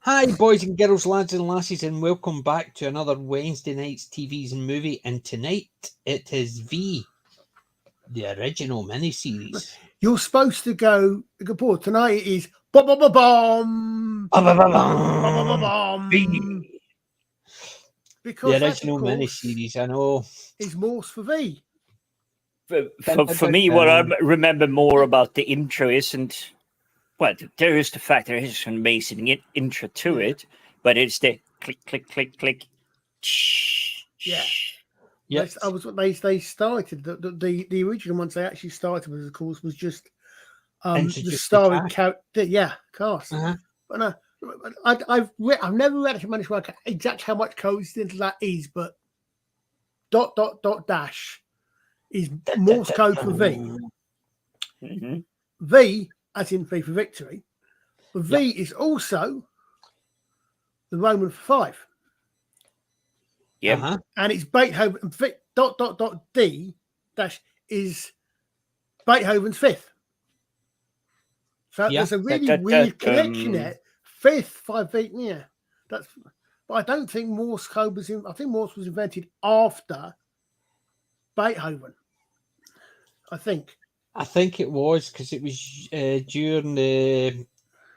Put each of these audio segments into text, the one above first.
Hi, boys and girls, lads and lassies, and welcome back to another Wednesday night's TVs and movie. And tonight it is V, the original miniseries. You're supposed to go. Good boy. Tonight it is bomb. V, Because the original miniseries. I know is Morse for V. For me, what I remember more about the intro isn't. Well, there is the fact there is an amazing intro to it, but it's the click, click, click, click. Yeah. Yes. I was what they started. The original ones they actually started with, of course, was just the starring character. Yeah, cast. Uh-huh. But I've never actually managed to work out exactly how much coincidence that is, but ... dash is Morse code for V. Mm-hmm. V, as in V for victory, but V is also the Roman for 5. Yeah, Uh-huh. And it's Beethoven. D dash is Beethoven's 5th. So there's a really weird connection there. 5th, 5 V. Yeah, but I don't think Morse code was in. I think Morse was invented after Beethoven. I think it was because it was during the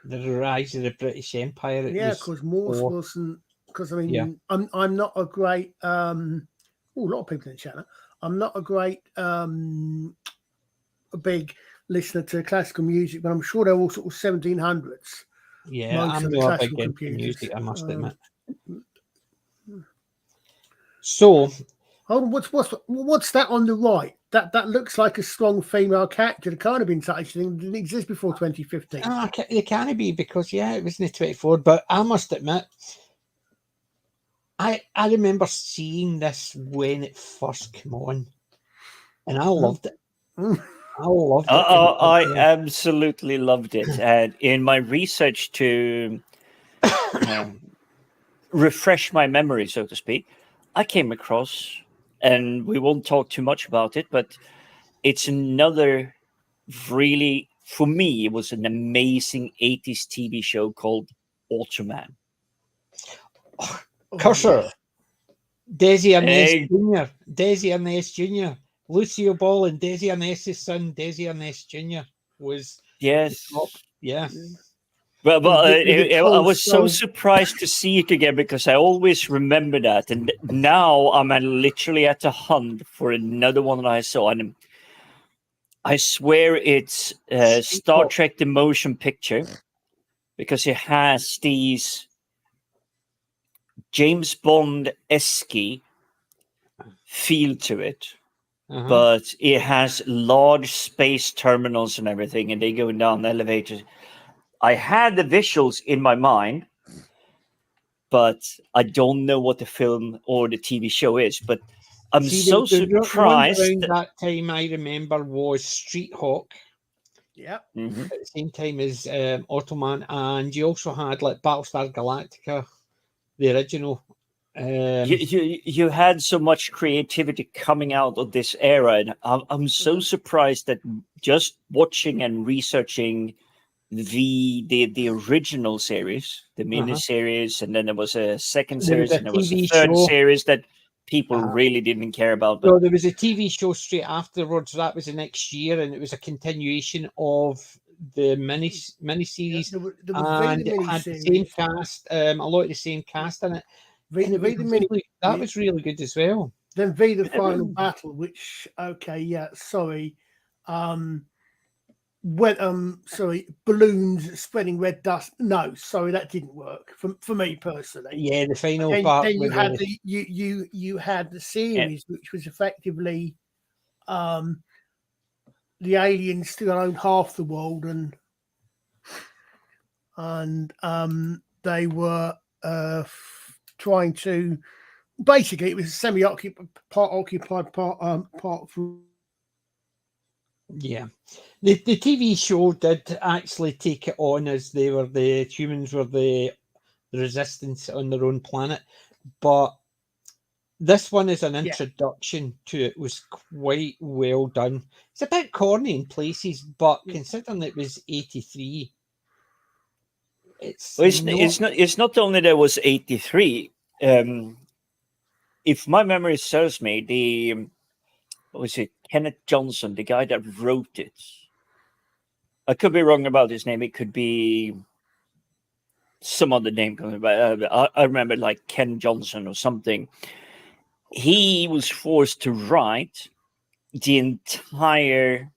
rise of the British Empire. Because Morse wasn't. Because I mean, I'm not a great. A lot of people in the chat. I'm not a great a big listener to classical music, but I'm sure they're all sort of 1700s. Yeah, I'm not a big into music, I must admit. So, what's that on the right? That looks like a strong female character. The Carnaby such thing didn't exist before 2015. It can be because it wasn't 24. But I must admit, I remember seeing this when it first came on, and I loved it. I loved it. I absolutely loved it. And in my research to refresh my memory, so to speak, I came across, and we won't talk too much about it, but it's another really, for me, it was an amazing 80s TV show called Ultraman. Cursor. Desi Arnaz Jr. Lucio Ball and Desi Arnaz's son, Desi Arnaz Jr. was top. Yeah. Well, I was so surprised to see it again because I always remember that, and now I'm literally at the hunt for another one that I saw, and I swear it's Star Trek: The Motion Picture because it has these James Bond-esque feel to it. But it has large space terminals and everything, and they go down the elevators. I had the visuals in my mind, but I don't know what the film or the TV show is. But I'm so surprised. Around that time, I remember was Street Hawk. Yeah. Mm-hmm. At the same time as Automan, and you also had like Battlestar Galactica, the original. You had so much creativity coming out of this era, and I'm so surprised that just watching and researching the original series, the mini series, and then there was a second series, and there was a third series that people really didn't care about. No, there was a TV show straight afterwards. That was the next year, and it was a continuation of the mini series, and it had the same cast, a lot of the same cast in it. That was really good as well. Then V the Final Battle, which balloons spreading red dust. No, sorry, that didn't work for me personally. Yeah, the final part. Then you had the series, which was effectively the aliens still own half the world, and they were trying to. Basically, it was semi-occupied, part occupied, part. Yeah, the TV show did actually take it on as the humans were the resistance on their own planet, but this one is an introduction to it. Was quite well done. It's a bit corny in places, but considering it was 83, It's not only there was 83. If my memory serves me, what was it, Kenneth Johnson, the guy that wrote it. I could be wrong about his name. It could be some other name coming back. I remember like Ken Johnson or something. He was forced to write the entire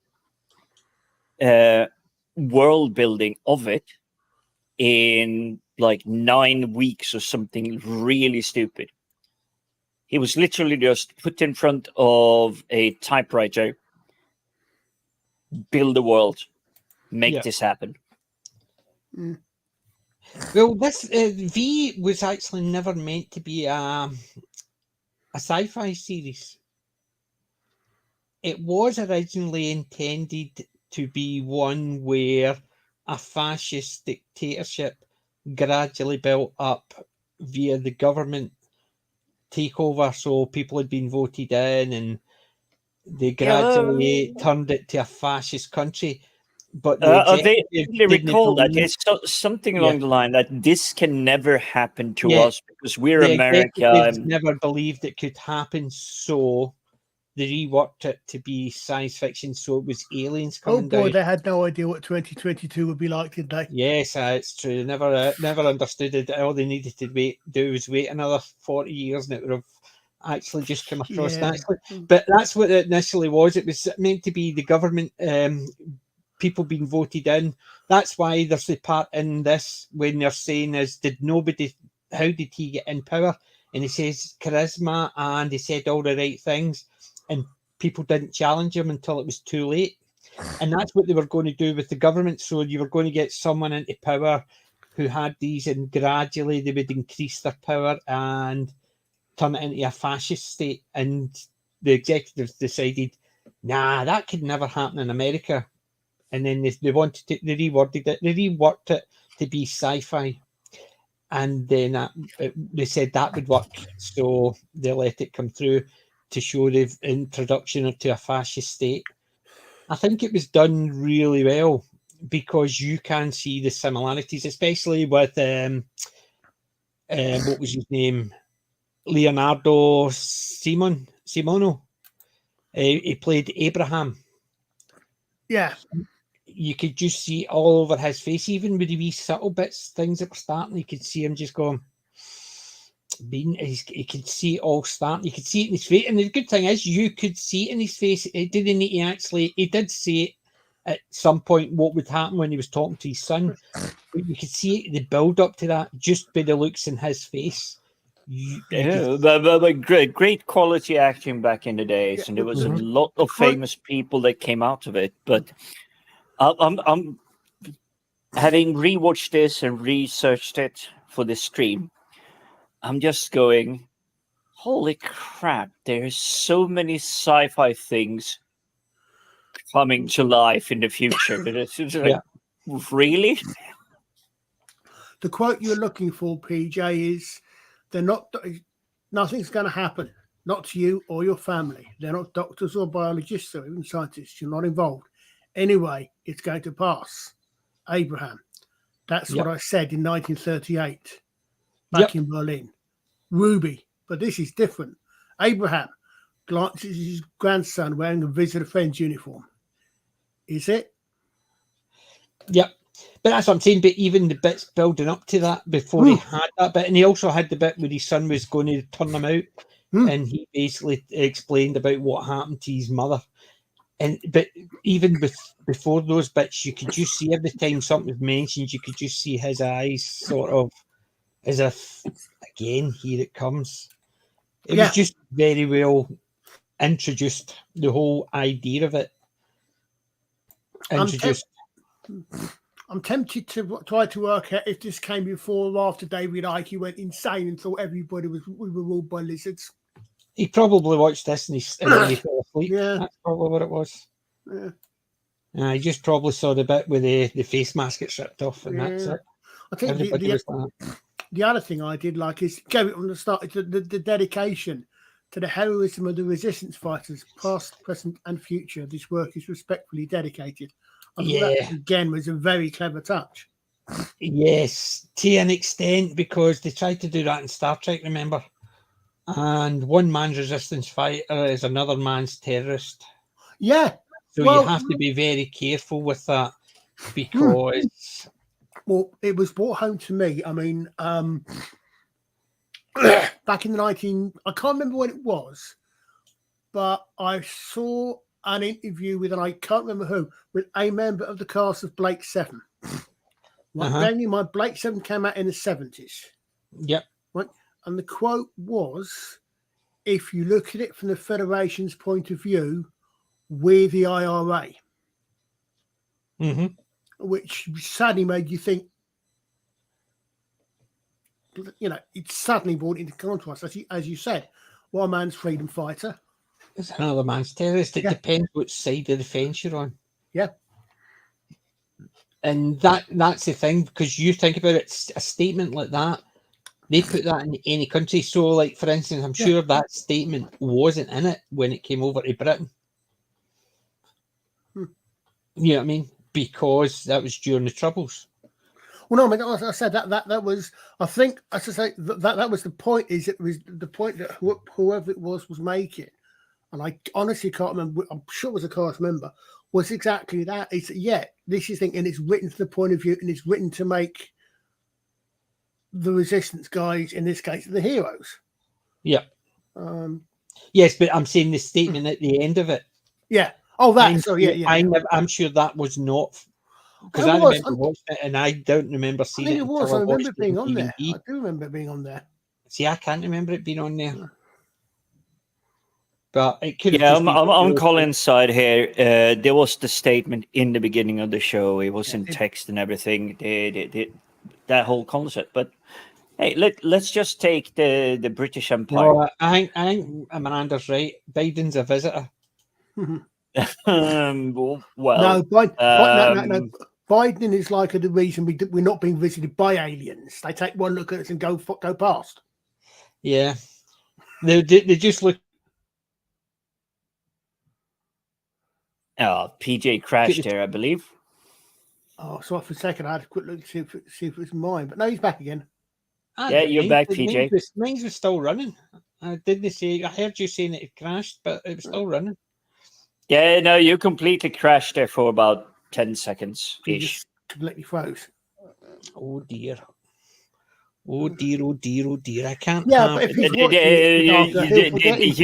world building of it in like 9 weeks or something really stupid. He was literally just put in front of a typewriter, build the world, make this happen. Mm. Well, this V was actually never meant to be a sci-fi series. It was originally intended to be one where a fascist dictatorship gradually built up via the government takeover. So people had been voted in and they gradually turned it to a fascist country. But they recall that it's something along the line that this can never happen to us because we're America. Never believed it could happen, so they reworked it to be science fiction. So it was aliens coming down. They had no idea what 2022 would be like, did they? Yes, it's true. They never understood it. All they needed to do was wait another 40 years, and it would have actually just come across naturally. But that's what it initially was. It was meant to be the government. People being voted in. That's why there's the part in this when they're saying how did he get in power? And he says charisma, and he said all the right things, and people didn't challenge him until it was too late. And that's what they were going to do with the government. So you were going to get someone into power who had these, and gradually they would increase their power and turn it into a fascist state. And the executives decided, nah, that could never happen in America. And then they reworked it to be sci-fi, and then they said that would work, so they let it come through to show the introduction to a fascist state. I think it was done really well because you can see the similarities, especially with what was his name, Leonardo Cimino. He played Abraham. Yeah. You could just see all over his face, even with the wee subtle bits, things that were starting. You could see him just going, he could see it all starting. You could see it in his face. And the good thing is, you could see it in his face. It didn't need to actually, he did say it at some point what would happen when he was talking to his son. But you could see it, the build up to that just by the looks in his face. But great quality acting back in the days, and there was a lot of famous people that came out of it. But I'm having rewatched this and researched it for this stream. I'm just going, holy crap! There's so many sci-fi things coming to life in the future. It's like, really? The quote you're looking for, PJ, is nothing's going to happen, not to you or your family. They're not doctors or biologists or even scientists. You're not involved. Anyway, it's going to pass. Abraham. That's what I said in 1938 back in Berlin. Ruby. But this is different. Abraham glances at his grandson wearing a visitor friend's uniform. Is it? Yep. But that's what I'm saying. But even the bits building up to that before he had that bit, and he also had the bit where his son was going to turn him out, and he basically explained about what happened to his mother. But even before those bits, you could just see every time something was mentioned, you could just see his eyes sort of as if, again, here it comes. It was just very well introduced, the whole idea of it. Introduced. I'm tempted to try to work out if this came before or after David Icke went insane and thought we were ruled by lizards. He probably watched this and he fell asleep. Yeah. That's probably what it was. Yeah. He just probably saw the bit with the face mask get stripped off, and that's it. I think the other thing I did like is Gary from the start, the dedication to the heroism of the resistance fighters, past, present, and future. This work is respectfully dedicated. I thought that, again, was a very clever touch. Yes, to an extent, because they tried to do that in Star Trek, remember? And one man's resistance fighter is another man's terrorist. Yeah. So you have to be very careful with that, because... Well, it was brought home to me. I mean, back in the I can't remember when it was, but I saw an interview with, and I can't remember who, with a member of the cast of Blake 7. Right, my Blake 7 came out in the 70s. Yep. Right, and the quote was, "If you look at it from the Federation's point of view, we're the IRA." Which sadly made you think, you know, it suddenly brought into contrast, as you said, one man's freedom fighter. It's another man's terrorist. It depends what side of the fence you're on. Yeah. And that's the thing, because you think about it, a statement like that, they put that in any country. So, like, for instance, I'm sure that statement wasn't in it when it came over to Britain. You know what I mean? Because that was during the Troubles. Well, no, I mean, as I said, that was, I think, as I say, that was the point. Is it was the point that whoever it was making, and I honestly can't remember. I'm sure it was a cast member. Was exactly that. It's this is thing, and it's written to the point of view, and it's written to make the resistance guys, in this case, the heroes. Yeah. Yes, but I'm saying the statement at the end of it. Yeah. Oh, that. So I'm sure that was not, because I remember watching it, and I don't remember seeing it. I remember it being on there. I do remember it being on there. See, I can't remember it being on there. But it could have. Yeah, I'm on Colin's side here. There was the statement in the beginning of the show. It was in text and everything. That whole concept. But hey, let's just take the British Empire. No, I think Amanda's right. Biden's a visitor. No, Biden is like the reason we're not being visited by aliens. They take one look at us and go past. Yeah, they just look. PJ crashed there, I believe. Oh, so for a second I had a quick look to see if it was mine, but no, he's back again. Yeah, you're back, PJ. Mine was still running. I didn't say. I heard you saying it crashed, but it was still running. Yeah, no, you completely crashed there for about 10 seconds ish. Completely froze. Oh dear. Oh dear, oh dear, oh dear. I can't. Yeah, but if he's the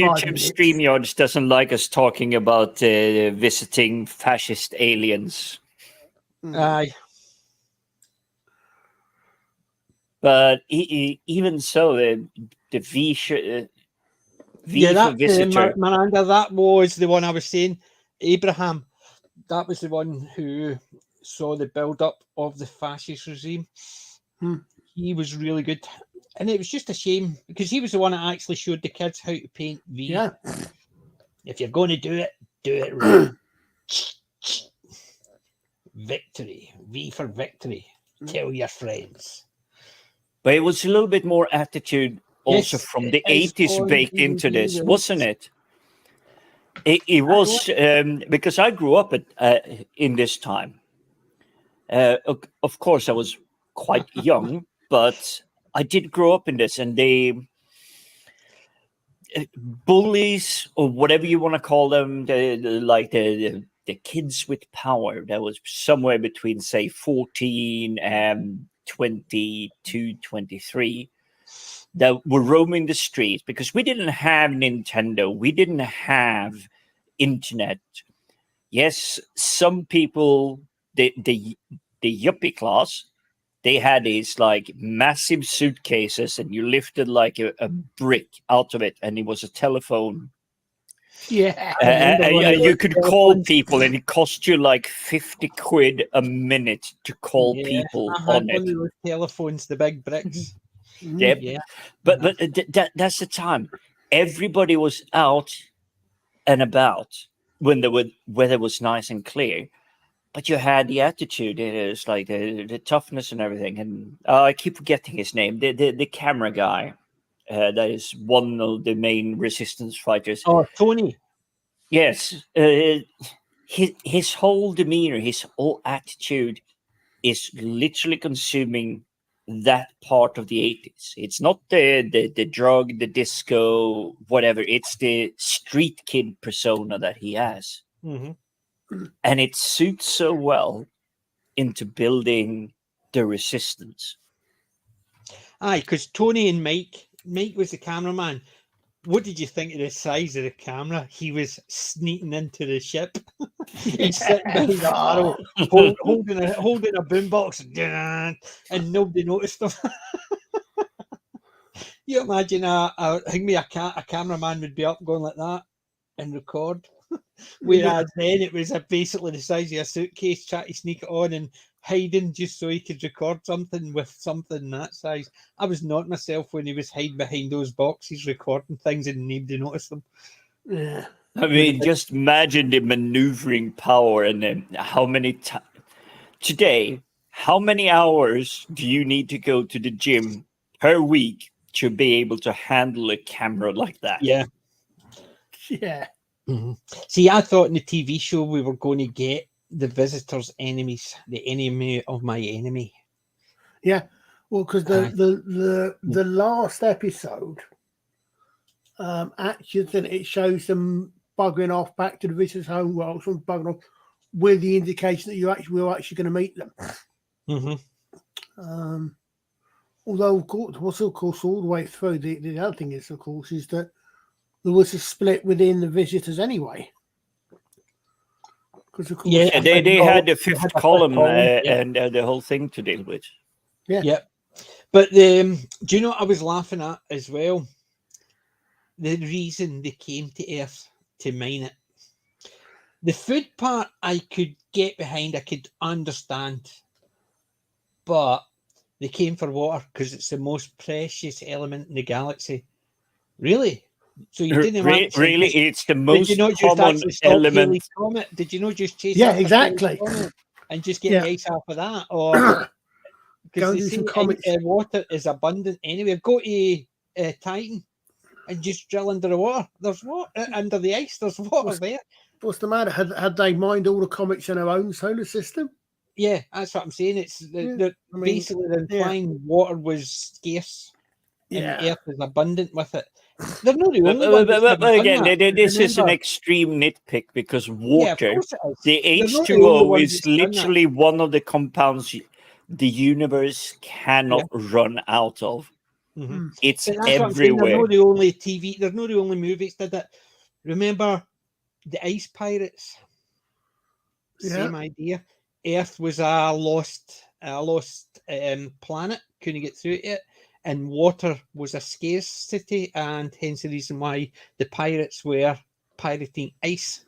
YouTube StreamYards doesn't like us talking about visiting fascist aliens. Aye. But even so, the V for visitor. Miranda, that was the one I was saying. Abraham, that was the one who saw the build-up of the fascist regime. He was really good. And it was just a shame, because he was the one that actually showed the kids how to paint V. Yeah. If you're going to do it right. Victory. V for victory. Tell your friends. But it was a little bit more attitude also from the 80s baked into this, wasn't it? It was, because I grew up in this time. Of course, I was quite young, but I did grow up in this, and they bullies, or whatever you want to call them, the kids with power that was somewhere between, say, 14 and 22, 23, that were roaming the streets, because we didn't have Nintendo, we didn't have internet. Yes, some people, the yuppie class, they had these like massive suitcases, and you lifted like a brick out of it, and it was a telephone. Yeah, you could call people, and it cost you like 50 quid a minute to call people on it. Those telephones, the big bricks. Yep. Yeah, but that's the time. Everybody was out and about when the weather was nice and clear. But you had the attitude. It was like the toughness and everything. And I keep forgetting his name. The camera guy. That is one of the main resistance fighters. Oh, Tony. Yes. His whole demeanor, his whole attitude is literally consuming that part of the 80s. It's not the drug, the disco, whatever. It's the street kid persona that he has. Mm-hmm. And it suits so well into building the resistance. Aye, because Tony and Mike was the cameraman. What did you think of the size of the camera? He was sneaking into the ship. He's sitting behind the barrel, holding a boombox, and nobody noticed him. You imagine a cameraman would be up going like that and record. Whereas then it was basically the size of a suitcase, trying to sneak it on and hiding just so he could record something with something that size. I was not myself when he was hiding behind those boxes recording things and nobody noticed them. Yeah. I mean, just imagine the maneuvering power and then how many today, how many hours do you need to go to the gym per week to be able to handle a camera like that? Yeah. Yeah. Mm-hmm. See, I thought in the TV show we were going to get the visitors' enemies, the enemy of my enemy. Yeah. Well, because the last episode, actually, it shows them buggering off back to the visitors' home. Well, some buggering off with the indication that we're actually going to meet them. Mm-hmm. Although, of course, all the way through, the other thing is, of course, is that there was a split within the visitors anyway. Because of course, yeah, they had the fifth column and the whole thing to deal with. Yeah. But do you know what I was laughing at as well? The reason they came to Earth to mine it. The food part I could get behind, I could understand. But they came for water because it's the most precious element in the galaxy. Really? So you didn't really? It's the most common element. Comet? Did you not just chase? Yeah, exactly. And just get ice off of that, or because water is abundant anyway. Go to Titan and just drill under the water. There's water under the ice. There's water there. What's the matter? Had they mined all the comets in our own solar system? Yeah, that's what I'm saying. It's basically they're implying water was scarce and Earth is abundant with it. They're not the only ones. But again, this is an extreme nitpick because water, the H2O is literally one of the compounds the universe cannot run out of. Mm-hmm. It's everywhere. They're not the only TV. They're not the only movies that did it. Remember the Ice Pirates? Same idea. Earth was a lost planet. Couldn't get through it yet. And water was a scarcity, and hence the reason why the pirates were pirating ice.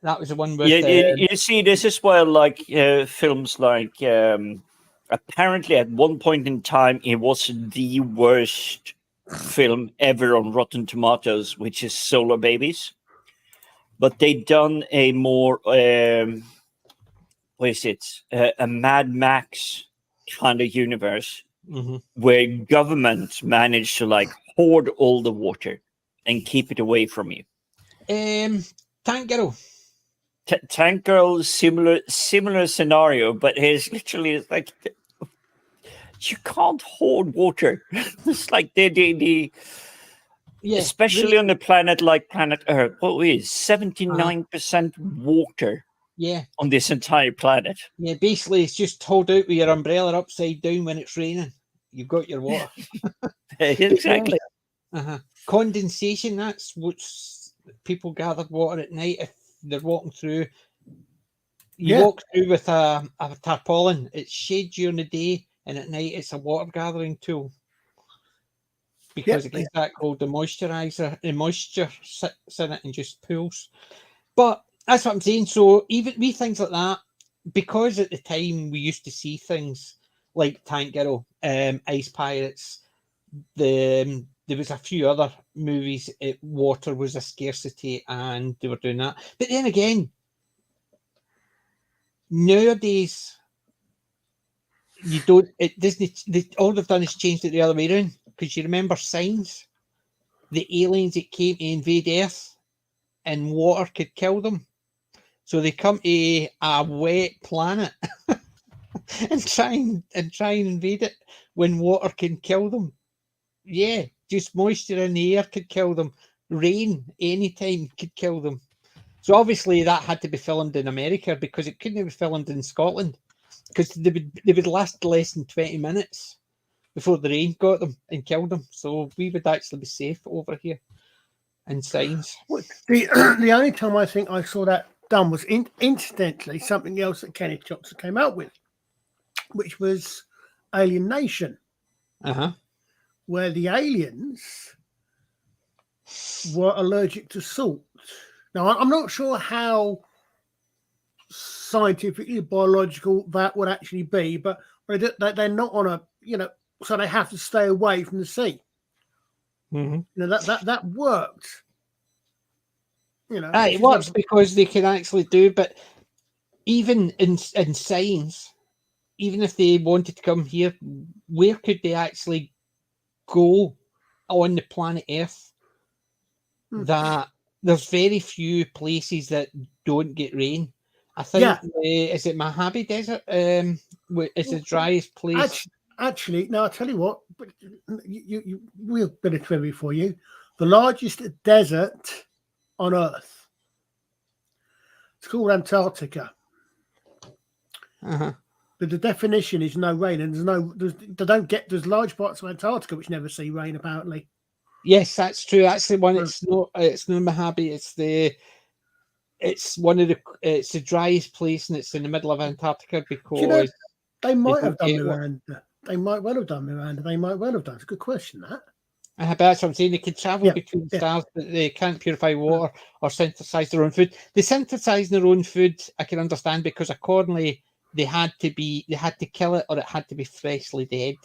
That was the one with... you see, this is why I like films like... apparently, at one point in time, it was the worst film ever on Rotten Tomatoes, which is Solar Babies. But they done a more... what is it? A Mad Max kind of universe. Mm-hmm. Where government managed to hoard all the water and keep it away from you. Tank Girl. Tank Girl, similar scenario, but it's literally you can't hoard water. It's like the especially on a planet like planet Earth. What is 79% water? Yeah, on this entire planet. Yeah, basically, it's just hold out with your umbrella upside down when it's raining. You've got your water. Exactly. Condensation, that's what people gather water at night if they're walking through. You walk through with a tarpaulin. It's shade during the day, and at night it's a water gathering tool. Because it gets that called the moisturizer. The moisture sits in it and just pools. But that's what I'm saying. So even we things like that, because at the time we used to see things like Tank Girl, Ice Pirates, there was a few other movies. Water was a scarcity, and they were doing that. But then again, nowadays you don't. It doesn't. All they've done is changed it the other way around. Because you remember Signs, the aliens that came to invade Earth, and water could kill them. So they come to a wet planet and try and invade it when water can kill them. Yeah, just moisture in the air could kill them. Rain anytime could kill them. So obviously that had to be filmed in America because it couldn't be filmed in Scotland because they would last less than 20 minutes before the rain got them and killed them. So we would actually be safe over here in Signs. The only time I think I saw that done was incidentally something else that Kenneth Johnson came out with, which was Alien Nation, where the aliens were allergic to salt. Now, I'm not sure how scientifically biological that would actually be, but they're not on a, so they have to stay away from the sea. That worked. It works because they can actually do, but even in Signs, even if they wanted to come here, where could they actually go on the planet Earth? That there's very few places that don't get rain. I think is it Mojave Desert? Is the driest place. Actually, no, I'll tell you what. We'll bit of trivia for you. The largest desert on Earth. It's called Antarctica. But the definition is no rain, and there's large parts of Antarctica which never see rain apparently. Yes, that's true. That's the one. It's not Mojave. It's the driest place, and it's in the middle of Antarctica because they might have done Miranda. They might well have done Miranda. They might well have done. It's a good question, that. But that's what I'm saying. They can travel between stars, but they can't purify water or synthesize their own food. They synthesize their own food. I can understand because accordingly they had to kill it or it had to be freshly dead.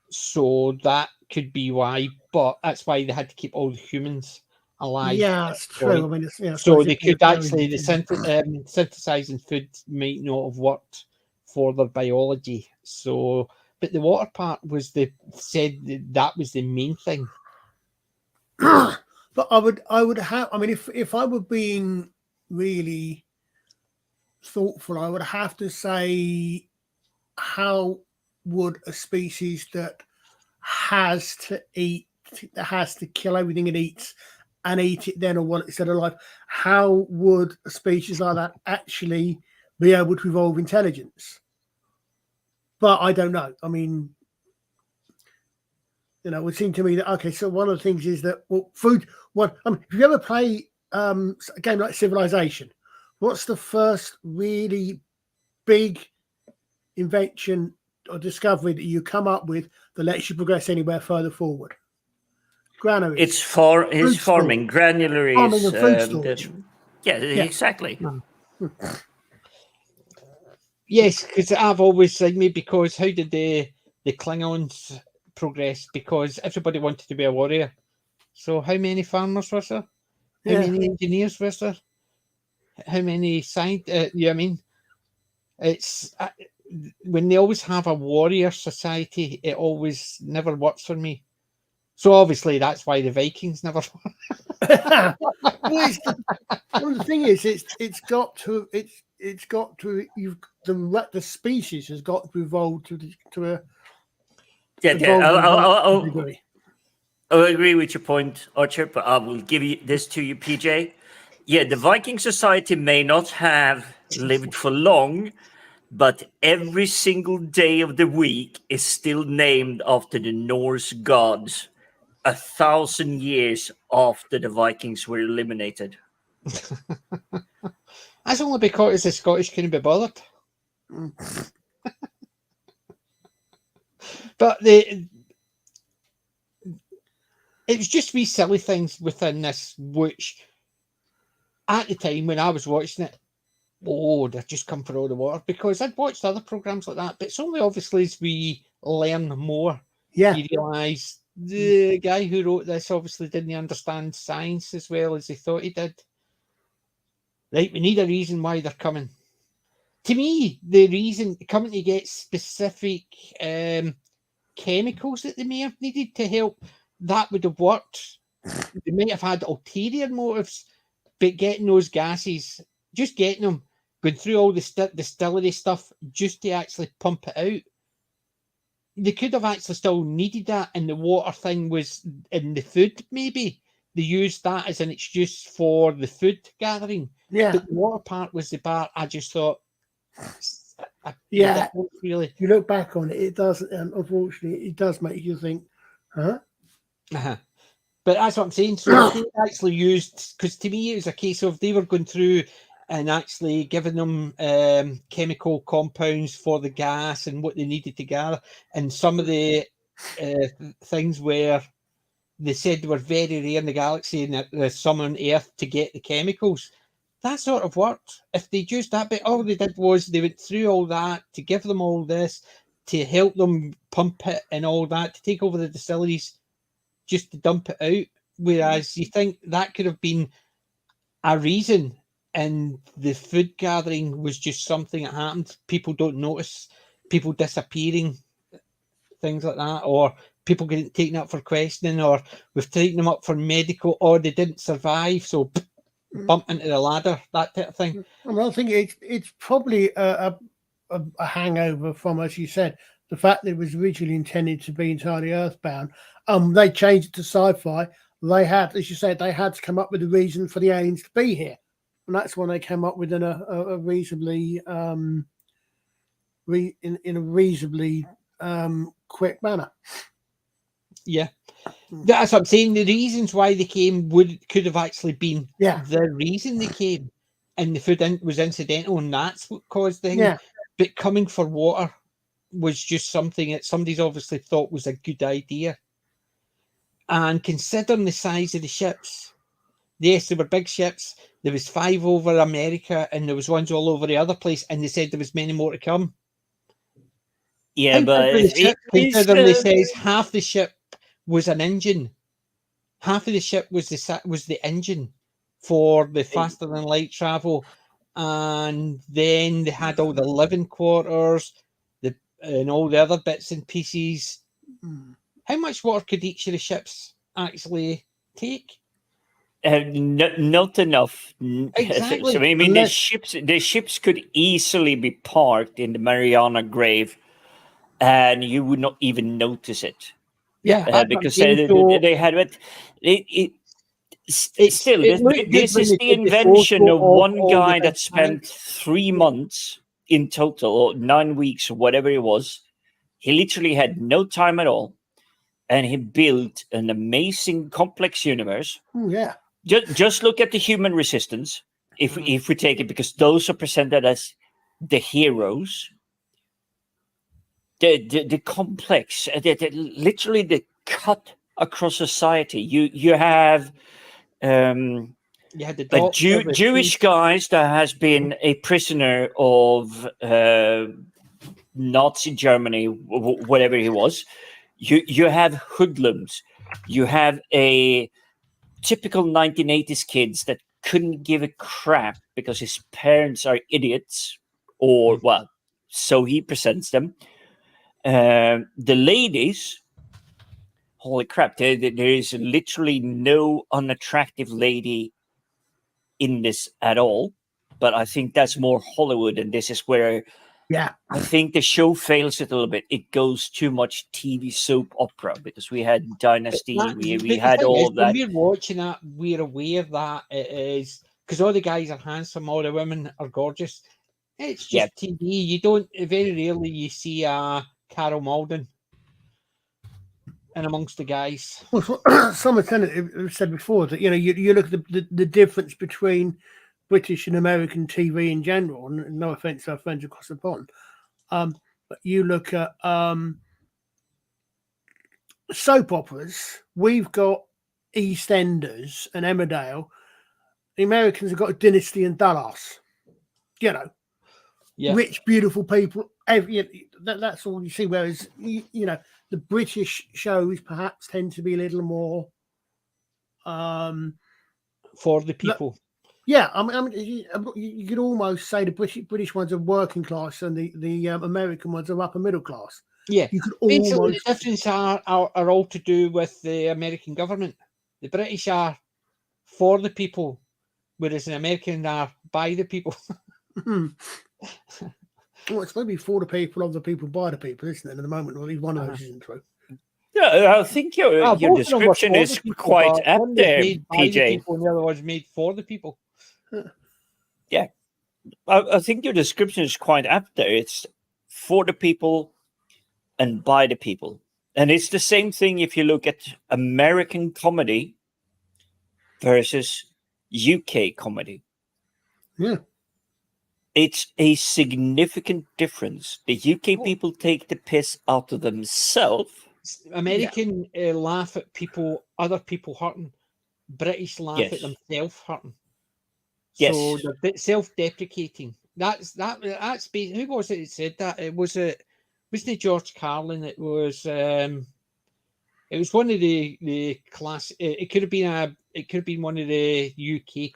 So that could be why, but that's why they had to keep all the humans alive. Yeah, that's true. I mean, so they could actually synthesizing food might not have worked for their biology. So, but the water part was that was the main thing. But I would have. I mean, if I were being really thoughtful, I would have to say, how would a species that has to kill everything it eats and eat it then or while it's still alive, how would a species like that actually be able to evolve intelligence? But I don't know. I mean, it would seem to me that, okay, so one of the things is that, food, if you ever play a game like Civilization, what's the first really big invention or discovery that you come up with that lets you progress anywhere further forward? Granaries. It's farming. Granular farming and food storage. Exactly. Yes, because I've always said because how did the Klingons progress? Because everybody wanted to be a warrior. So how many farmers was there? How many engineers was there? How many scientists? It's when they always have a warrior society, it always never works for me. So obviously that's why the Vikings never. The thing is, the species has got to evolve to a. I'll agree with your point, Archer, but I will give you this to you, PJ. Yeah, the Viking society may not have lived for long, but every single day of the week is still named after the Norse gods 1,000 years after the Vikings were eliminated. That's only because the Scottish couldn't be bothered. But it was just wee silly things within this, which at the time when I was watching it, they've just come for all the water, because I'd watched other programs like that, but it's only obviously as we learn more, you realise the guy who wrote this obviously didn't understand science as well as he thought he did. Right, we need a reason why they're coming. To me, the reason coming to get specific chemicals that they may have needed to help, that would have worked. They might have had ulterior motives, but getting those gases, just getting them, going through all the distillery stuff just to actually pump it out. They could have actually still needed that, and the water thing was in the food, maybe. They used that as an excuse for the food gathering. Yeah. But the water part was the part I just thought, yeah, really. You look back on it, it does, unfortunately, it does make you think, huh? Uh-huh. But that's what I'm saying. So they actually used, because to me it was a case of they were going through and actually giving them chemical compounds for the gas and what they needed to gather. And some of the things where they said they were very rare in the galaxy and that there's some on Earth to get the chemicals. That sort of worked. If they used that, but all they did was they went through all that to give them all this, to help them pump it and all that, to take over the distilleries, just to dump it out. Whereas you think that could have been a reason, and the food gathering was just something that happened. People don't notice, people disappearing, things like that, or people getting taken up for questioning, or we've taken them up for medical, or they didn't survive, so bump into the ladder, that type of thing. I think it's probably a hangover from, as you said, the fact that it was originally intended to be entirely earthbound. They changed it to sci-fi. They had, as you said, they had to come up with a reason for the aliens to be here, and that's when they came up with a reasonably in a reasonably quick manner. Yeah, that's what I'm saying. The reasons why they came could have actually been the reason they came, and the food was incidental, and that's what caused the thing. Yeah. But coming for water was just something that somebody's obviously thought was a good idea. And considering the size of the ships, yes, they were big ships. There was 5 over America, and there was ones all over the other place, and they said there was many more to come. Yeah, but considering they says half the ship was an engine, half of the ship was the engine for the faster than light travel, and then they had all the living quarters, and all the other bits and pieces. How much water could each of the ships actually take? Not enough. Exactly. So, I mean, the ships could easily be parked in the Mariana Grave, and you would not even notice it. Yeah, because they had it. Still, this is the invention of one guy that spent 3 months in total, or 9 weeks, or whatever it was. He literally had no time at all, and he built an amazing, complex universe. Yeah. Just look at the human resistance, if we take it, because those are presented as the heroes. The complex, literally the cut across society. You have Jewish guys that has been a prisoner of Nazi Germany, whatever he was. You have hoodlums. You have a typical 1980s kids that couldn't give a crap because his parents are idiots, or well, so he presents them. The ladies, holy crap, there is literally no unattractive lady in this at all. But I think that's more Hollywood, and this is where I think the show fails it a little bit. It goes too much TV soap opera, because we had Dynasty, we had all of that. When we're watching that, we're aware that it is, because all the guys are handsome, all the women are gorgeous. It's just TV. You don't, very rarely you see a Carol Malden and amongst the guys. Well, some attendant have said before that, you look at the difference between British and American TV in general, and no offense to our friends across the pond, but you look at soap operas. We've got EastEnders and Emmerdale. The Americans have got Dynasty and Dallas. Rich, beautiful people. That's all you see. Whereas the British shows perhaps tend to be a little more for the people. Yeah, I mean, you could almost say the British ones are working class and the American ones are upper middle class. Yeah, you could basically the difference are all to do with the American government. The British are for the people, whereas the American are by the people. Well, it's maybe for the people, of the people, by the people, isn't it? At the moment, well, at least one of those isn't true. Yeah, I think your description is people, quite apt there, made by PJ. The people, and the other was made for the people. Yeah, I think your description is quite apt there. It's for the people and by the people. And it's the same thing if you look at American comedy versus UK comedy. Yeah. It's a significant difference. The UK people take the piss out of themselves. American laugh at people, other people hurting. British laugh at themselves hurting. So they're a bit self-deprecating. That's who was it that said that? It wasn't it George Carlin? It was one of the class. It could have been one of the UK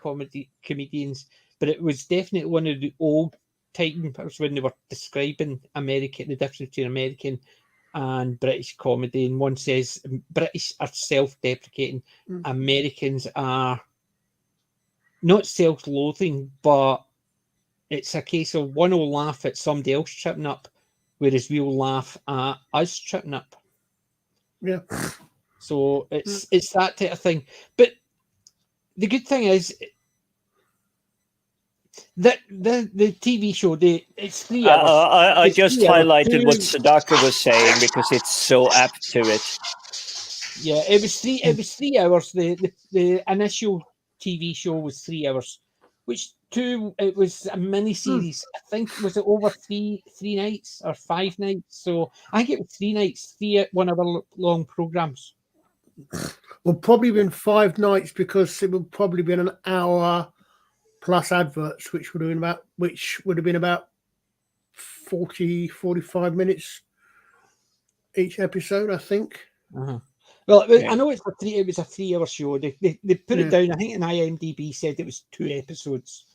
comedians, but it was definitely one of the old timers when they were describing American, the difference between American and British comedy. And one says British are self-deprecating, Americans are not self-loathing, but it's a case of one will laugh at somebody else tripping up, whereas we'll laugh at us tripping up. Yeah. So it's that type of thing. But the good thing is that the TV show, it's 3 hours. I just highlighted what Sadaka was saying because it's so apt to it. Yeah, it was 3 hours. The initial TV show was 3 hours, which it was a mini series. I think was it over three nights or 5 nights? So I think it was 3 nights, 3 1 hour long programs. Well, probably been 5 nights because it would probably been an hour plus adverts, which would have been about 45 minutes each episode, I think. Uh-huh. Well, I know it was a 3 hour show. They put it down. I think in IMDb said it was 2 episodes.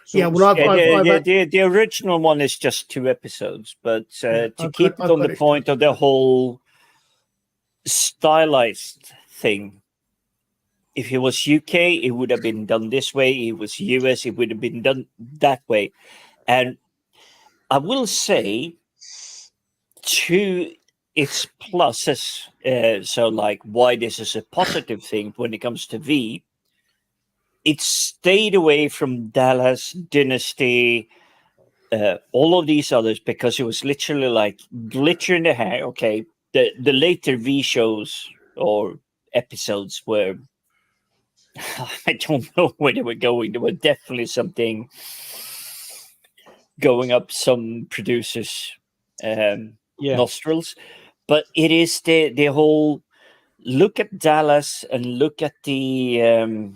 So the original one is just 2 episodes, but to keep it on the point of the whole stylized thing, if it was UK, it would have been done this way. If it was US, it would have been done that way. And I will say, to its pluses, so like why this is a positive thing when it comes to V, it stayed away from Dallas, Dynasty, all of these others, because it was literally like glitter in the hair. Okay, the later V shows or episodes were, I don't know where they were going. There were definitely something going up some producers' nostrils. But it is the whole look at Dallas and look at the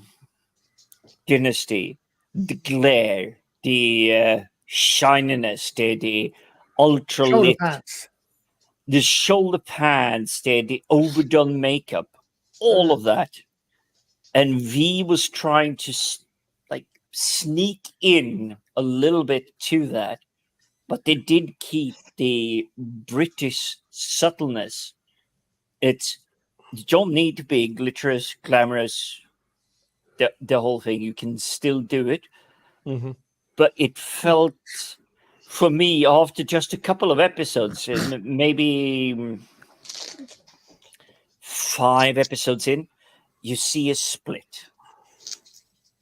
Dynasty, the glare, the shininess, the ultra lit, the shoulder pads, the overdone makeup, all of that. And V was trying to sneak in a little bit to that, but they did keep the British subtleness. You don't need to be glitterous, glamorous, the whole thing. You can still do it. Mm-hmm. But it felt, for me, after just a couple of episodes, maybe 5 episodes in, you see a split.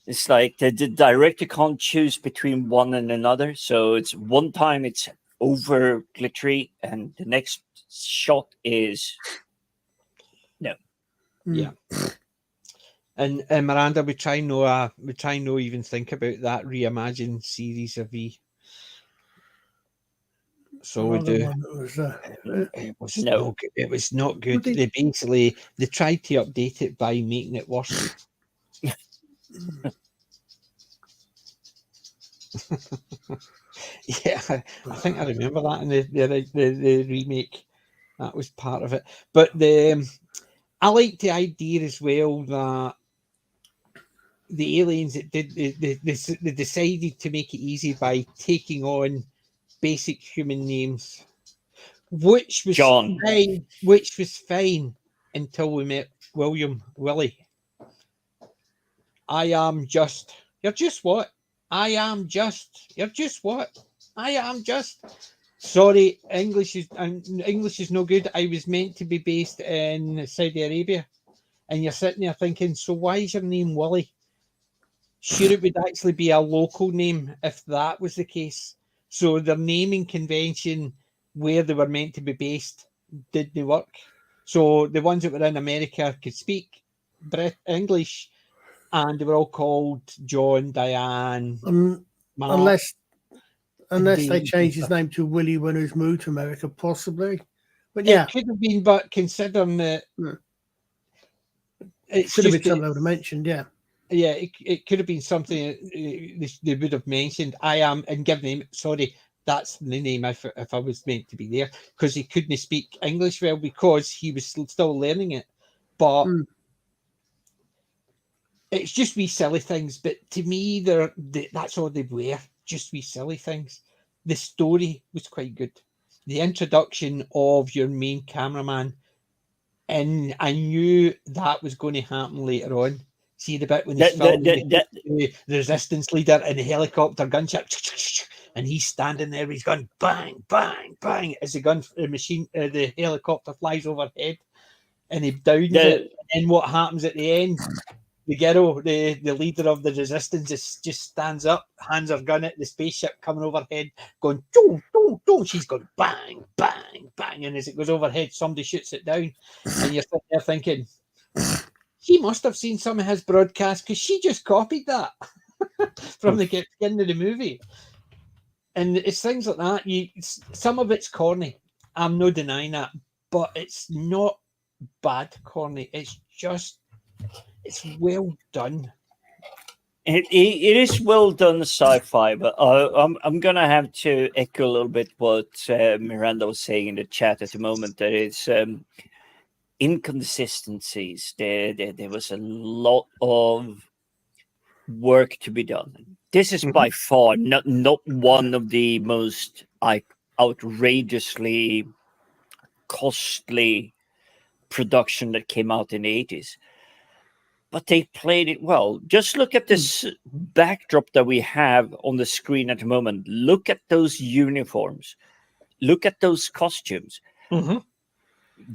It's like the director can't choose between one and another. So it's one time it's over glittery, and the next shot is no. Yeah. And Miranda, we try no even think about that reimagined series of V. So we do. It was not good. They tried to update it by making it worse. Yeah, I think I remember that in the remake. That was part of it. But I like the idea as well that the aliens they decided to make it easy by taking on basic human names, which was John. fine until we met Willie. You're just what? I am just. You're just what? I am just. Sorry, English is no good. I was meant to be based in Saudi Arabia. And you're sitting there thinking, so why is your name Willie? Sure, it would actually be a local name if that was the case. So their naming convention where they were meant to be based didn't work. So the ones that were in America could speak English, and they were all called John, Diane, Marc, unless they changed his name to Willie when he was moved to America, possibly. But yeah, it could have been. But considering that, it should have been something I would have mentioned. Yeah. Yeah, it could have been something they would have mentioned. I am, and give name. Sorry, that's the name if I was meant to be there, because he couldn't speak English well because he was still learning it. But it's just wee silly things. But to me, that's all they were, just wee silly things. The story was quite good. The introduction of your main cameraman, and I knew that was going to happen later on. See the bit when he's filming the resistance leader in the helicopter gunshot, and he's standing there. He's going bang, bang, bang as the helicopter flies overhead, and he downs it. And then what happens at the end? The girl, the leader of the resistance, just stands up, hands her gun at the spaceship coming overhead, going doo, doo, doo. She's going bang, bang, bang, and as it goes overhead, somebody shoots it down, and you're sitting there thinking, she must have seen some of his broadcasts because she just copied that from the beginning of the movie. And it's things like that. Some of it's corny. I'm not denying that, but it's not bad corny. It's well done. It is well done sci-fi, but I'm gonna have to echo a little bit what Miranda was saying in the chat at the moment. That it's inconsistencies. There was a lot of work to be done. This is by far not one of the most outrageously costly production that came out in the 80s. But they played it well. Just look at this backdrop that we have on the screen at the moment. Look at those uniforms. Look at those costumes.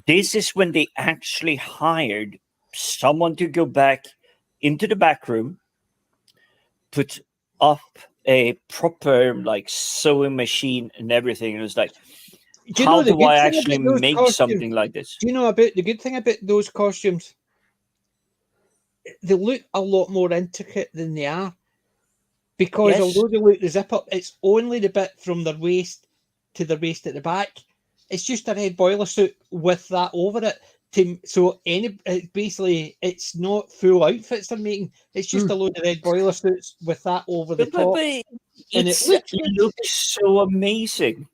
This is when they actually hired someone to go back into the back room, put up a proper sewing machine and everything. It was like, how do I actually make something like this? Do you know about the good thing about those costumes? They look a lot more intricate than they are, because although they look the zip up, it's only the bit from their waist to their waist at the back. It's just a red boiler suit with that over it. So basically, it's not full outfits they're making. It's just a load of red boiler suits with that over the top. And it looks so amazing.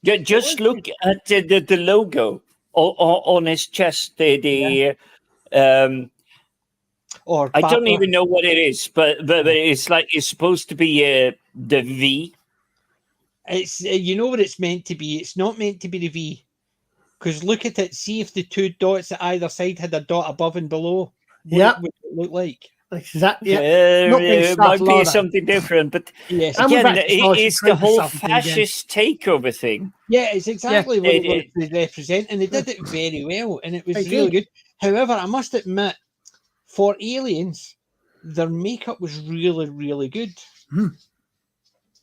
Just look at the logo on his chest. Or I don't even know what it is, but it's supposed to be the V. It's you know what it's meant to be. It's not meant to be the V, because look at it. See if the two dots at either side had a dot above and below. What would it look like? Exactly. It might be something different, but yes, again, it's the whole fascist takeover thing. Yeah, it's exactly what it was to represent, and they did it very well, and it was really good. However, I must admit, for aliens, their makeup was really, really good.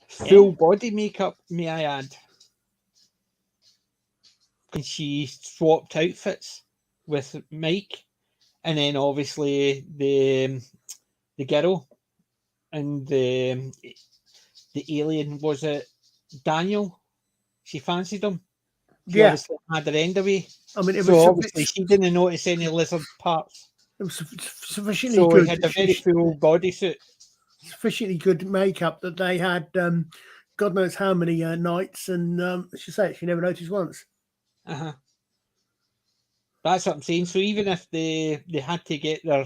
Full body makeup, may I add. And she swapped outfits with Mike, and then obviously the girl and the alien, was it Daniel? She fancied him. She obviously had her end away. I mean, obviously she didn't notice any lizard parts. It was sufficiently good. So he had a very full bodysuit. Sufficiently good makeup that they had God knows how many nights, and she never noticed once. That's what I'm saying. So even if they had to get their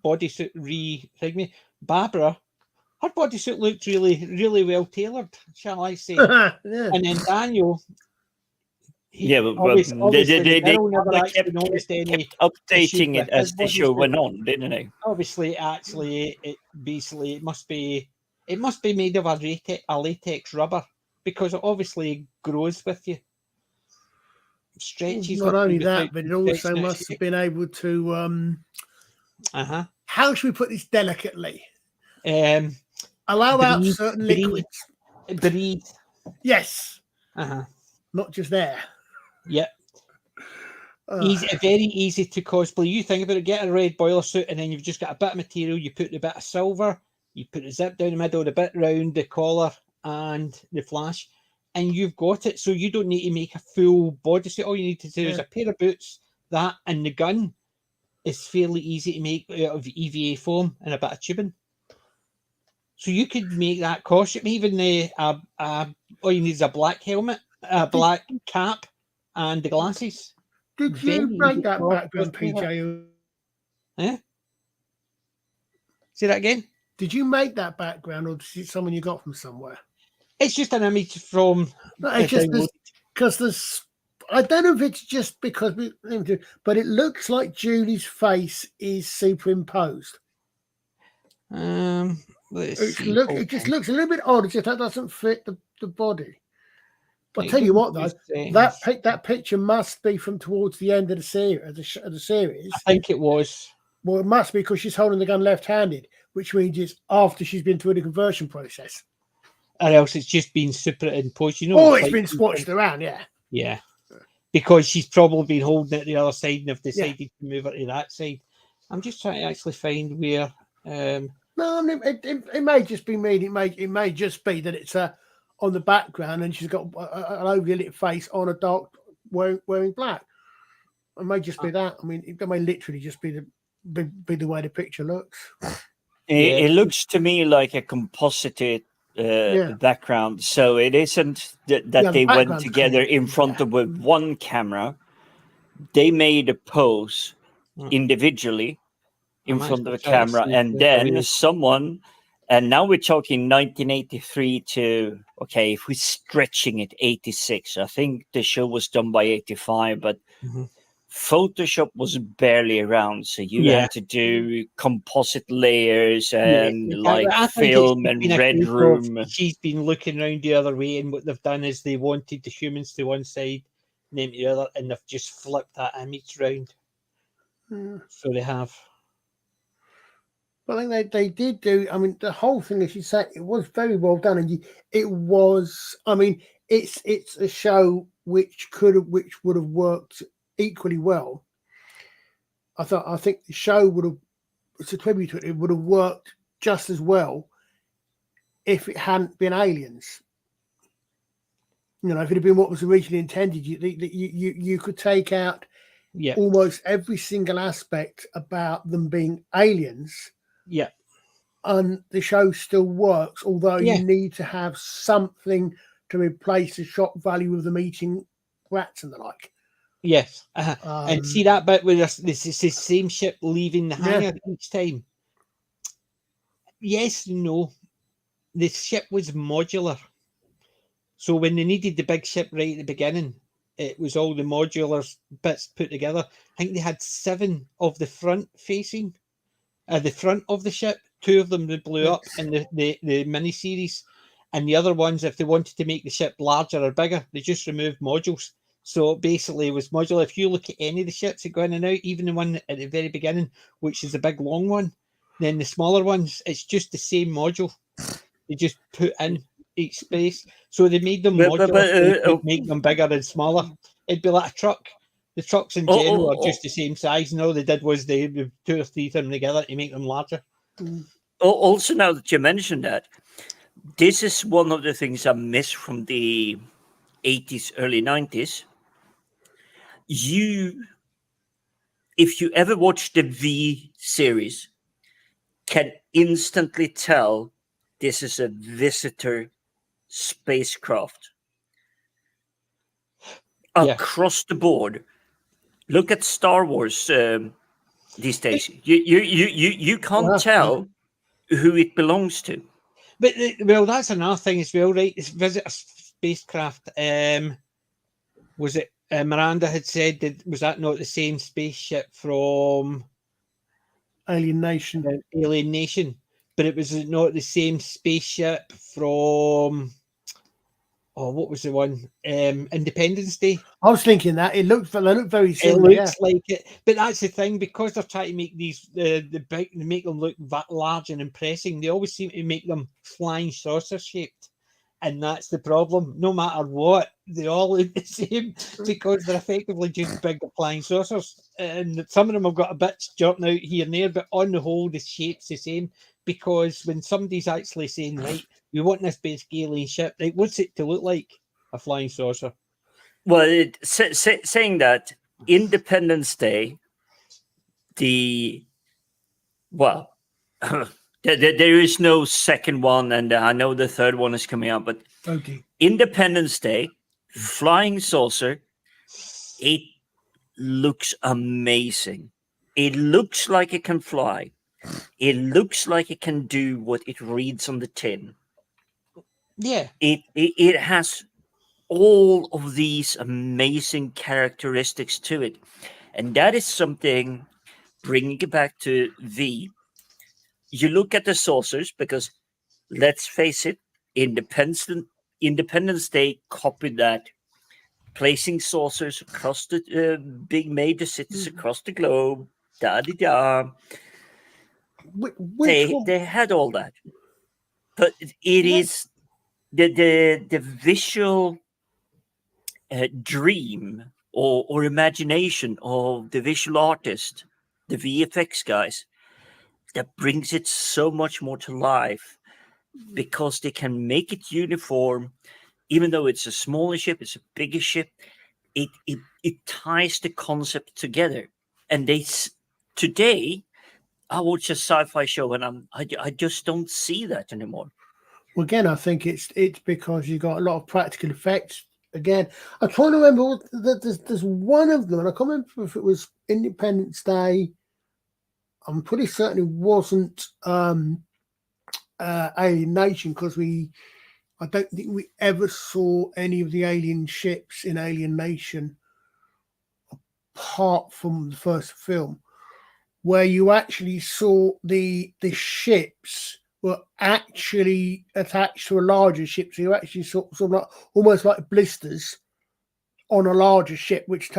bodysuit re-thing, Barbara, her bodysuit looked really, really well tailored, shall I say? And then Daniel, they kept updating it as the show went on, didn't they? Obviously, it must be it must be made of a latex rubber because it obviously grows with you. Stretches. Not only that, but it also must have been able to. How should we put this delicately? Allow out certain liquids. Breathe. Yes. Not just there. Yep. Very easy to cosplay. You think about it, get a red boiler suit, and then you've just got a bit of material. You put the bit of silver, you put the zip down the middle, the bit round the collar, and the flash, and you've got it. So you don't need to make a full bodysuit. All you need to do is a pair of boots, that, and the gun is fairly easy to make out of EVA foam and a bit of tubing. So you could make that costume. Even all you need is a black helmet, a black cap, and the glasses. Did you make that background, PJ? Yeah. Say that again. Did you make that background, or is it someone you got from somewhere? It's just an image from. No, it's just because there's. I don't know if it's just because, but it looks like Julie's face is superimposed. It just looks a little bit odd. It just that doesn't fit the body. But I'll tell you what, though, that picture must be from towards the end of the series. I think it was. Well, it must be because she's holding the gun left-handed, which means it's after she's been through the conversion process. Or else it's just been superimposed. It's been swatched around, yeah. Yeah. Because she's probably been holding it the other side and have decided to move her to that side. I'm just trying to actually find where. No, I mean, it may just be me. It may just be that it's on the background and she's got an overly lit face on a dark wearing black. It may just be that. I mean, it may literally just be the way the picture looks. It looks to me like a composited background, so it isn't that they went together in front of with one camera. They made a pose individually in front of the camera, and then someone, and now we're talking 1983 to, okay, if we're stretching it, 86. I think the show was done by 85, but Photoshop was barely around, so you had to do composite layers and film and red room. She's been looking around the other way, and what they've done is they wanted the humans to one side and then to the other, and they've just flipped that image round. So they have. Well, I think they did do. I mean, the whole thing, as you said, it was very well done, and it was. I mean, it's a show which would have worked equally well. I think the show would have. It's a tribute to it. It would have worked just as well if it hadn't been aliens. If it had been what was originally intended, you could take out almost every single aspect about them being aliens. Yeah. And the show still works, although you need to have something to replace the shock value of them eating rats and the like. Yes. And see that bit where this is the same ship leaving the hangar each time? Yes, no. The ship was modular. So when they needed the big ship right at the beginning, it was all the modular bits put together. I think they had 7 of the front facing. The front of the ship, 2 of them they blew up in the miniseries, and the other ones, if they wanted to make the ship larger or bigger, they just removed modules. So basically, it was modular. If you look at any of the ships that go in and out, even the one at the very beginning, which is a big long one, then the smaller ones, it's just the same module. They just put in each space, so they made them modular, make them bigger and smaller. It'd be like a truck. The trucks in general are just the same size, and all they did was they 2 or 3 of them together to make them larger. Also, now that you mentioned that, this is one of the things I miss from the 80s, early 90s. If you ever watch the V series, can instantly tell this is a visitor spacecraft. Across the board. Look at Star Wars these days. You can't tell who it belongs to. But that's another thing as well, right? It's visitor spacecraft. Was it Miranda had said that was that not the same spaceship from Alien Nation? Alien Nation. but it was not the same spaceship from. Oh, what was the one? Independence Day. I was thinking that they look very similar. It looks like it, but that's the thing, because they're trying to make these the big, make them look large and impressive. They always seem to make them flying saucer shaped, and that's the problem. No matter what, they all look the same because they're effectively just big flying saucers. And some of them have got a bit jumping out here and there, but on the whole, the shape's the same. Because when somebody's actually saying, right, we want this big alien ship, right, what's it to look like? A flying saucer. Well, saying that Independence Day, there is no second one, and I know the third one is coming out, but okay. Independence Day, flying saucer, it looks amazing. It looks like it can fly. It looks like it can do what it reads on the tin. Yeah. It has all of these amazing characteristics to it. And that is something, bringing it back to V, you look at the saucers, because let's face it, Independence Day copied that, placing saucers across the big major cities across the globe, da-di-da. They had all that. But it is the visual dream or imagination of the visual artist, the VFX guys, that brings it so much more to life, because they can make it uniform, even though it's a smaller ship, it's a bigger ship. It ties the concept together. And today, I watch a sci-fi show and I just don't see that anymore. Well, again, I think it's because you got a lot of practical effects. Again, I'm trying to remember there's one of them, and I can't remember if it was Independence Day. I'm pretty certain it wasn't Alien Nation, because I don't think we ever saw any of the alien ships in Alien Nation apart from the first film, where you actually saw the ships were actually attached to a larger ship. So you actually saw sort of like almost like blisters on a larger ship, which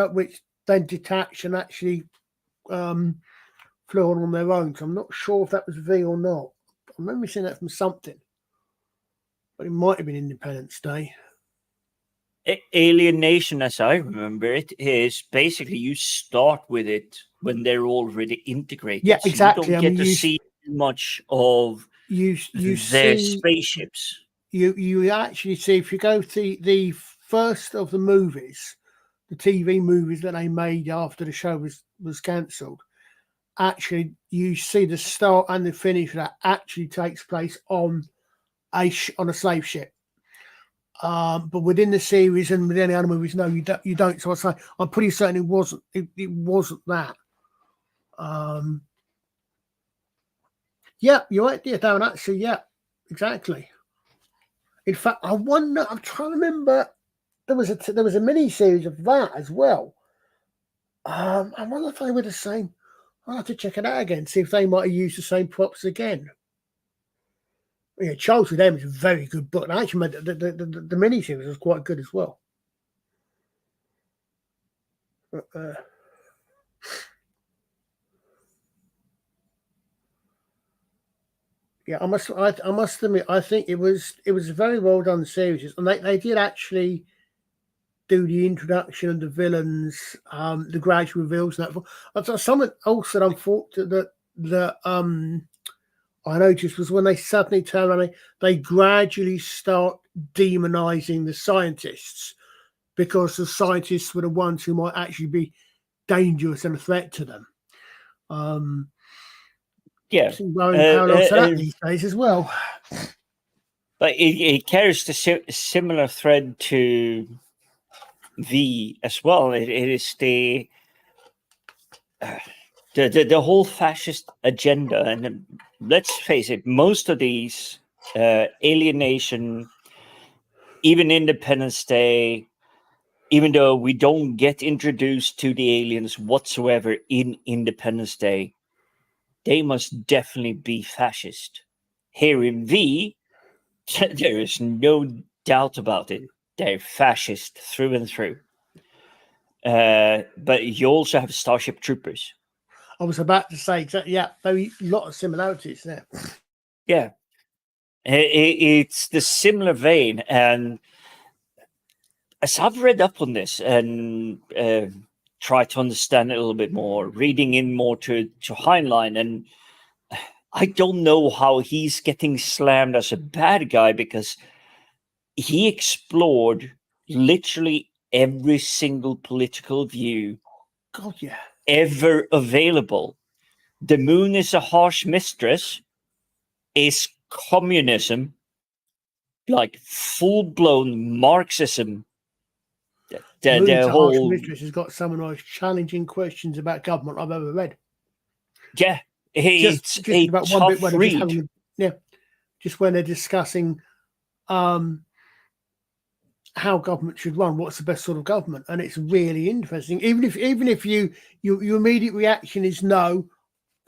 then detached and actually flew on their own. So I'm not sure if that was V or not. I remember seeing that from something, but it might have been Independence Day. Alien Nation, as I remember it, is basically you start with it when they're already integrated. Yeah, exactly. So you don't get to see much of their spaceships. You actually see, if you go to the first of the movies, the TV movies that they made after the show was cancelled, actually you see the start and the finish that actually takes place on a slave ship. But within the series and within the other movies, no, you don't. So I say I'm pretty certain it wasn't that. Yeah, you're right there, Darren. Actually, yeah, exactly. In fact, I wonder. I'm trying to remember. There was a mini series of that as well. I wonder if they were the same. I'll have to check it out again, see if they might have used the same props again. Yeah, Charles with Them is a very good book. And I actually made the mini series was quite good as well. Yeah, I must admit, I think it was a very well done series, and they did actually do the introduction of the villains, the gradual reveals, and that. Something else that I'm fortunate that I noticed was when they suddenly turn around, they gradually start demonizing the scientists, because the scientists were the ones who might actually be dangerous and a threat to them. Yeah, parallels to that these days as well. But it carries the similar thread to V as well. It is the whole fascist agenda, and let's face it, most of these Alien Nation, even Independence Day, even though we don't get introduced to the aliens whatsoever in Independence Day, they must definitely be fascist. Here in V, there is no doubt about it. They're fascist through and through. But you also have Starship Troopers. I was about to say exactly. Yeah, very lot of similarities there. Yeah, it's the similar vein, and as I've read up on this and tried to understand it a little bit more, reading in more to Heinlein, and I don't know how he's getting slammed as a bad guy because he explored literally every single political view ever available. The moon is a harsh mistress is communism, like full-blown Marxism. The whole harsh mistress has got some of the most challenging questions about government I've ever read. Yeah, it's just a about tough one bit read. Just when they're discussing how government should run, what's the best sort of government, and it's really interesting. Even if your immediate reaction is no,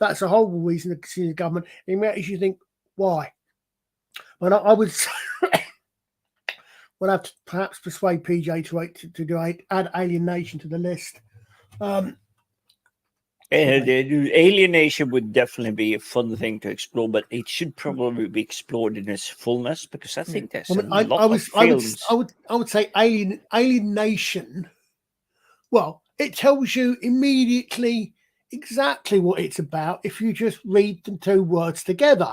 that's a horrible reason to see the government. In reality, you think why? Well, I would say, we'll have to perhaps persuade PJ to add Alienation to the list. Alienation would definitely be a fun thing to explore, but it should probably be explored in its fullness because I think there's a lot of films. I would say Alienation. Well, it tells you immediately exactly what it's about if you just read the two words together.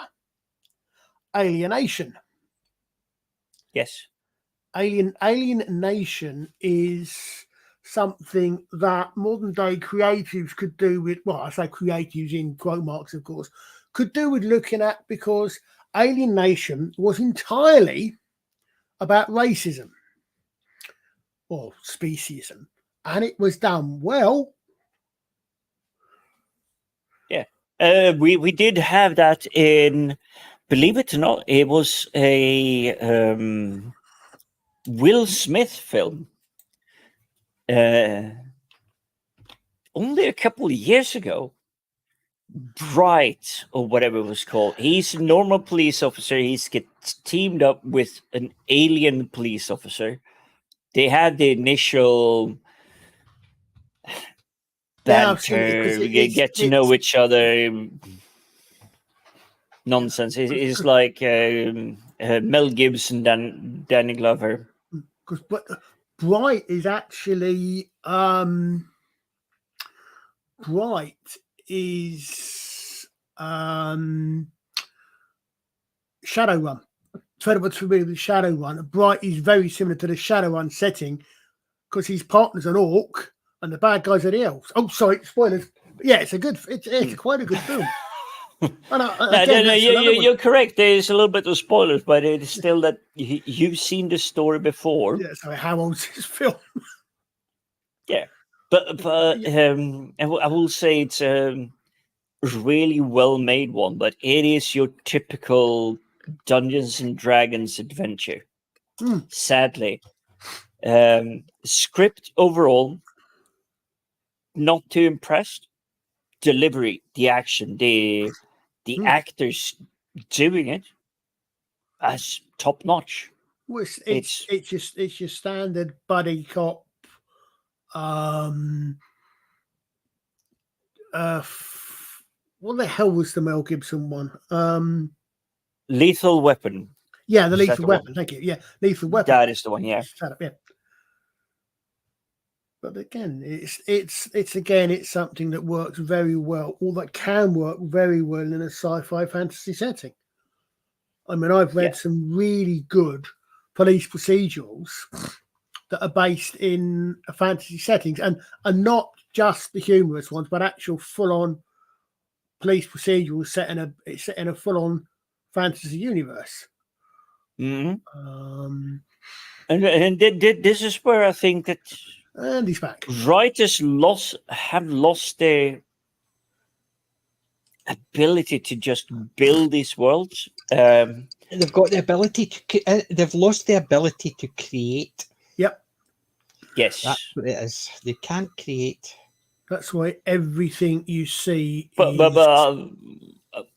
Alienation. Yes. Alienation is something that modern day creatives could do with, well, I say creatives in quote marks, of course, could do with looking at, because Alienation was entirely about racism or speciesism, and it was done well. Yeah. We did have that in, believe it or not, it was a Will Smith film. Only a couple of years ago, Wright or whatever it was called. He's a normal police officer. He's gets teamed up with an alien police officer. They had the initial banter, get to know each other. Nonsense. It's like Mel Gibson, Danny Glover. But Bright is actually Bright is Shadowrun. For what's familiar with Shadowrun, Bright is very similar to the Shadowrun setting because his partner's an orc and the bad guys are the elves. Oh, sorry, spoilers. But yeah, it's quite a good film. You're correct. There's a little bit of spoilers, but it is still that you've seen the story before. Yeah, so how old's this film? Yeah, but I will say it's a really well made one, but it is your typical Dungeons and Dragons adventure. Sadly, script overall not too impressed. Delivery, the action, the actors doing it as top notch. Well, it's your standard buddy cop. What the hell was the Mel Gibson one? Lethal Weapon. Yeah, the Lethal Weapon. Thank you. Yeah, Lethal Weapon. That is the one. Yeah. Yeah. But again, it's something that works very well, or that can work very well in a sci-fi fantasy setting. I mean, I've read some really good police procedurals that are based in fantasy settings, and not just the humorous ones, but actual full-on police procedurals set in a full-on fantasy universe. Mm-hmm. And this is where I think that. And he's back. Writers have lost their ability to just build these worlds. They've got the ability to. They've lost the ability to create. Yep. Yes, that's what it is. They can't create. That's why everything you see. But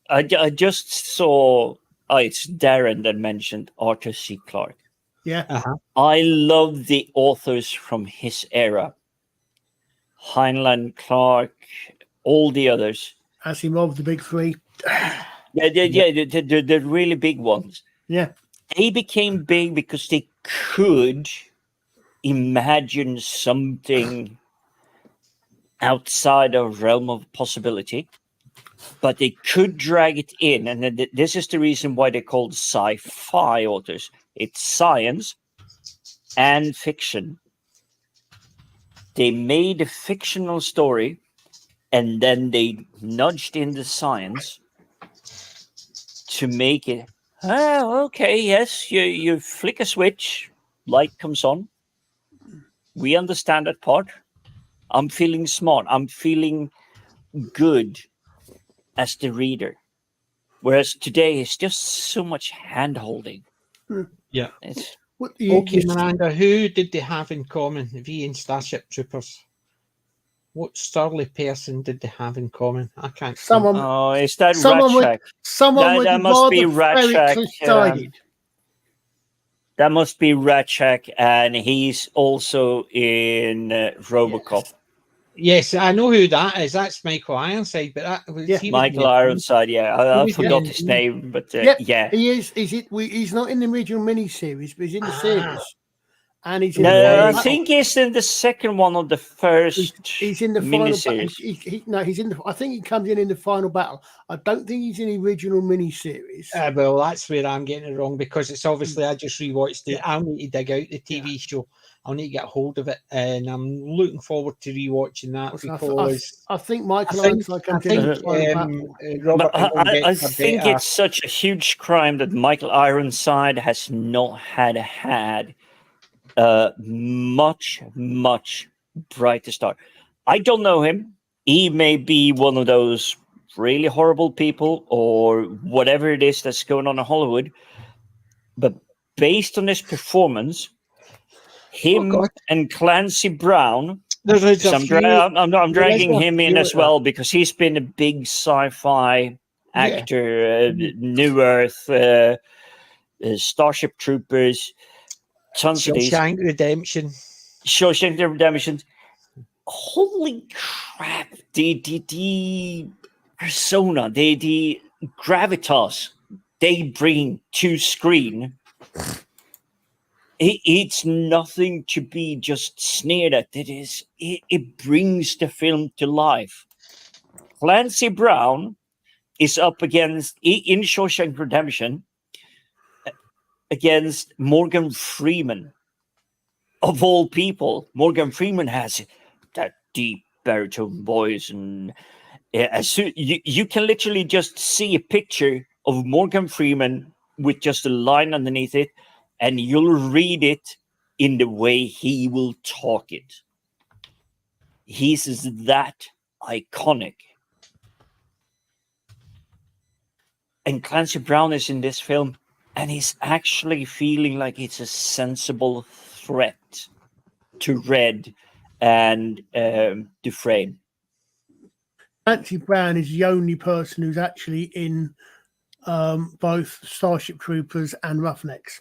I just saw it's Darren that mentioned Arthur C. Clarke. Yeah. Uh-huh. I love the authors from his era. Heinlein, Clarke, all the others. Asimov, the big three. The really big ones. Yeah. They became big because they could imagine something outside of realm of possibility, but they could drag it in. And this is the reason why they're called sci-fi authors. It's science and fiction. They made a fictional story and then they nudged in the science to make it, okay, yes, you flick a switch, light comes on. We understand that part. I'm feeling smart. I'm feeling good as the reader. Whereas today it's just so much hand-holding. Yeah. Okay, Miranda, who did they have in common, V and Starship Troopers? What Starley person did they have in common? I can't. Someone. Oh, is that someone Ratchak? That must be Ratchak. That must be Ratchak, and he's also in RoboCop. Yes, I know who that is. That's Michael Ironside, but that was Michael Ironside. Yeah, I forgot his name, but yeah, he is. He's not in the original miniseries, but he's in the series. And he's in I think he's in the second one of the first. He's in the miniseries. He's in the. I think he comes in the final battle. I don't think he's in the original miniseries. Well, that's where I'm getting it wrong because it's obviously I just rewatched it. I'll need to dig out the TV show. I'll need to get hold of it, and I'm looking forward to rewatching that because I think Michael Ironside comes in the final Robert. I think it's such a huge crime that Michael Ironside has not had much brighter start. I don't know him. He may be one of those really horrible people or whatever it is that's going on in Hollywood, but based on his performance, him and Clancy Brown, I'm dragging him in as well because he's been a big sci-fi actor, New Earth, Starship Troopers, tons of these. Shawshank Redemption. Holy crap! The persona, the gravitas they bring to screen. It's nothing to be just sneered at. It brings the film to life. Clancy Brown is up against in Shawshank Redemption against Morgan Freeman. Of all people, Morgan Freeman has that deep baritone voice, and you can literally just see a picture of Morgan Freeman with just a line underneath it, and you'll read it in the way he will talk it. He's that iconic. And Clancy Brown is in this film, and he's actually feeling like it's a sensible threat to Red and Dufresne. Clancy Brown is the only person who's actually in both Starship Troopers and Roughnecks.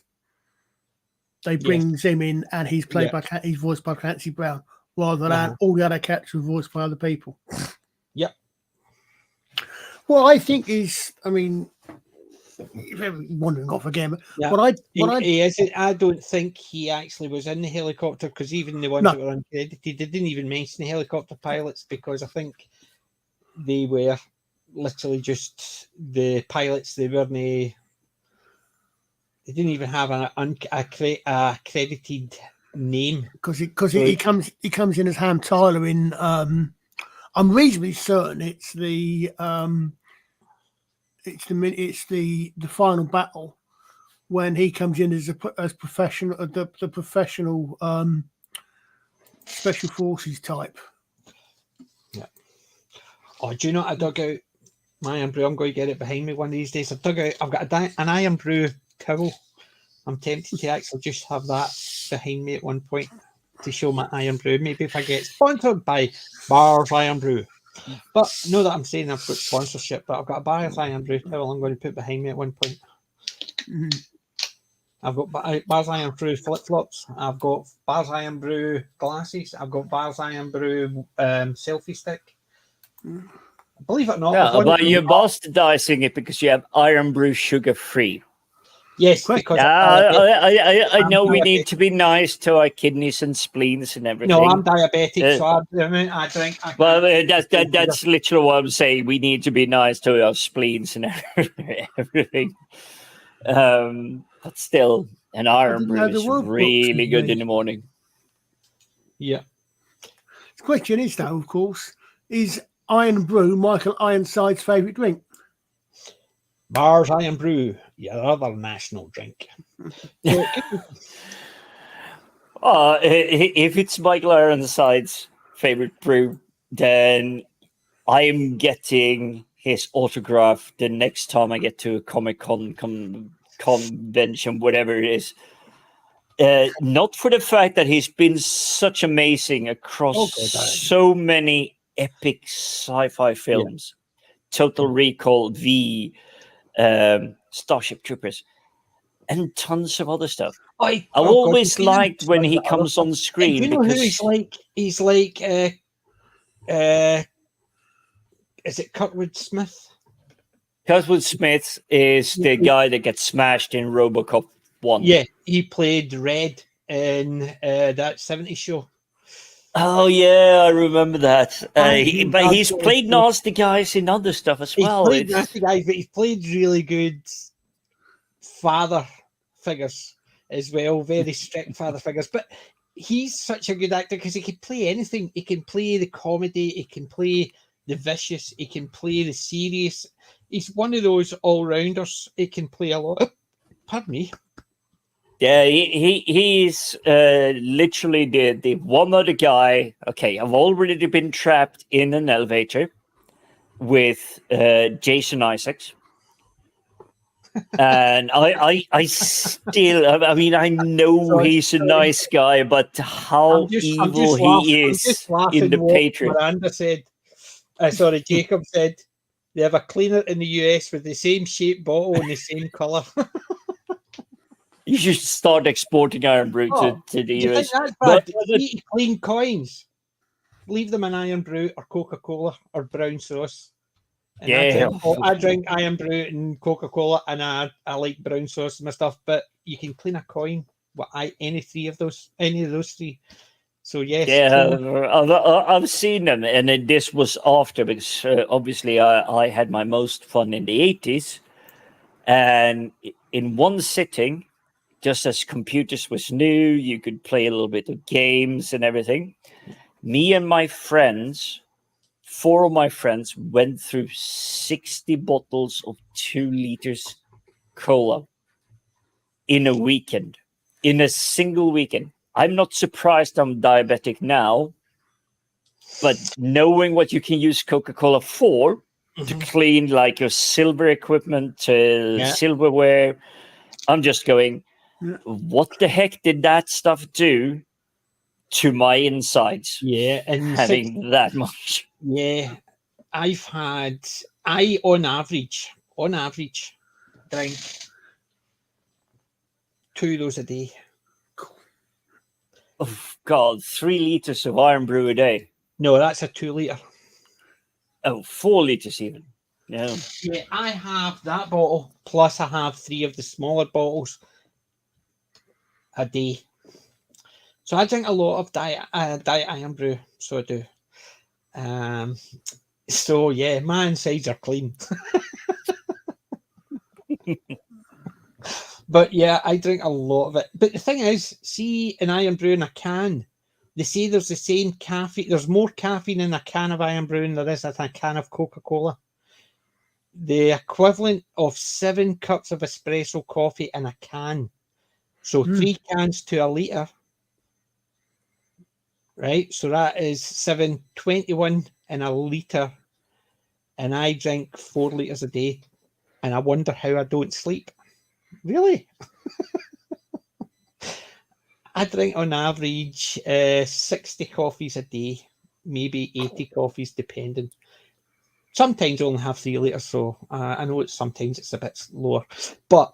They bring him in, and he's played by he's voiced by Clancy Brown, rather than all the other characters were voiced by other people. Yep. Well, I think wandering off again, but I don't think he actually was in the helicopter because even the ones that were uncredited, they didn't even mention the helicopter pilots because I think they were literally just the pilots. They weren't. They didn't even have a credited name because he comes in as Ham Tyler in. I'm reasonably certain it's the final battle when he comes in as professional the professional special forces type. Yeah. Oh, do you know I dug out my Iron Brew? I'm going to get it behind me one of these days. I've got an Iron Brew towel. I'm tempted to actually just have that behind me at one point to show my Iron Brew. Maybe if I get sponsored by Bar's Iron Brew. But know that I'm saying I've got sponsorship, but I've got a Bar's Iron Brew towel I'm going to put behind me at one point. I've got Bars Iron Brew flip-flops. I've got Bars Iron Brew glasses. I've got Bars Iron Brew selfie stick. Believe it or not. Yeah, but you're bastardizing it because you have Iron Brew sugar-free. Yes, because I know we need to be nice to our kidneys and spleens and everything. No, I'm diabetic, so I drink. Well, that's literally what I'm saying. We need to be nice to our spleens and everything. But still, an Iron Brew is really good in the morning. Yeah. The question is, though, of course, is Iron Brew Michael Ironside's favourite drink? Bars Iron Brew, your other national drink. If it's Michael Ironside's favorite brew, then I'm getting his autograph the next time I get to a Comic-Con convention, whatever it is. Not for the fact that he's been such amazing across so many epic sci-fi films. Total Recall, V, Starship Troopers, and tons of other stuff. I've always liked when he comes on screen. Do you know who he's like? He's like, is it Kurtwood Smith? Kurtwood Smith is the guy that gets smashed in RoboCop 1. Yeah, he played Red in that 70s show. Oh, yeah, I remember that. But he's played nasty guys in other stuff as well. He's played nasty guys, but he's played really good father figures as well, very strict father figures. But he's such a good actor because he can play anything. He can play the comedy, he can play the vicious, he can play the serious. He's one of those all-rounders. He can play a lot. Pardon me. Yeah, he's literally the one other guy. Okay, I've already been trapped in an elevator with Jason Isaacs. And I still, I mean, I know he's a nice guy, but how evil he is in The Patriot. Miranda said, Jacob said, they have a cleaner in the US with the same shaped bottle and the same colour. You should start exporting Iron Brew to the US. But clean coins. Leave them in Iron Brew or Coca-Cola or brown sauce. And I drink Iron Brew and Coca-Cola, and I like brown sauce and my stuff. But you can clean a coin with any of those three. So yes, I've seen them, and this was after because obviously I had my most fun in the 80s, and in one sitting. Just as computers was new, you could play a little bit of games and everything. Me and my friends, 4 of my friends, went through 60 bottles of 2 liters cola in a weekend, in a single weekend. I'm not surprised I'm diabetic now, but knowing what you can use Coca-Cola for, to clean like your silver equipment, silverware, I'm just going, what the heck did that stuff do to my insides? Yeah, and having that much. Yeah, I on average drink 2 of those a day. Oh God, 3 liters of Iron Brew a day. No, that's a 2 liter. Oh, 4 liters even. Yeah. Yeah, I have that bottle, plus I have 3 of the smaller bottles a day. So I drink a lot of diet Iron Brew, so I do. So yeah, my insides are clean. But yeah, I drink a lot of it. But the thing is, see, in Iron Brew in a can, they say there's the same caffeine. There's more caffeine in a can of Iron Brew than there is in a can of Coca-Cola. The equivalent of 7 cups of espresso coffee in a can. So 3 cans to a litre, right? So that is 721 in a litre. And I drink 4 litres a day. And I wonder how I don't sleep. Really? I drink on average 60 coffees a day, maybe 80 coffees, depending. Sometimes I only have 3 litres, so I know sometimes it's a bit lower. But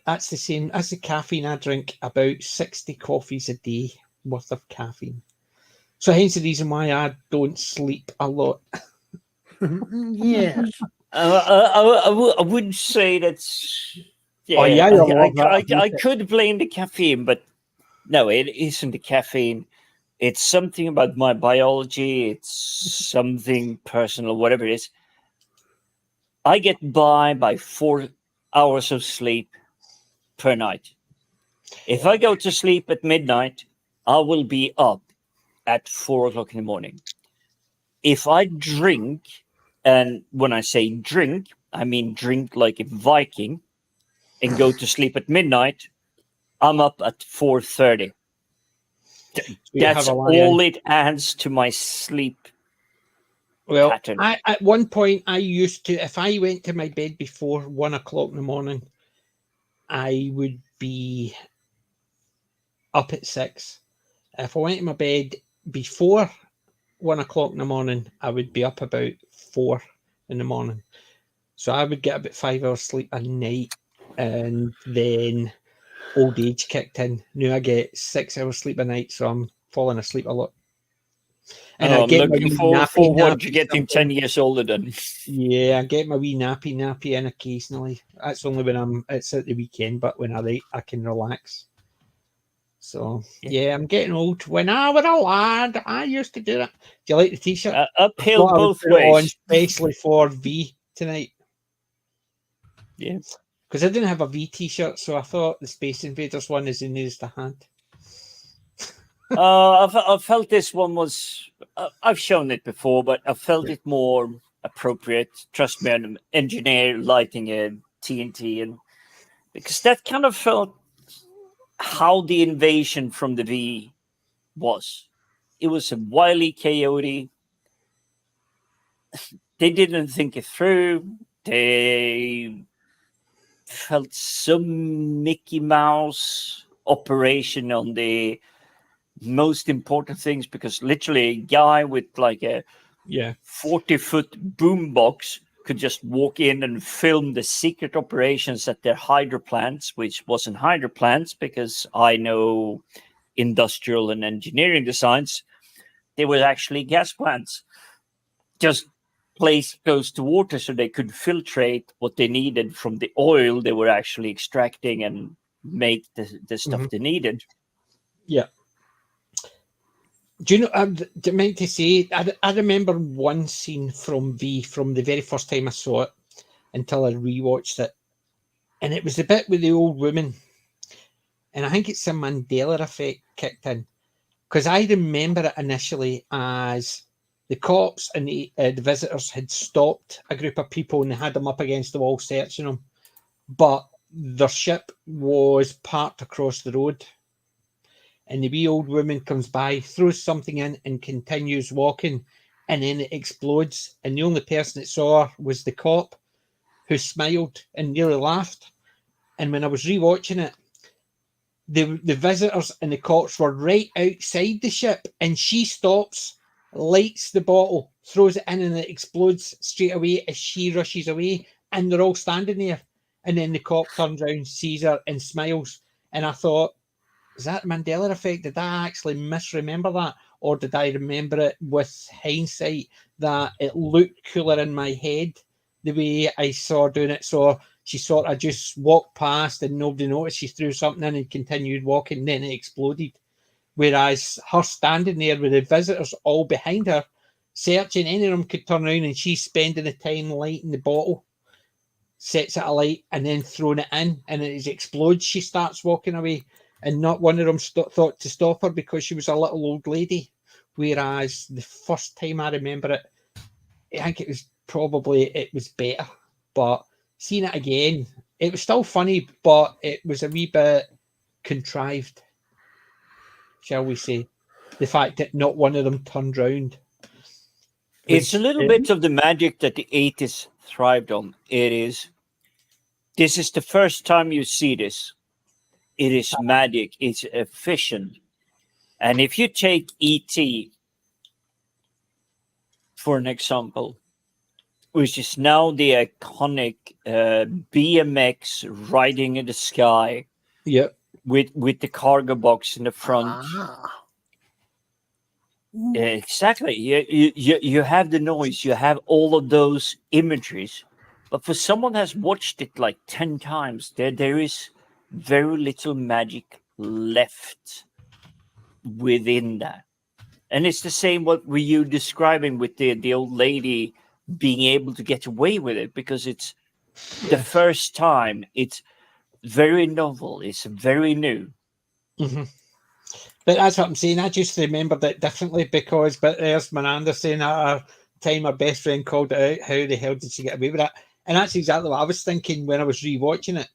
that's the same as the caffeine. I drink about 60 coffees a day worth of caffeine. So hence the reason why I don't sleep a lot. Yes. I wouldn't say that's. Yeah, I could blame the caffeine, but no, it isn't the caffeine. It's something about my biology. It's something personal, whatever it is. I get by 4 hours of sleep per night. If I go to sleep at midnight, I will be up at 4 o'clock in the morning. If I drink, and when I say drink, I mean drink like a Viking, and go to sleep at midnight, I'm up at 4:30. That's all it adds to my sleep pattern. At one point, I used to, if I went to my bed before 1 o'clock in the morning, I would be up at 6. If I went to my bed before 1 o'clock in the morning, I would be up about 4 in the morning. So I would get about 5 hours sleep a night, and then old age kicked in. Now I get 6 hours sleep a night, so I'm falling asleep a lot. And I get looking forward to getting 10 years older then. Yeah, I get my wee nappy in occasionally. That's only when it's at the weekend, but when I can relax. So yeah, I'm getting old. When I was a lad, I used to do that. Do you like the t-shirt? Uphill both ways. On especially for V tonight. Yeah. Because I didn't have a V t-shirt, so I thought the Space Invaders one is the nearest I had. I felt this one was. I've shown it before, but I felt it more appropriate. Trust me, an engineer lighting a TNT, and because that kind of felt how the invasion from the V was. It was a wily coyote. They didn't think it through. They felt some Mickey Mouse operation on the most important things, because literally a guy with like a 40-foot boombox could just walk in and film the secret operations at their hydro plants, which wasn't hydro plants because I know industrial and engineering designs. They were actually gas plants, just placed close to water so they could filtrate what they needed from the oil they were actually extracting and make the stuff they needed. Yeah. Do you know, I meant to say, I remember one scene from V from the very first time I saw it until I rewatched it. And it was the bit with the old woman. And I think it's the Mandela effect kicked in. Because I remember it initially as the cops and the visitors had stopped a group of people and they had them up against the wall searching them. But their ship was parked across the road. And the wee old woman comes by, throws something in and continues walking. And then it explodes. And the only person that saw her was the cop, who smiled and nearly laughed. And when I was rewatching it, the visitors and the cops were right outside the ship, and she stops, lights the bottle, throws it in, and it explodes straight away as she rushes away. And they're all standing there. And then the cop turns around, sees her, and smiles. And I thought, is that the Mandela effect? Did I actually misremember that? Or did I remember it with hindsight that it looked cooler in my head the way I saw doing it? So she sort of just walked past and nobody noticed. She threw something in and continued walking, then it exploded. Whereas her standing there with the visitors all behind her, searching, any of them could turn around, and she's spending the time lighting the bottle, sets it alight, and then throwing it in, and it explodes. She starts walking away. And not one of them thought to stop her because she was a little old lady. Whereas the first time I remember it, I think it was better. But seeing it again, it was still funny, but it was a wee bit contrived, shall we say. The fact that not one of them turned round. It's a little bit of the magic that the 80s thrived on. This is the first time you see this. It is magic. It's efficient. And if you take E.T. for an example, which is now the iconic BMX riding in the sky. Yep. With the cargo box in the front. Exactly. You have the noise. You have all of those imageries. But for someone has watched it like 10 times, there is very little magic left within that. And it's the same what were you describing with the old lady being able to get away with it, because it's the first time. It's very novel. It's very new. Mm-hmm. But that's what I'm saying. I just remembered it differently because, but there's Miranda saying at a time her best friend called it out. How the hell did she get away with that? And that's exactly what I was thinking when I was rewatching it.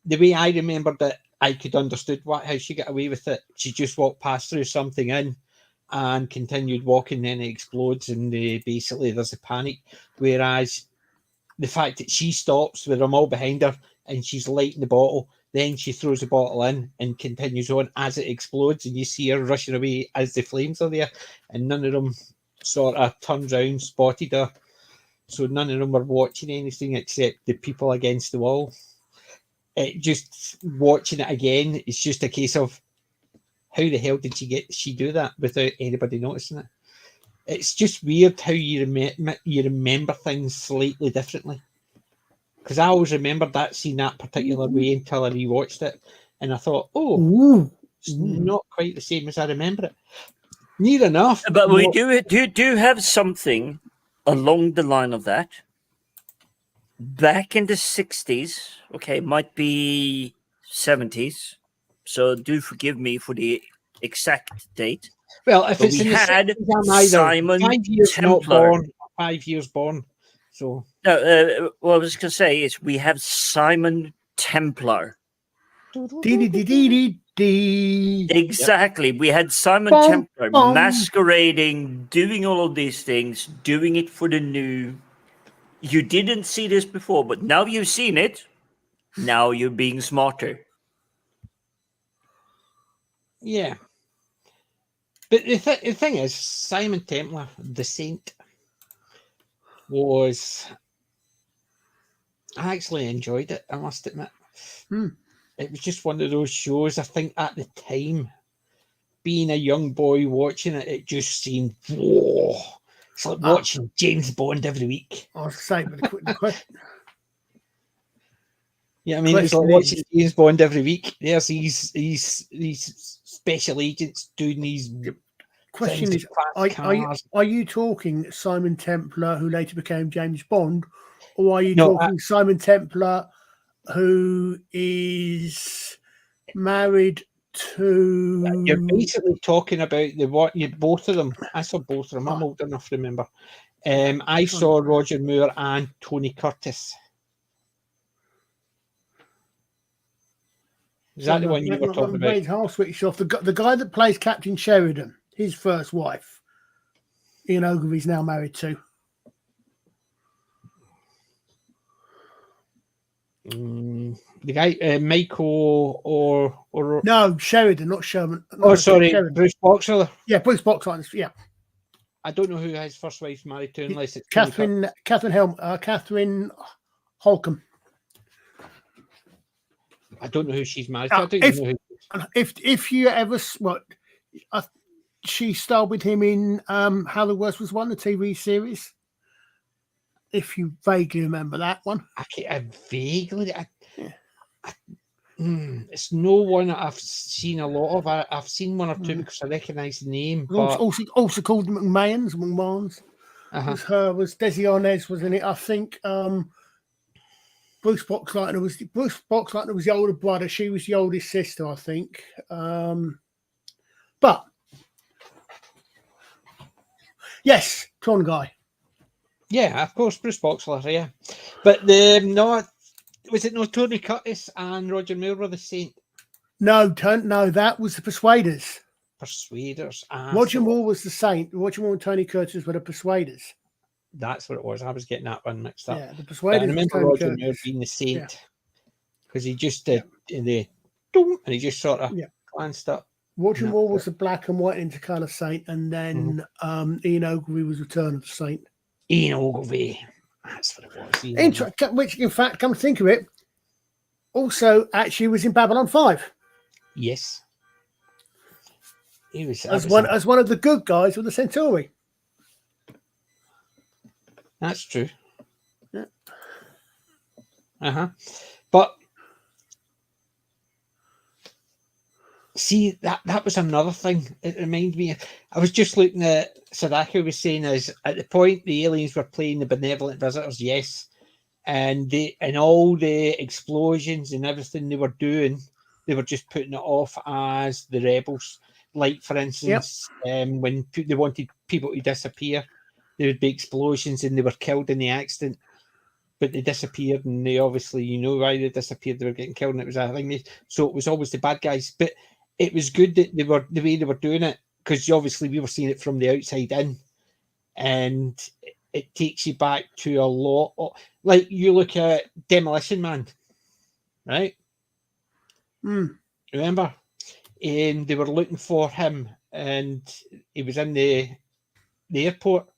The way I remembered it, I could understood how she got away with it. She just walked past through something in and continued walking, then it explodes, and basically there's a panic. Whereas the fact that she stops with them all behind her and she's lighting the bottle, then she throws the bottle in and continues on as it explodes, and you see her rushing away as the flames are there, and none of them sort of turned round, spotted her. So none of them were watching anything except the people against the wall. It just watching it again, it's just a case of how the hell did she do that without anybody noticing it? It's just weird how you remember things slightly differently. Because I always remembered that scene that particular way until I rewatched it, and I thought, it's not quite the same as I remember it. Near enough. But we do have something along the line of that. Back in the 60s, okay, might be 70s, so do forgive me for the exact date. Well, if it's in the 60s, I'm Simon 5 years Templar. not born, 5 years born. So no, what I was going to say is we have Simon Templar. Exactly. We had Simon Templar masquerading, doing all of these things, doing it for the new. You didn't see this before, but now you've seen it. Now you're being smarter. Yeah. But the thing is, Simon Templar, the Saint, I actually enjoyed it, I must admit. It was just one of those shows, I think at the time, being a young boy watching it, it just seemed, whoa. It's like watching James Bond every week. I was saying, but the question. Yeah, I mean, it's like watching James Bond every week. There's these special agents doing these. Question is, are you talking Simon Templar, who later became James Bond, or are you talking Simon Templar, who is married to? You're basically talking about both of them. I saw both of them. I'm old enough to remember. I saw Roger Moore and Tony Curtis. Is that the one you were talking about? I'll switch off. The guy that plays Captain Sheridan, his first wife, Ian Ogilvy's now married to. The guy, Michael or no, Sheridan, not Sherman. Sorry, Sheridan. Bruce Boxer. Yeah, Bruce Boxer. Yeah. I don't know who his first wife's married to, unless it's Catherine Holcomb. I don't know who she's married to. If you ever she starred with him in How the Worst Was Won, the TV series. If you vaguely remember that one. I vaguely. It's no one that I've seen a lot of. I've seen one or two because I recognise the name. But also called McMahon's. Was Desi Arnaz was in it. I think Bruce Boxleitner was the older brother. She was the oldest sister, I think. But yes, Tron guy. Yeah, of course, Bruce Boxler, yeah. But was it Tony Curtis and Roger Moore were the Saint? No, that was the Persuaders. Roger Moore was the Saint. Roger Moore and Tony Curtis were the Persuaders. That's what it was. I was getting that one mixed up. Yeah, the Persuaders. I remember Roger Moore being the Saint because he just did and he just sort of glanced up. Roger Moore was the black and white intercolour Saint, and then Ian Ogilvy was Return of the Saint. Ian Ogilvy. That's what it was. Which, in fact, come to think of it, also actually was in Babylon 5. Yes. He was as one of the good guys with the Centauri. That's true. Yeah. But see, that was another thing. It reminds me. I was just looking at Sadako was saying is at the point the aliens were playing the benevolent visitors, yes, and all the explosions and everything they were doing, they were just putting it off as the rebels. Like for instance, when they wanted people to disappear, there would be explosions and they were killed in the accident. But they disappeared, and they obviously, you know why they disappeared. They were getting killed, and it was a thing. So it was always the bad guys. But it was good that they were the way they were doing it, because obviously we were seeing it from the outside in, and it takes you back to a lot. Like you look at Demolition Man, right? Remember, and they were looking for him, and he was in the airport.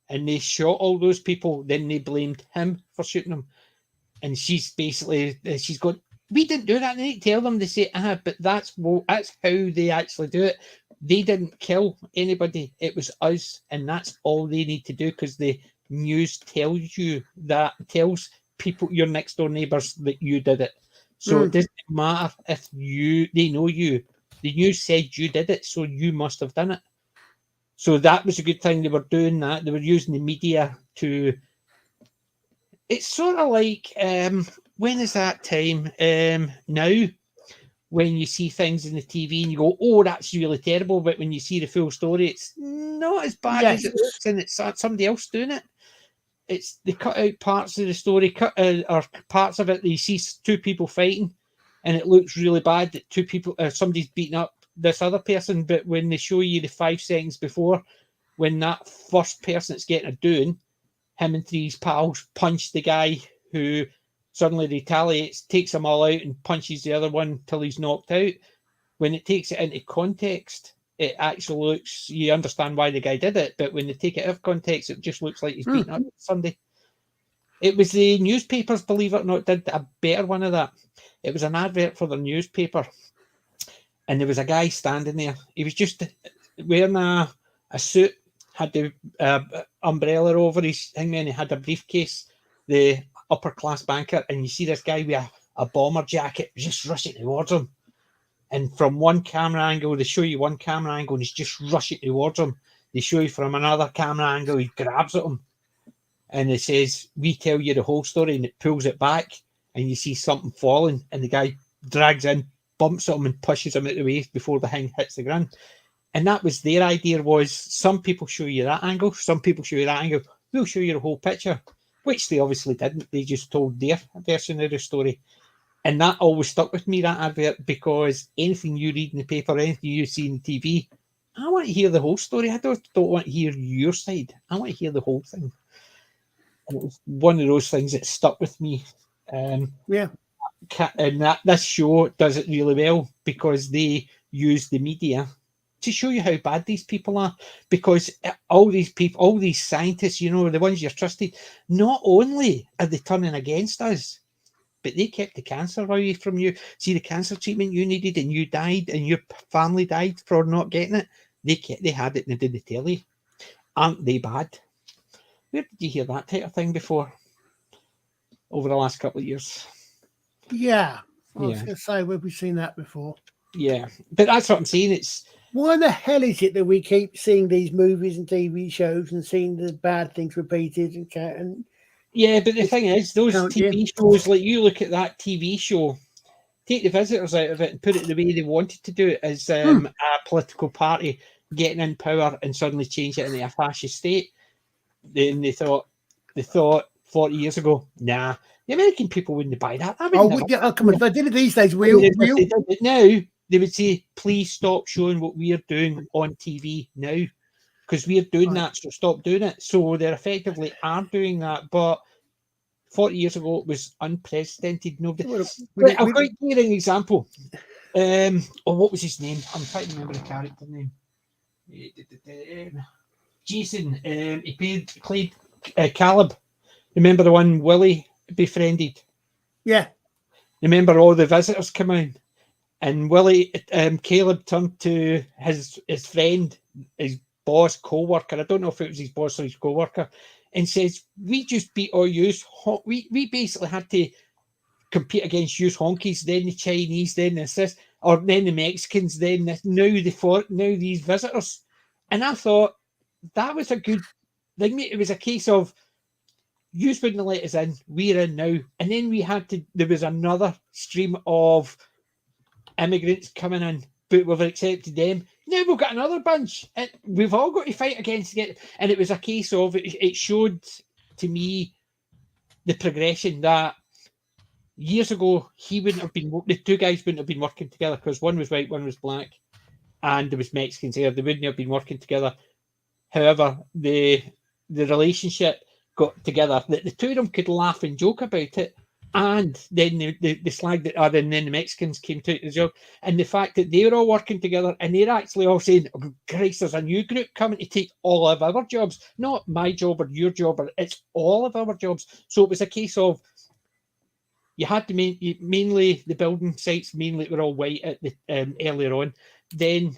And they shot all those people. Then they blamed him for shooting them. And she's basically, she's going, we didn't do that. And they tell them, they say, but that's how they actually do it. They didn't kill anybody. It was us. And that's all they need to do, because the news tells people, your next door neighbours, that you did it. So it doesn't matter if they know you. The news said you did it, so you must have done it. So that was a good thing. They were doing that. They were using the media to... It's sort of like, when is that time? Now, when you see things in the TV and you go, oh, that's really terrible. But when you see the full story, it's not as bad as it looks, and it's somebody else doing it. They cut out parts of the story, or parts of it that you see two people fighting, and it looks really bad that two people, somebody's beating up this other person, but when they show you the 5 seconds before, when that first person that's getting a doing, him and 3 pals punch the guy who suddenly retaliates, takes them all out and punches the other one till he's knocked out. When it takes it into context, it actually looks, you understand why the guy did it, but when they take it out of context, it just looks like he's beating up somebody. It was the newspapers, believe it or not, did a better one of that. It was an advert for the newspaper. And there was a guy standing there. He was just wearing a suit, had the umbrella over his thing, and he had a briefcase, the upper class banker. And you see this guy with a bomber jacket just rushing towards him. And from one camera angle, they show you one camera angle, and he's just rushing towards him. They show you from another camera angle, he grabs at him. And it says, we tell you the whole story, and it pulls it back, and you see something falling, and the guy drags in, bumps at him and pushes him out the way before the thing hits the ground. And that was their idea, was some people show you that angle, some people show you that angle, we'll show you the whole picture, which they obviously didn't. They just told their version of the story. And that always stuck with me, that advert, because anything you read in the paper, anything you see on TV, I want to hear the whole story. I don't want to hear your side. I want to hear the whole thing. And it was one of those things that stuck with me. And that this show does it really well, because they use the media to show you how bad these people are. Because all these people, all these scientists, you know, the ones you're trusted, not only are they turning against us, but they kept the cancer away from you. See, the cancer treatment you needed and you died and your family died for not getting it. They had it and they didn't tell you. Aren't they bad? Where did you hear that type of thing before? Over the last couple of years. Yeah. I was going to say, where have we seen that before? Yeah. But that's what I'm saying. It's why the hell is it that we keep seeing these movies and TV shows and seeing the bad things repeated and yeah, but the thing is, those TV shows, like you look at that TV show, take the visitors out of it and put it the way they wanted to do it, as a political party getting in power and suddenly change it into a fascist state. Then they thought 40 years ago, nah, the American people wouldn't buy that. Come on, if they did it these days, now they would say, please stop showing what we are doing on TV now, because we are doing that, so stop doing it. So they effectively are doing that, but 40 years ago it was unprecedented. Nobody. I'll give you an example. What was his name? I'm trying to remember the character name. Jason. He played Caleb. Remember the one Willie befriended? Yeah. Remember all the visitors come in, and Caleb turned to his friend, his boss, co-worker. I don't know if it was his boss or his co-worker, and says, "We just beat all yous. We basically had to compete against yous honkies, then the Chinese, then this, or then the Mexicans, then this, now these visitors." And I thought that was a good thing. It was a case of, you wouldn't let us in, we're in now. And then there was another stream of immigrants coming in, but we've accepted them. Now we've got another bunch. And we've all got to fight against it. And it was a case of, it showed to me the progression that years ago, the two guys wouldn't have been working together, because one was white, one was black, and there was Mexicans there. They wouldn't have been working together. However, the relationship got together, that the two of them could laugh and joke about it, and then the slag that are, and then the Mexicans came to the job, and the fact that they were all working together, and they're actually all saying, "Oh, Christ, there's a new group coming to take all of our jobs, not my job or your job, or it's all of our jobs." So it was a case of, you had to mainly the building sites mainly were all white at the earlier on. Then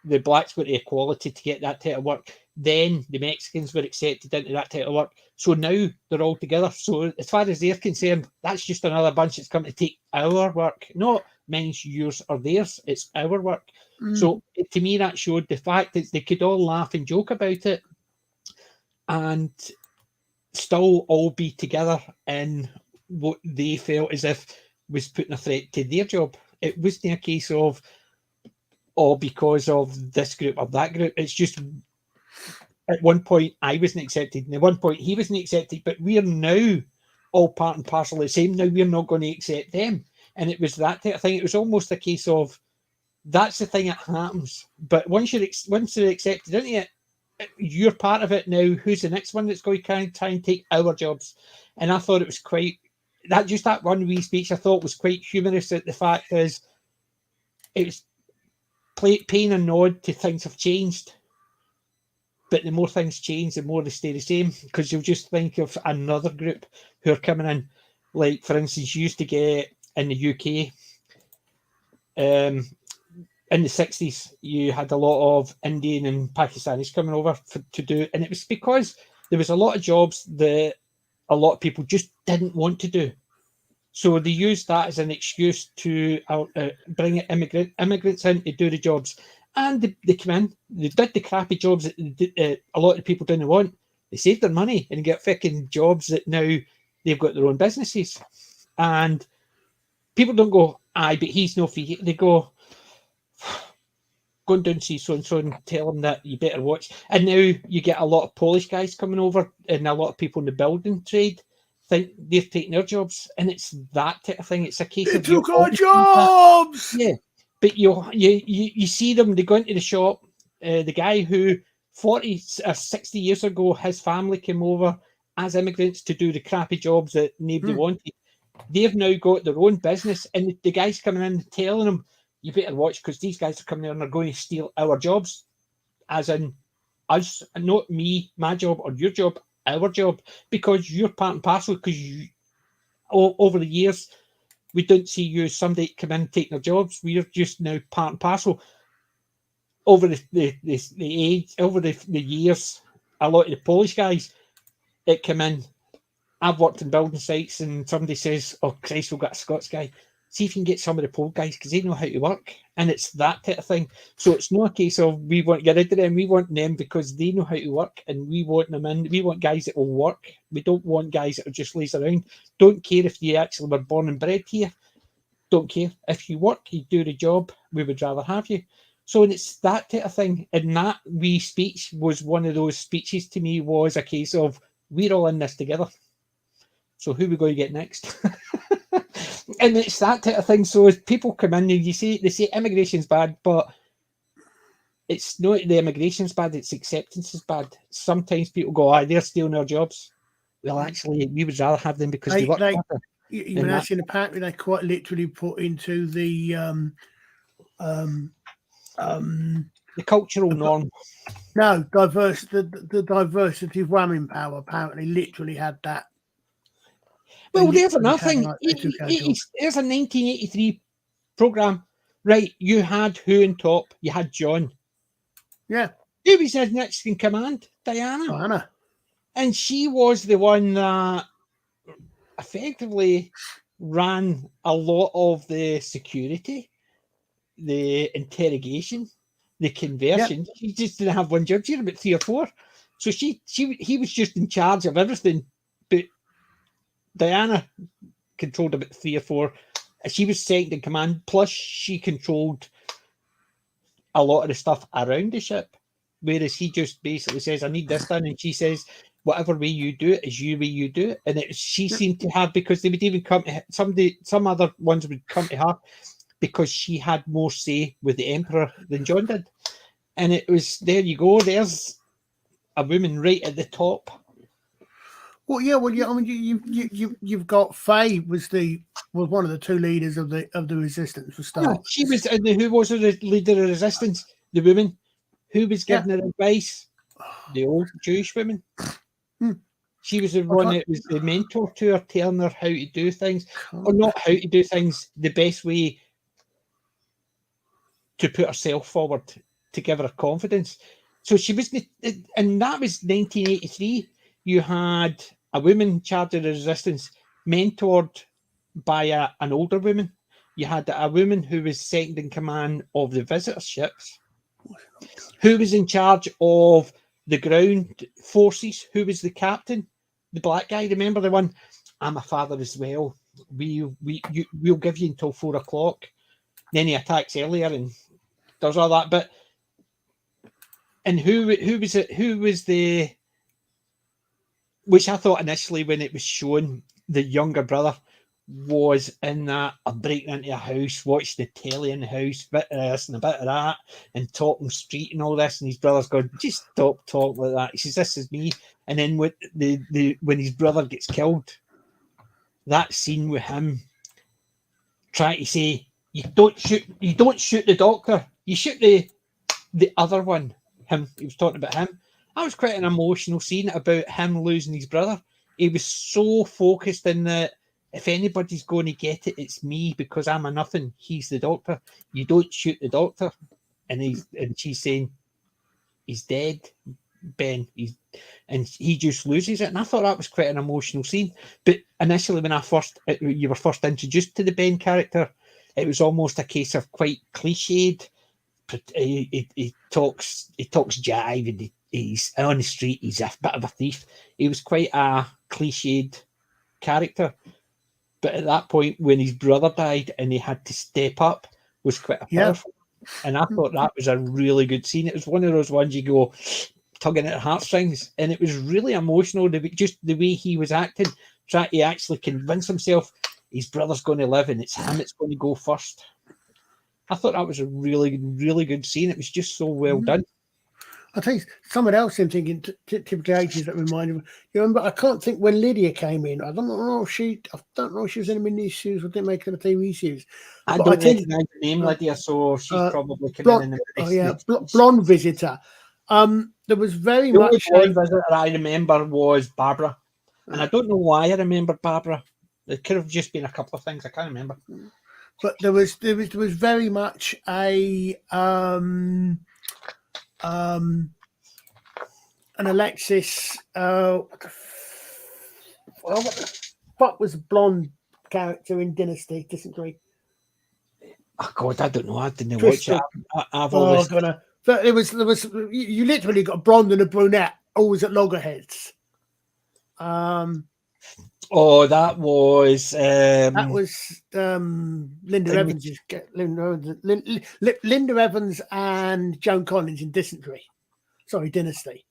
the blacks were to equality to get that type of work. Then the Mexicans were accepted into that type of work. So now they're all together. So as far as they're concerned, that's just another bunch that's coming to take our work, not mine's, yours, or theirs. It's our work. So to me, that showed the fact that they could all laugh and joke about it and still all be together in what they felt as if was putting a threat to their job. It wasn't a case of, because of this group or that group. It's just, at one point I wasn't accepted, and at one point he wasn't accepted, but we're now all part and parcel of the same. Now we're not going to accept them. And it was that type of thing. It was almost a case of, that's the thing that happens. But once they're accepted into it, you're part of it now. Who's the next one that's going to try and take our jobs? And I thought it was quite, that one wee speech I thought was quite humorous. That the fact is, it was paying a nod to things have changed, but the more things change, the more they stay the same, because you'll just think of another group who are coming in. Like, for instance, you used to get in the UK, in the 60s, you had a lot of Indian and Pakistanis coming over to do, and it was because there was a lot of jobs that a lot of people just didn't want to do. So they used that as an excuse to bring immigrants in to do the jobs. And they come in, they did the crappy jobs that a lot of people didn't want. They saved their money and get fucking jobs that now they've got their own businesses. And people don't go, aye, but he's no fee. They go and down and see so-and-so and tell them that you better watch. And now you get a lot of Polish guys coming over, and a lot of people in the building trade think they've taken their jobs, and it's that type of thing. It's a case of, took our jobs. Yeah, but you see them. They go into the shop. The guy who 40 or 60 years ago, his family came over as immigrants to do the crappy jobs that nobody wanted. They've now got their own business, and the guys coming in telling them, you better watch, because these guys are coming in and they're going to steal our jobs, as in us, not me, my job, or your job, our job, because you're part and parcel. Because over the years, we don't see you as somebody come in and take their jobs. We're just now part and parcel. Over the age, over the years, a lot of the Polish guys that come in, I've worked in building sites, and somebody says, "Oh Christ, we've got a Scots guy. See if you can get some of the Polish guys, because they know how to work." And it's that type of thing. So it's not a case of we want to get rid of them. We want them because they know how to work, and we want them in. We want guys that will work. We don't want guys that will just laze around. Don't care if you actually were born and bred here. Don't care. If you work, you do the job, we would rather have you. So it's that type of thing. And that wee speech was one of those speeches to me, was a case of, we're all in this together. So who are we going to get next? And it's that type of thing. So as people come in, they say immigration's bad, but it's not the immigration's bad, it's acceptance is bad. Sometimes people go, they're stealing our jobs. Well, actually, we would rather have them because they work harder. Even actually, apparently, they quite literally put into the the cultural norm. No, the diversity of women power apparently literally had that. Well, there's nothing. There's a 1983 program, right? You had who in top? You had John. Yeah. Who was his next in command? Diana. And she was the one that effectively ran a lot of the security, the interrogation, the conversion. Yep. She just didn't have one job. She had about 3 or 4. So he was just in charge of everything. But Diana controlled about 3 or 4. She was second in command. Plus, she controlled a lot of the stuff around the ship. Whereas he just basically says, I need this done. And she says, whatever way you do it is your way you do it. And she seemed to have, because they would even come to some other ones would come to her because she had more say with the Emperor than John did. And it was, there you go, there's a woman right at the top. Well, yeah. I mean, you've got Faye was one of the 2 leaders of the resistance for start. Yeah, she was, who was the leader of the resistance? The woman who was giving her advice, the old Jewish woman. She was the one that was the mentor to her, telling her how to do things, or not how to do things, the best way to put herself forward to give her confidence. So she was, and that was 1983. You had a woman in charge of the resistance, mentored by an older woman. You had a woman who was second in command of the visitor ships, who was in charge of the ground forces, who was the captain, the black guy. Remember the one? I'm a father as well. We'll give you until 4 o'clock. Then he attacks earlier and does all that. But and who was it? Who was the? Which I thought initially when it was shown, the younger brother was in that, breaking into a house, watching the telly in the house, a bit of this and a bit of that, and talking street and all this, and his brother's going, just stop talking like that. He says, this is me. And then with when his brother gets killed, that scene with him trying to say, you don't shoot the doctor, you shoot the other one, him. He was talking about him. That was quite an emotional scene about him losing his brother. He was so focused in that if anybody's going to get it, it's me, because I'm a nothing. He's the doctor. You don't shoot the doctor. And she's saying, he's dead, Ben. And he just loses it. And I thought that was quite an emotional scene. But initially, when you were first introduced to the Ben character, it was almost a case of quite cliched. He talks jive, and he's on the street. He's a bit of a thief. He was quite a cliched character. But at that point, when his brother died and he had to step up, was quite a powerful. And I thought that was a really good scene. It was one of those ones you go tugging at heartstrings, and it was really emotional. Just the way he was acting, trying to actually convince himself his brother's going to live and it's him that's going to go first. I thought that was a really, really good scene. It was just so well done. I'll tell you someone else I'm thinking typical ages that reminded me. You remember, I can't think when Lydia came in. I don't know if she was in mini shoes or didn't make her TV shoes. I don't recognize the name Lydia, so she's probably coming in. Blonde visitor. There was very the much. The only blonde visitor I remember was Barbara, and I don't know why I remember Barbara. There could have just been a couple of things I can't remember. But there was very much a an Alexis. What the fuck was a blonde character in Dysentery? Oh God, I don't know. I didn't watch it. I've always. There was. You literally got a blonde and a brunette always at loggerheads. Oh, that was Linda Evans. Linda Evans and Joan Collins in Dysentery. Sorry, Dynasty.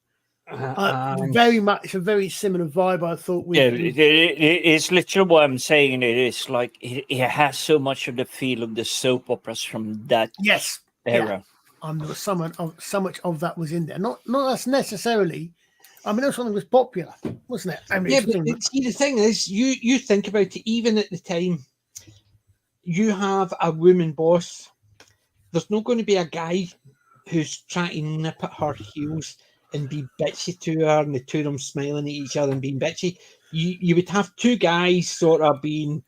Very much a very similar vibe. I thought. It's literally what I'm saying. It is like it has so much of the feel of the soap operas from that era. Yeah. So much of that was in there. Not as necessarily. I mean, that something was popular, wasn't it? I mean, but see, the thing is, you think about it. Even at the time, you have a woman boss. There's not going to be a guy who's trying to nip at her heels and be bitchy to her, and the two of them smiling at each other and being bitchy. You would have two guys sort of being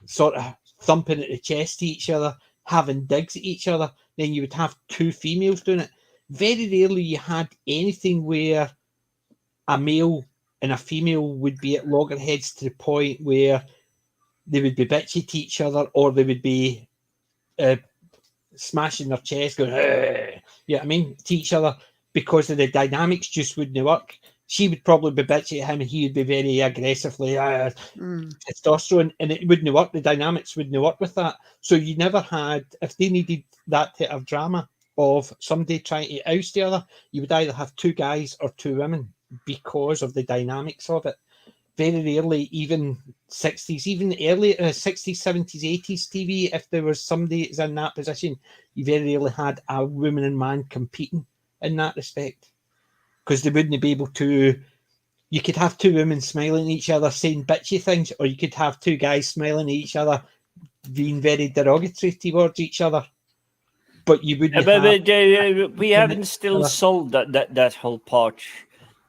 sort of thumping at the chest to each other, having digs at each other. Then you would have two females doing it. Very rarely you had anything where a male and a female would be at loggerheads to the point where they would be bitchy to each other, or they would be smashing their chest, going, yeah, I mean, to each other, because of the dynamics just wouldn't work. She would probably be bitchy at him, and he would be very aggressively testosterone, and it wouldn't work. The dynamics wouldn't work with that. So you never had, if they needed that type of drama of somebody trying to oust the other, you would either have two guys or two women because of the dynamics of it. Very rarely, even 60s, even early 60s, 70s, 80s TV, if there was somebody that's in that position, you very rarely had a woman and man competing in that respect. Because they wouldn't be able to. You could have two women smiling at each other saying bitchy things, or you could have two guys smiling at each other being very derogatory towards each other. But you wouldn't we haven't still solved that whole part.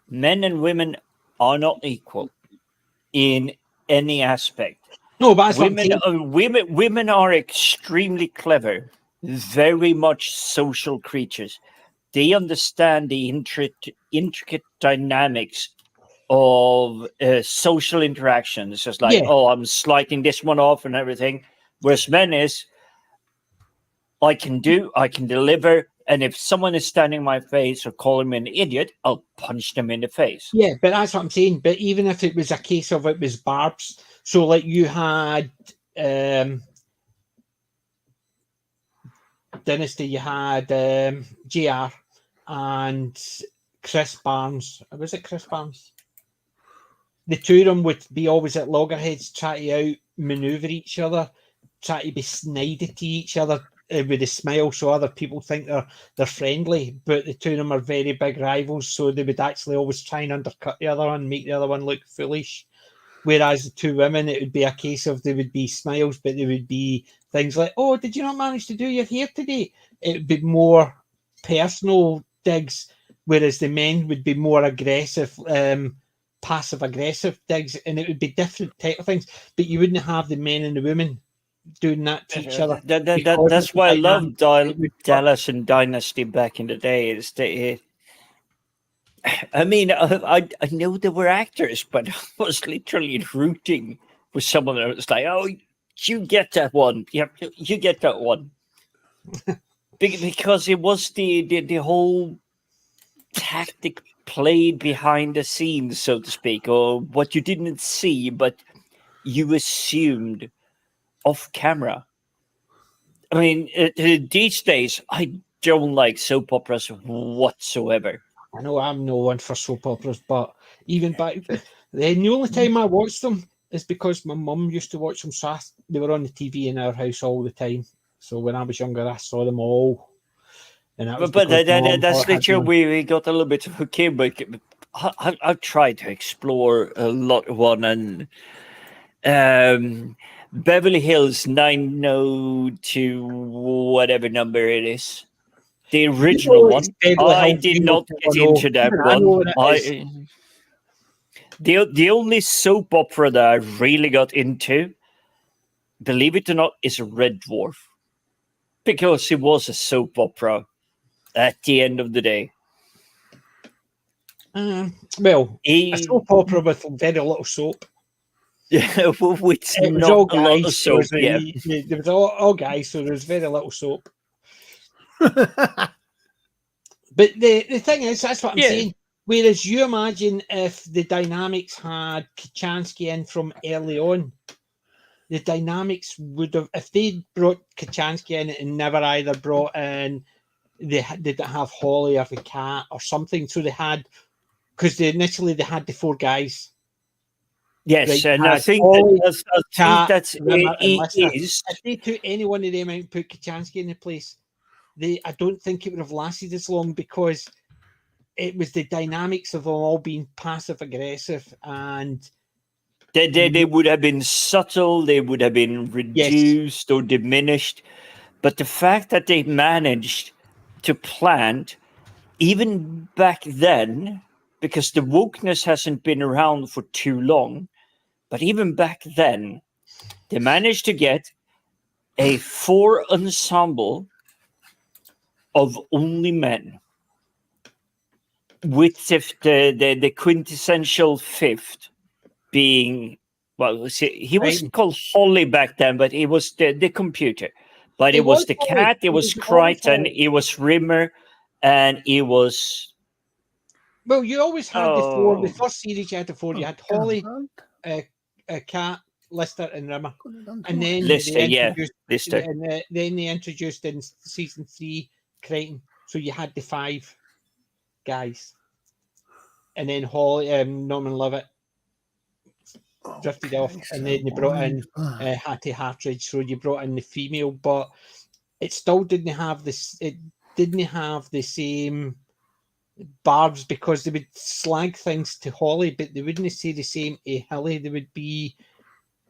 Men and women are not equal in any aspect. No, but women are extremely clever, very much social creatures. They understand the intricate dynamics of social interactions. Just like, oh, I'm slighting this one off and everything. Whereas men is, I can deliver. And if someone is standing in my face or calling me an idiot, I'll punch them in the face. Yeah, but that's what I'm saying. But even if it was a case of it was barbs, so like you had Dynasty, you had JR and Chris Barnes. Was it Chris Barnes? The two of them would be always at loggerheads, try to outmaneuver each other, try to be snidey to each other with a smile, so other people think they're friendly. But the two of them are very big rivals, so they would actually always try and undercut the other one, make the other one look foolish. Whereas the two women, it would be a case of they would be smiles, but they would be things like, "Oh, did you not manage to do your hair today?" It would be more personal digs, whereas the men would be more aggressive, passive-aggressive digs, and it would be different type of things. But you wouldn't have the men and the women doing that to each other. That's why I loved Dallas and Dynasty back in the day. Is I mean, I know they were actors, but I was literally rooting for someone that was like, "Oh, you get that one. Yeah, you get that one," because it was the whole tactic played behind the scenes, so to speak, or what you didn't see, but you assumed off camera. I mean, these days, I don't like soap operas whatsoever. I know I'm no one for soap operas, but even back then, the only time I watched them is because my mum used to watch them. So they were on the TV in our house all the time. So when I was younger, I saw them all. And that was that's literally we got a little bit of a kid, but I've tried to explore a lot of one, and Beverly Hills 902, whatever number it is. The original one. I did not get into that one. The only soap opera that I really got into, believe it or not, is Red Dwarf. Because it was a soap opera at the end of the day. Well, a soap opera with very little soap. Yeah, with it was not all a guys, lot of soap. There was all guys, so there was very little soap. But the thing is, that's what I'm saying. Whereas you imagine if the dynamics had Kachansky in from early on, the dynamics would have, if they brought Kachansky in and never either brought in, they didn't have Holly or the cat or something. So they had, because initially they had the four guys. Yes, right, and I think Holly, that's if they took any one of them out and put Kachansky in the place, I don't think it would have lasted as long, because it was the dynamics of them all being passive aggressive, and they would have been subtle, they would have been reduced or diminished. But the fact that they managed to plant, even back then, because the wokeness hasn't been around for too long, but even back then, they managed to get a 4 ensemble of only men, with the quintessential fifth being, well, see, he wasn't called Holly back then, but it was the computer. But it was the cat, it was Crichton, it was Rimmer, and it was... Well, you always had the 4. The first series you had the 4. You had Holly, Cat, Lister, and Rimmer. And then Lister. And then they introduced in season 3 Crichton. So you had the 5 guys. And then Holly, Norman Lovett drifted off. And then they brought in Hattie Hartridge. So you brought in the female, but it still didn't have this. It didn't have the same barbs, because they would slag things to Holly, but they wouldn't say the same to Hilly. They would be,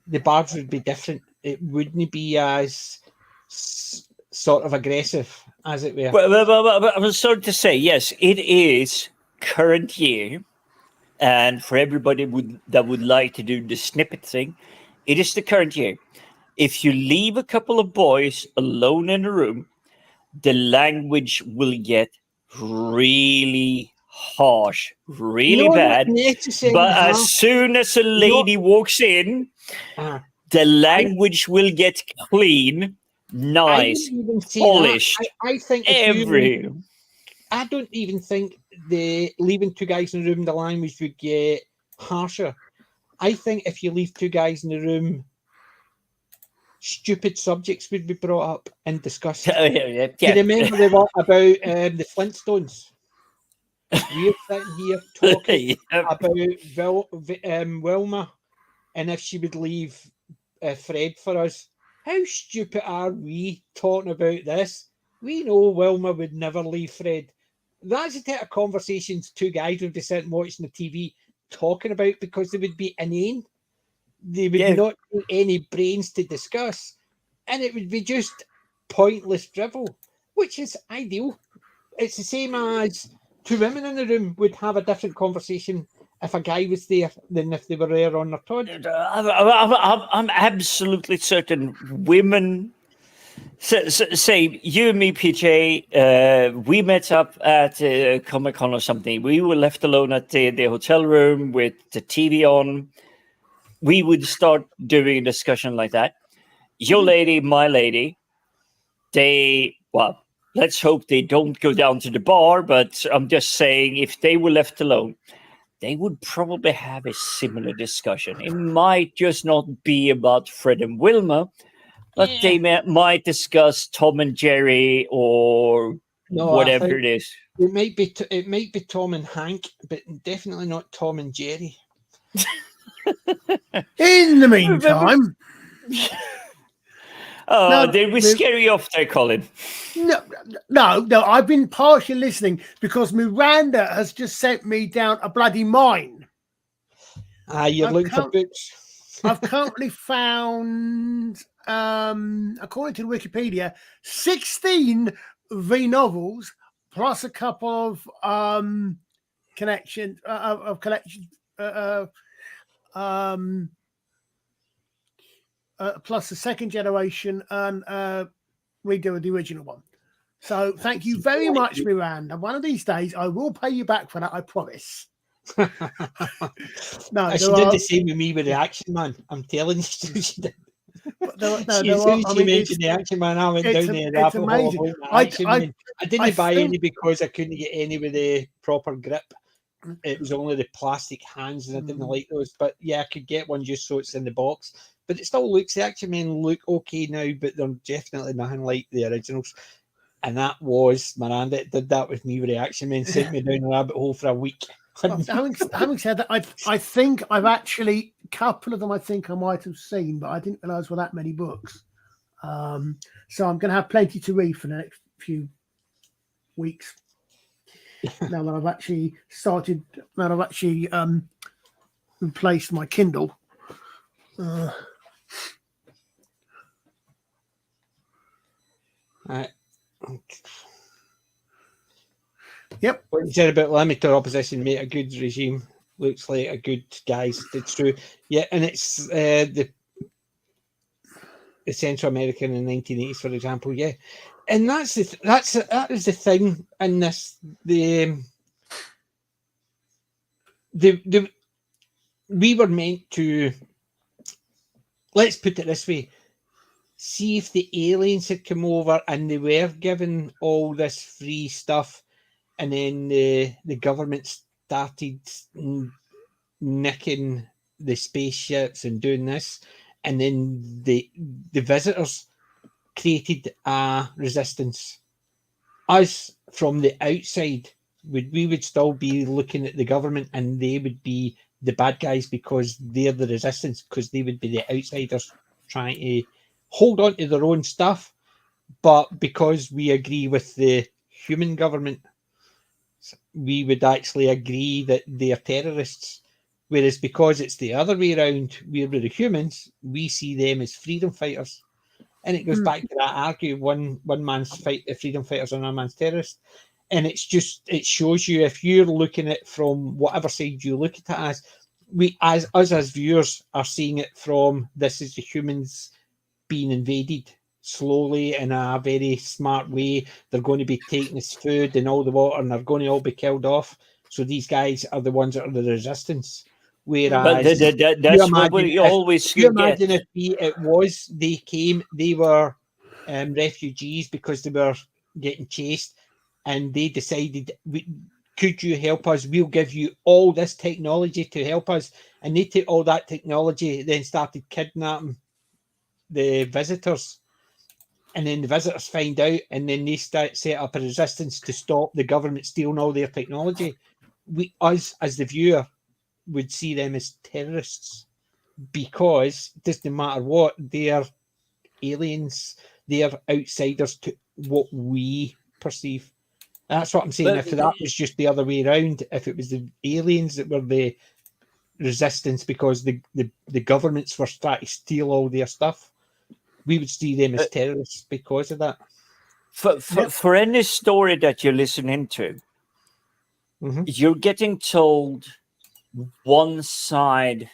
the barbs would be different. It wouldn't be as sort of aggressive, as it were. Well, I was sorry to say, yes, it is current year, and for everybody that would like to do the snippet thing, it is the current year. If you leave a couple of boys alone in a room, the language will get really harsh, really bad. But as soon as a lady walks in, the language will get clean, nice, polished. I think I don't even think the leaving 2 guys in the room, the language would get harsher. I think if you leave 2 guys in the room, stupid subjects would be brought up and discussed. Do you remember they were about the Flintstones? We're sitting here talking about Wilma, and if she would leave Fred for us. How stupid are we talking about this? We know Wilma would never leave Fred. That's the type of conversations 2 guys would be sitting watching the TV talking about, because they would be inane. They would not have any brains to discuss, and it would be just pointless drivel, which is ideal. It's the same as 2 women in the room would have a different conversation if a guy was there than if they were there on their Todd. I'm absolutely certain women. Say you and me, PJ, we met up at Comic-Con or something. We were left alone at the hotel room with the TV on. We would start doing a discussion like that. Your lady, my lady, let's hope they don't go down to the bar, but I'm just saying, if they were left alone, they would probably have a similar discussion. It might just not be about Fred and Wilma, but they might discuss Tom and Jerry or whatever it is. It might be Tom and Hank, but definitely not Tom and Jerry. In the meantime, did we scare you off there, Colin? No. I've been partially listening because Miranda has just sent me down a bloody mine. You're looking for books. I've currently found, according to Wikipedia, 16 V novels plus a couple of collections. Plus the second generation and redo of the original one. So thank you very much, Miranda. One of these days I will pay you back for that, I promise. No, she did the same with me with the Action Man. I'm telling you, she did. As soon as she mentioned the Action Man, I went down there. It's amazing. I didn't buy any because I couldn't get any with the proper grip. It was only the plastic hands, and I didn't like those. But yeah, I could get one just so it's in the box. But it still looks, the Action Men look okay now, but they're definitely nothing like the originals. And that was Miranda did that with me with the Action Men, sent me down a rabbit hole for a week. Having said that, I think I've actually, a couple of them I think I might have seen, but I didn't realise were that many books. So I'm going to have plenty to read for the next few weeks. Now that I've actually replaced my Kindle. Yep. What you said about limited opposition made a good regime. Looks like a good guys. It's true. Yeah, and it's the Central American in the 1980s, for example. Yeah, and that is the thing in this. The we were meant to. Let's put it this way. See if the aliens had come over and they were given all this free stuff, and then the government started nicking the spaceships and doing this, and then the visitors created a resistance. Us from the outside, we would still be looking at the government, and they would be the bad guys because they're the resistance, because they would be the outsiders trying to hold on to their own stuff. But because we agree with the human government, we would actually agree that they're terrorists. Whereas because it's the other way around, we're the humans, we see them as freedom fighters. And it goes back to that argue, one man's fight the freedom fighters and another man's terrorists. And it shows you, if you're looking at it from whatever side you look at it as, us as viewers are seeing it from, this is the humans being invaded slowly in a very smart way. They're going to be taking this food and all the water, and they're going to all be killed off. So these guys are the ones that are the resistance. Whereas that's what we always get. You imagine if they came, they were refugees because they were getting chased, and they decided, could you help us? We'll give you all this technology to help us. And they took all that technology, then started kidnapping the visitors. And then the visitors find out, and then they set up a resistance to stop the government stealing all their technology. Us, as the viewer, would see them as terrorists, because it doesn't matter what, they're aliens, they're outsiders to what we perceive. That's what I'm saying. But if that was just the other way around, if it was the aliens that were the resistance because the governments were trying to steal all their stuff, we would see them as terrorists because of that. For any story that you're listening to, you're getting told one side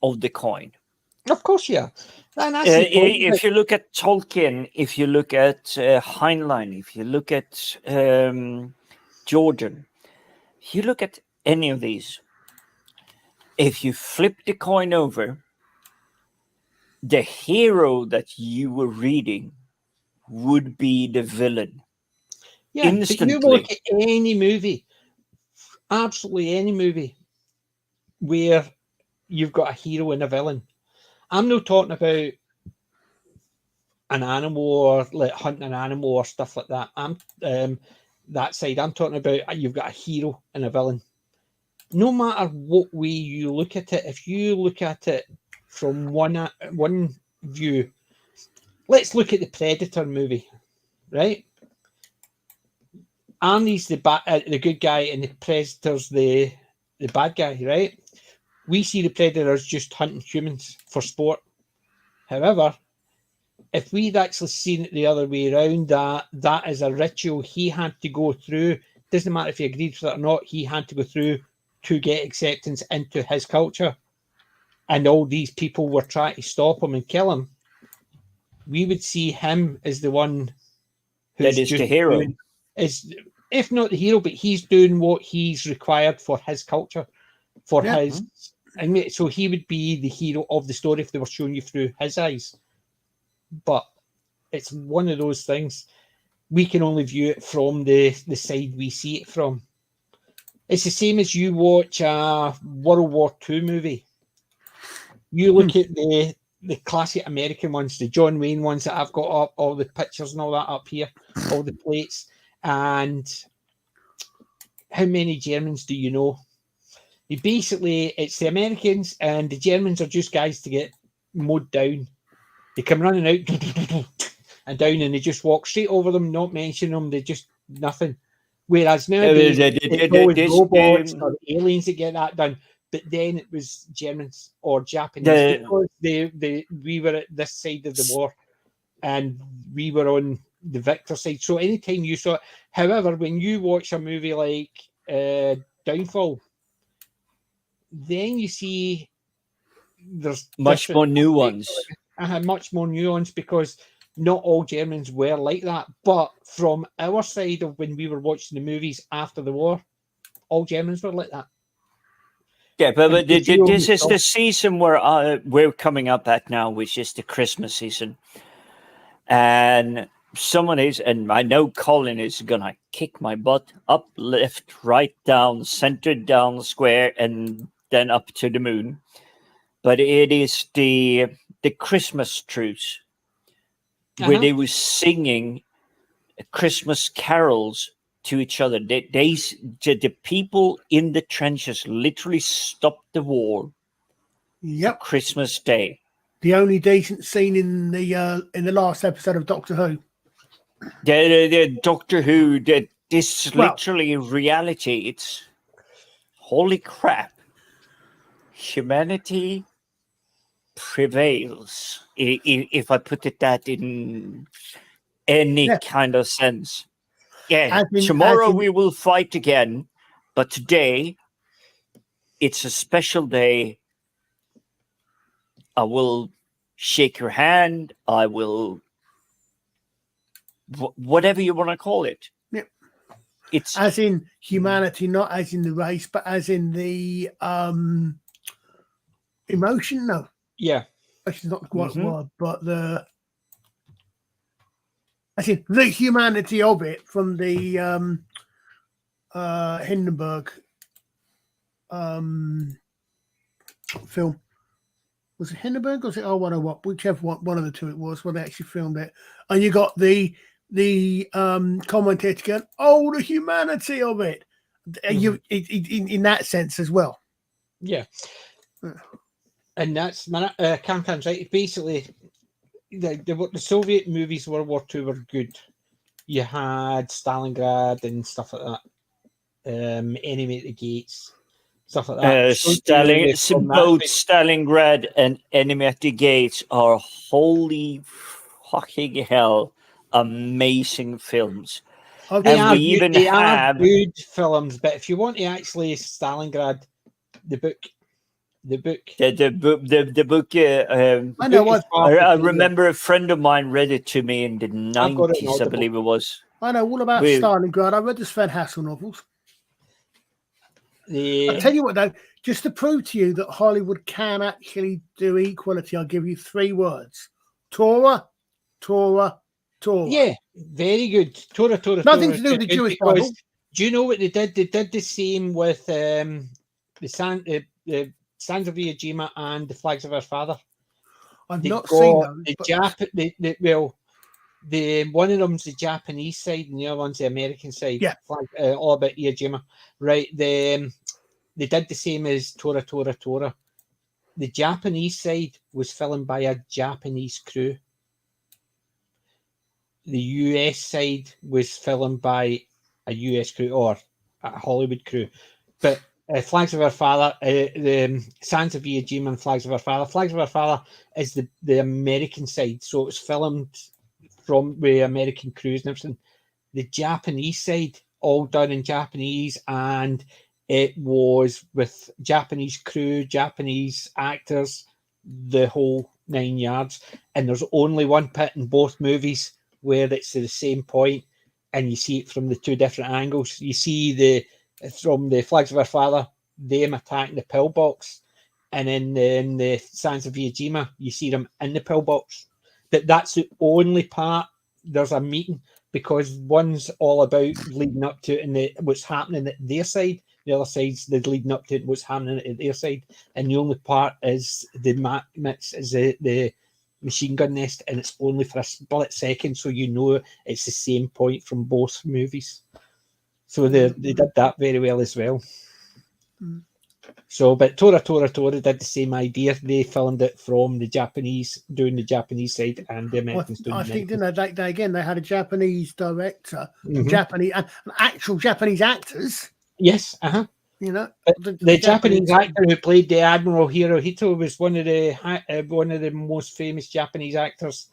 of the coin. Of course, yeah. If you look at Tolkien, if you look at Heinlein, if you look at Jordan, if you look at any of these, if you flip the coin over, the hero that you were reading would be the villain. Yeah, instantly. But you look at any movie, absolutely any movie, where you've got a hero and a villain. I'm not talking about an animal or like hunting an animal or stuff like that. I'm that side. I'm talking about you've got a hero and a villain. No matter what way you look at it, if you look at it from one view, let's look at the Predator movie, right? Arnie's the good guy, and the Predator's the bad guy, right? We see the Predator as just hunting humans for sport. However, if we'd actually seen it the other way around, that is a ritual he had to go through. Doesn't matter if he agreed with it or not, he had to go through to get acceptance into his culture. And all these people were trying to stop him and kill him. We would see him as the one who's that is the hero. If not the hero, but he's doing what he's required for his culture, for his. I mean, so he would be the hero of the story if they were showing you through his eyes. But it's one of those things. We can only view it from the side we see it from. It's the same as you watch a World War II movie. You look at the classic American ones, the John Wayne ones that I've got up, all the pictures and all that up here, all the plates. And how many Germans do you know? It's the Americans, and the Germans are just guys to get mowed down. They come running out and down, and they just walk straight over them, not mention them. They just nothing. Whereas nowadays, it's always robots or aliens that get that done. But then it was Germans or Japanese because we were at this side of the war, and we were on the victor side. So anytime you saw it, however, when you watch a movie like Downfall, then you see there's much more nuance. Much more nuance, because not all Germans were like that. But from our side of when we were watching the movies after the war, all Germans were like that. Yeah, but this is the season where we're coming up at now, which is the Christmas season. And someone is, and I know Colin is going to kick my butt up, left, right, down, center, down, square, and then up to the moon. But it is the Christmas truce where they were singing Christmas carols to each other. The people in the trenches literally stopped the war. Yep. Christmas Day. The only decent scene in the last episode of Doctor Who. The Doctor Who. This is literally reality. It's holy crap. Humanity prevails. If I put it that in any kind of sense. Yeah, tomorrow we will fight again, but today it's a special day. I will shake your hand. I will, whatever you want to call it. Yeah. It's as in humanity, not as in the race, but as in the emotion. No, yeah, that's not the right word, but I think the humanity of it from the Hindenburg film. Was it Hindenburg or was it what? Whichever one of the two it was when they actually filmed it. And you got the commentator going, "Oh, the humanity of it." You in that sense as well. Yeah, and that's Camcan's right. Basically, the Soviet movies World War II were good. You had Stalingrad and stuff like that. Enemy at the Gates, stuff like that. Both Stalingrad and Enemy at the Gates are holy fucking hell amazing films. They are good films, but if you want to actually Stalingrad, the book. The book. I remember a friend of mine read it to me in the 90s, I believe it was. I know all about Stalingrad. I read the Sven Hassel novels. I'll tell you what, though, just to prove to you that Hollywood can actually do equality, I'll give you 3 words. Torah, Torah, Torah. Yeah, very good. Torah. Nothing to do with the Jewish Bible. Do you know what they did? They did the same with the Sands of Iwo Jima and the Flags of Our Father. I've not seen those. One of them's the Japanese side and the other one's the American side. Yeah. All about Iwo Jima. Right. They did the same as Torah. The Japanese side was filmed by a Japanese crew. The US side was filmed by a US crew or a Hollywood crew. But Flags of Our Father, the Sands of Iwo Jima and Flags of Our Father. Flags of Our Father is the American side, so it was filmed from with American crews and everything. The Japanese side, all done in Japanese, and it was with Japanese crew, Japanese actors, the whole 9 yards. And there's only one bit in both movies where it's the same point, and you see it from the 2 different angles. You see from the Flags of Our Father, them attacking the pillbox, and in the Sands of Iwo Jima, you see them in the pillbox. But that's the only part. There's a meeting because one's all about leading up to it and what's happening at their side. The other side's the leading up to it and what's happening at their side. And the only part is the mix is the machine gun nest, and it's only for a split second, so you know it's the same point from both movies. So they did that very well as well. Mm. So, but Torah did the same idea. They filmed it from the Japanese, doing the Japanese side, and the Americans doing the American. I think, they had a Japanese director, Japanese and actual Japanese actors. Yes, You know, the Japanese actor who played the Admiral Hirohito was one of the most famous Japanese actors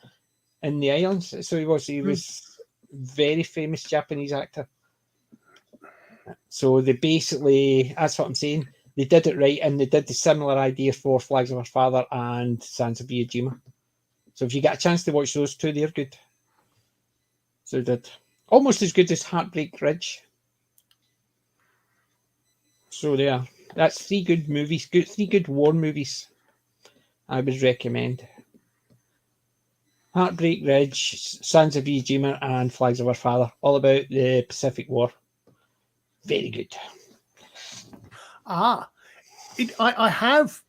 in the islands. So he was very famous Japanese actor. So they basically, that's what I'm saying. They did it right, and they did the similar idea for Flags of Our Father and Sands of Iwo. So if you get a chance to watch those two, they're good. So they did almost as good as Heartbreak Ridge. So there, that's 3 good movies, 3 good war movies I would recommend. Heartbreak Ridge, Sands of Iwo, and Flags of Our Father, all about the Pacific War. Very good. I have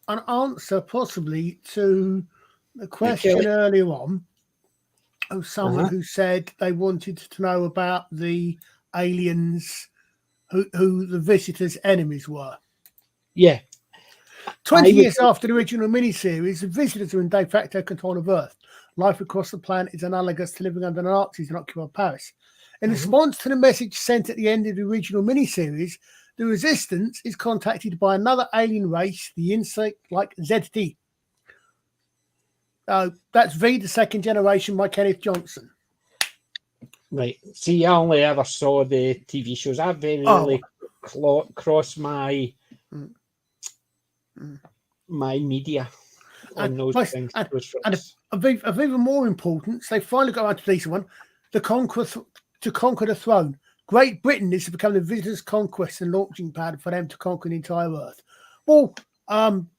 an answer possibly to the question earlier on of someone who said they wanted to know about the aliens who the visitors' enemies were. Yeah. 20 years after the original miniseries, the visitors are in de facto control of Earth. Life across the planet is analogous to living under an Nazis and occupied Paris. In response to the message sent at the end of the original miniseries, the Resistance is contacted by another alien race, the insect-like ZT. That's V, the second generation by Kenneth Johnson. Right. See, I only ever saw the TV shows. I very rarely cross my media on those things. And of even more importance, they finally got around to this one, to conquer the throne. Great Britain is to become the visitors' conquest and launching pad for them to conquer the entire Earth. Well,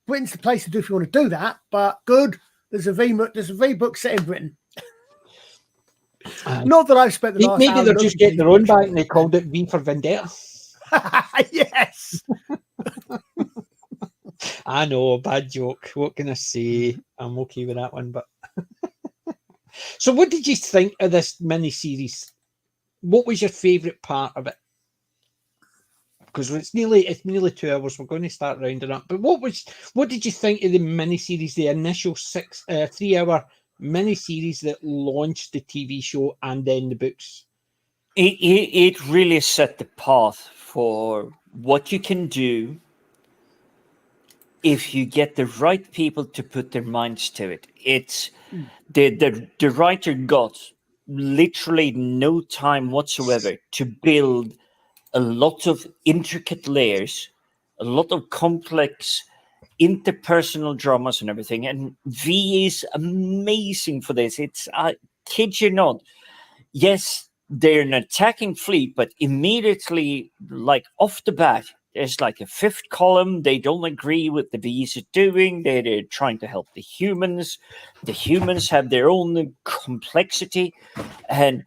Britain's the place to do if you want to do that, but good. There's a V book set in Britain. Not that I've spent the last maybe hour they're just getting their own back and they called it V for Vendetta. Yes. I know, bad joke. What can I say? I'm okay with that one. But so, what did you think of this mini-series? What was your favourite part of it? Because it's nearly 2 hours. We're going to start rounding up. But what did you think of the mini-series, the initial 3 hour mini-series that launched the TV show and then the books? It really set the path for what you can do if you get the right people to put their minds to it. It's the writer got literally no time whatsoever to build a lot of intricate layers, a lot of complex interpersonal dramas and everything. And V is amazing for this. It's, I kid you not, yes, they're an attacking fleet, but immediately, like off the bat, there's like a 5th column. They don't agree with the V's are doing. They're trying to help the humans. The humans have their own complexity. And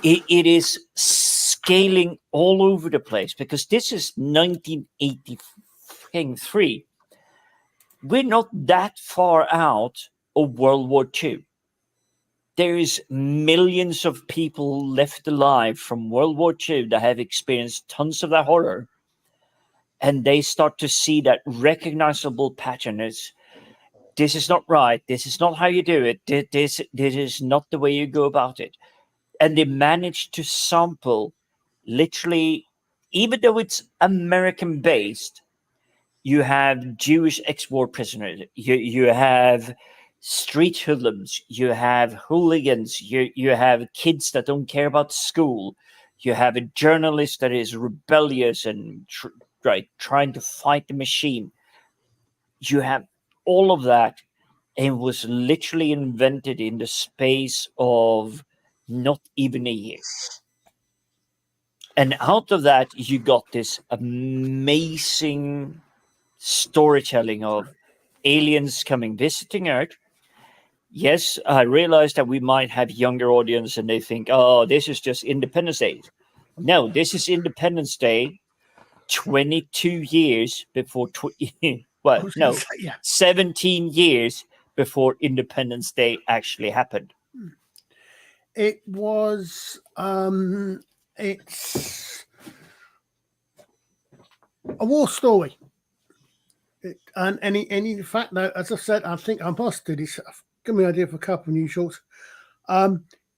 it is scaling all over the place because this is 1983. We're not that far out of World War II. There is millions of people left alive from World War II that have experienced tons of that horror. And they start to see that recognizable pattern as this is not right. This is not how you do it. This is not the way you go about it. And they manage to sample literally, even though it's American based, you have Jewish ex-war prisoners. You have street hoodlums. You have hooligans. You have kids that don't care about school. You have a journalist that is rebellious and trying to fight the machine. You have all of that, and was literally invented in the space of not even a year. And out of that, you got this amazing storytelling of aliens coming visiting Earth. Yes, I realize that we might have younger audience and they think, oh, this is just Independence Day. No, this is Independence Day 22 years before 17 years before Independence Day actually happened. It was it's a war story. And any fact that, as I said, I think I must do this. Give me an idea for a couple of new shorts.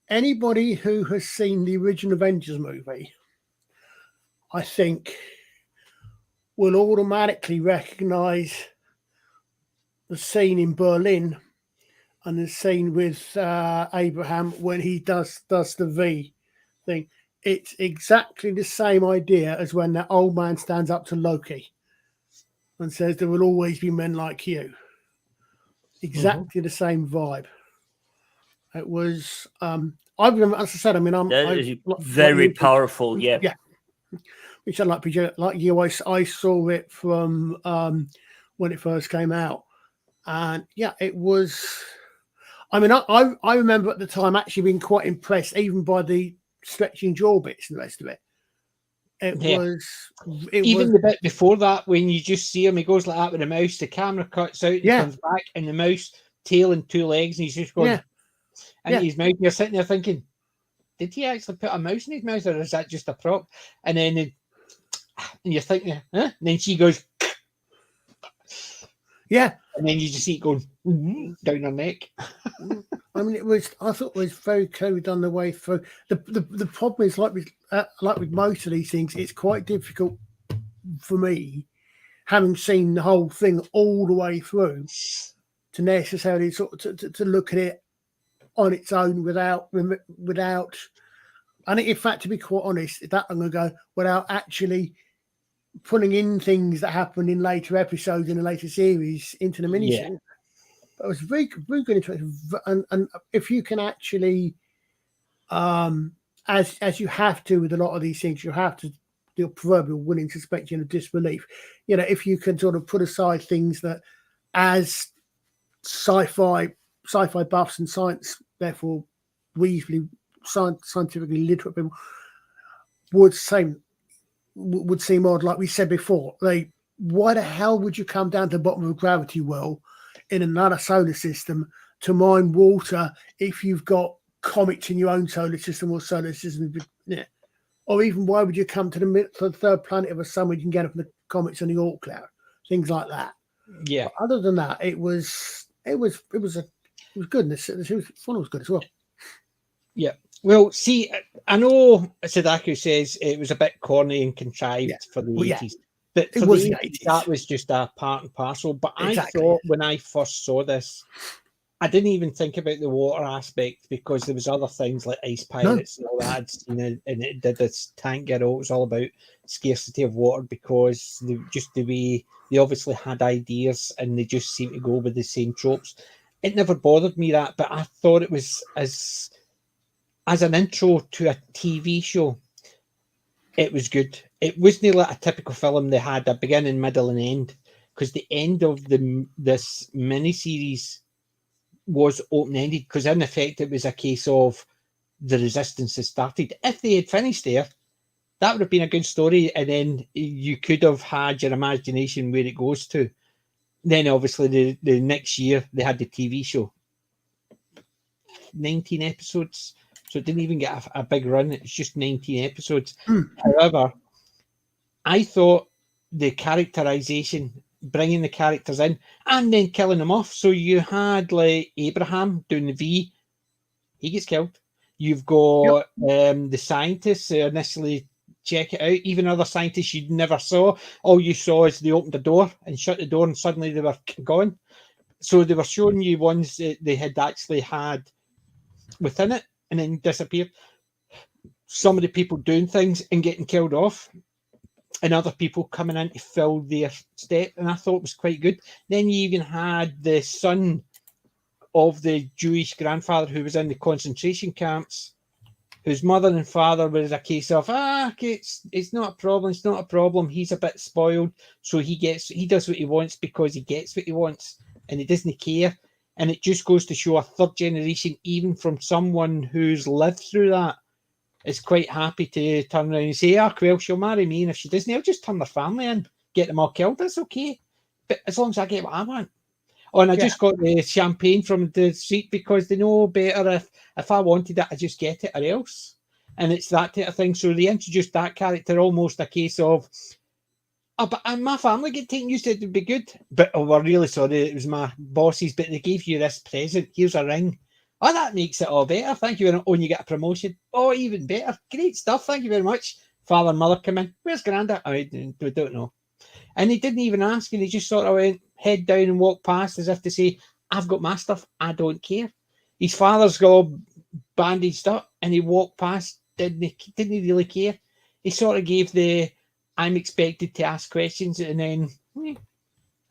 Anybody who has seen the original Avengers movie, I think, will automatically recognize the scene in Berlin and the scene with Abraham when he does the V thing. It's exactly the same idea as when that old man stands up to Loki and says, "There will always be men like you." Exactly the same vibe. It was. I remember, as I said, I mean, very powerful. Yeah. Which I like you. I saw it from when it first came out, and yeah, it was. I mean, I remember at the time actually being quite impressed, even by the stretching jaw bits and the rest of it. It was the bit before that when you just see him, he goes like that with the mouse. The camera cuts out, he comes back, and the mouse tail and two legs, and he's just going. And his mouth. You're sitting there thinking, did he actually put a mouse in his mouth, or is that just a prop? And then, and you're thinking, huh? And then she goes, yeah. And then you just see it going down her neck. I mean, I thought it was very clearly done the way through. The problem is, like with most of these things, it's quite difficult for me, having seen the whole thing all the way through, to necessarily sort of to look at it on its own without. I think, in fact, to be quite honest, that I'm going to go without actually putting in things that happen in later episodes in a later series into the miniseries. But it was very, very good, interesting. And if you can actually, as you have to with a lot of these things, you have to do proverbial willing suspension of disbelief. You know, if you can sort of put aside things that, as sci-fi buffs and science, therefore reasonably scientifically literate people would seem odd, like we said before. Why the hell would you come down to the bottom of a gravity well in another solar system to mine water if you've got comets in your own solar system or solar system? Yeah. Or even why would you come to the third planet of a sun where you can get up from the comets and the Oort cloud? Things like that. Yeah. But other than that, it was good. And the fun was good as well. Yeah. Well, see, I know Sadako says it was a bit corny and contrived for the 80s. But for the 80s, that was just a part and parcel. But I thought when I first saw this, I didn't even think about the water aspect, because there was other things like ice pirates and all that, and it did this Tank Girl. It was all about scarcity of water, because the way they obviously had ideas and they just seemed to go with the same tropes. It never bothered me that, but I thought it was as an intro to a TV show, it was good. It wasn't like a typical film. They had a beginning, middle, and end, because the end of this miniseries was open-ended, because in effect it was a case of the resistance has started. If they had finished there, that would have been a good story, and then you could have had your imagination where it goes to. Then obviously the next year they had the TV show, 19 episodes. So it didn't even get a big run. It's just 19 episodes. However, I thought the characterization, bringing the characters in and then killing them off. So you had like Abraham doing the V. He gets killed. You've got the scientists who initially check it out. Even other scientists you never saw. All you saw is they opened the door and shut the door and suddenly they were gone. So they were showing you ones that they had actually had within it and then disappeared. Some of the people doing things and getting killed off, and other people coming in to fill their step, and I thought it was quite good. Then you even had the son of the Jewish grandfather who was in the concentration camps, whose mother and father was a case of, it's not a problem, it's not a problem. He's a bit spoiled, so he does what he wants because he gets what he wants, and he doesn't care. And it just goes to show a third generation, even from someone who's lived through that, is quite happy to turn around and say, well, she'll marry me, and if she doesn't, I'll just turn their family in, get them all killed. That's okay. But as long as I get what I want. Oh, and I just got the champagne from the street because they know better. If I wanted it, I just get it or else. And it's that type of thing. So they introduced that character, almost a case of, but my family get taken used to it would be good. But we're really sorry, it was my bosses, but they gave you this present. Here's a ring. Oh, that makes it all better. Thank you very much. Oh, and you get a promotion. Oh, even better. Great stuff. Thank you very much. Father and mother come in. Where's Granda? We don't know. And he didn't even ask, and he just sort of went head down and walked past as if to say, I've got my stuff. I don't care. His father's got all bandaged up, and he walked past, didn't really care. He sort of gave the I'm expected to ask questions, and then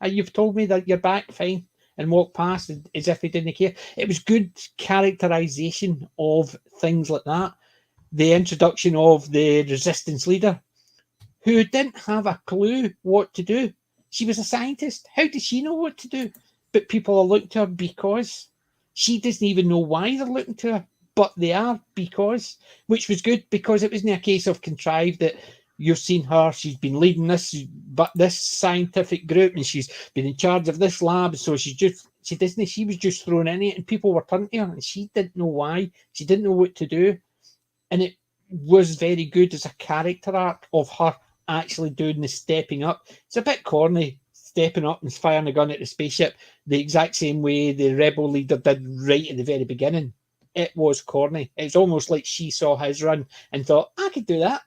you've told me that you're back, fine, and walked past as if he didn't care. It was good characterization of things like that. The introduction of the resistance leader, who didn't have a clue what to do. She was a scientist. How does she know what to do? But people are looking to her because she doesn't even know why they're looking to her, but they are because, which was good because it wasn't a case of contrived that you've seen her, she's been leading this scientific group and she's been in charge of this lab. So she was just thrown in it and people were turning to her and she didn't know why. She didn't know what to do. And it was very good as a character arc of her actually doing the stepping up. It's a bit corny, stepping up and firing a gun at the spaceship the exact same way the rebel leader did right at the very beginning. It was corny. It's almost like she saw his run and thought, I could do that.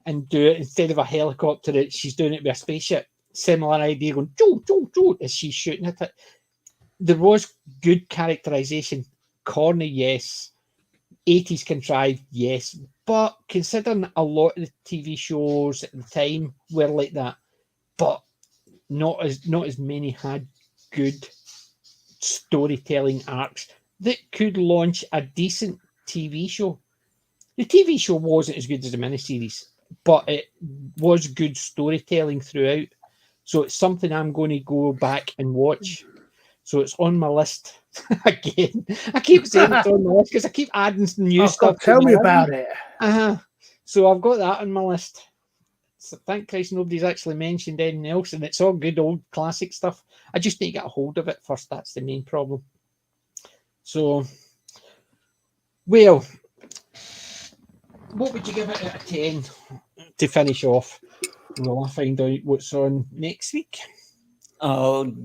And do it instead of a helicopter, she's doing it with a spaceship. Similar idea, going, choo, choo, choo, as she's shooting at it. There was good characterization. Corny, yes. 80s contrived, yes, but considering a lot of the TV shows at the time were like that, but not as many had good storytelling arcs that could launch a decent TV show. The TV show wasn't as good as the miniseries, but it was good storytelling throughout. So it's something I'm going to go back and watch. So it's on my list again. I keep saying it's on my list because I keep adding some new stuff. Tell me about it. So I've got that on my list. So thank Christ nobody's actually mentioned anything else, and it's all good old classic stuff. I just need to get a hold of it first. That's the main problem. So, well, what would you give it out of 10 to finish off? Will I find out what's on next week? Oh,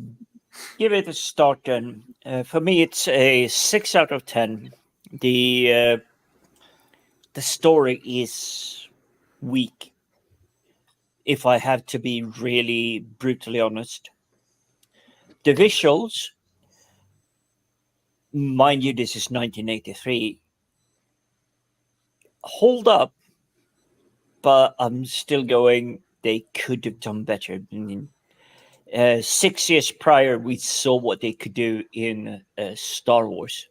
give it a start then. For me, it's a 6 out of 10. The story is weak, if I have to be really brutally honest. The visuals, mind you, this is 1983, hold up, but I'm still going, they could have done better. 6 years prior, we saw what they could do in Star Wars.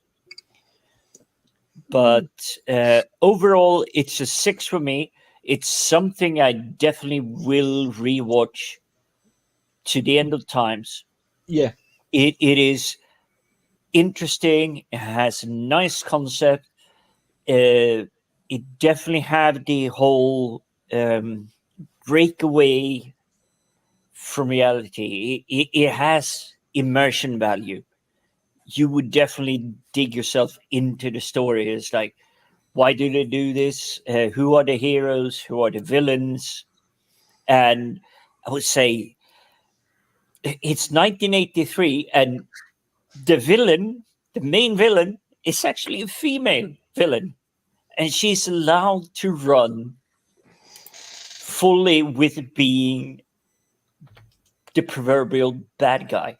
But overall, it's a 6 for me. It's something I definitely will rewatch to the end of times. Yeah. It is interesting. It has a nice concept. It definitely had the whole breakaway from reality. It has immersion value. You would definitely dig yourself into the story. It's like, why do they do this? Who are the heroes? Who are the villains? And I would say it's 1983, and the main villain, is actually a female villain. And she's allowed to run fully with being the proverbial bad guy.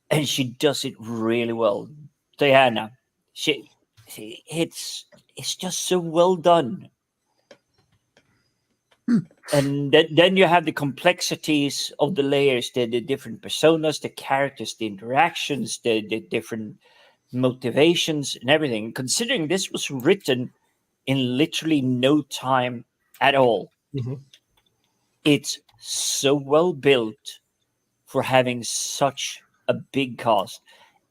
And she does it really well. Diana, it's just so well done. And then you have the complexities of the layers, the different personas, the characters, the interactions, the different motivations and everything. Considering this was written in literally no time at all. Mm-hmm. It's so well built for having such a big cast.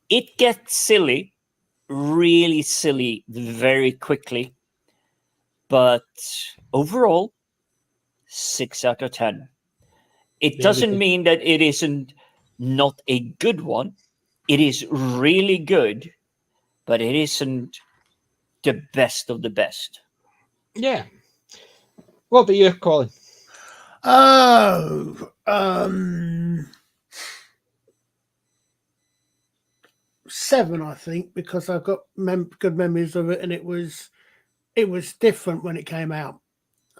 It gets silly, really silly, very quickly. But overall, 6 out of 10. It doesn't mean that it isn't not a good one. It is really good, but it isn't the best of the best. Yeah. What about you, Colin? Oh, 7, I think, because I've got good memories of it, and it was different when it came out.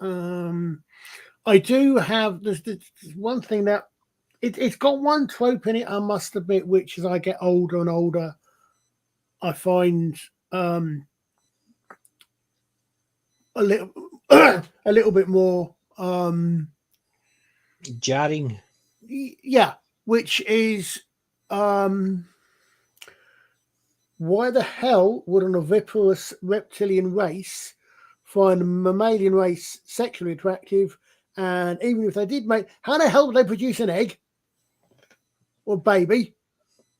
I do have there's one thing that it's got one trope in it, I must admit, which as I get older and older, I find a little a little bit more jarring. Yeah, which is why the hell would an oviparous reptilian race find a mammalian race sexually attractive? And even if they did make, how the hell would they produce an egg or baby?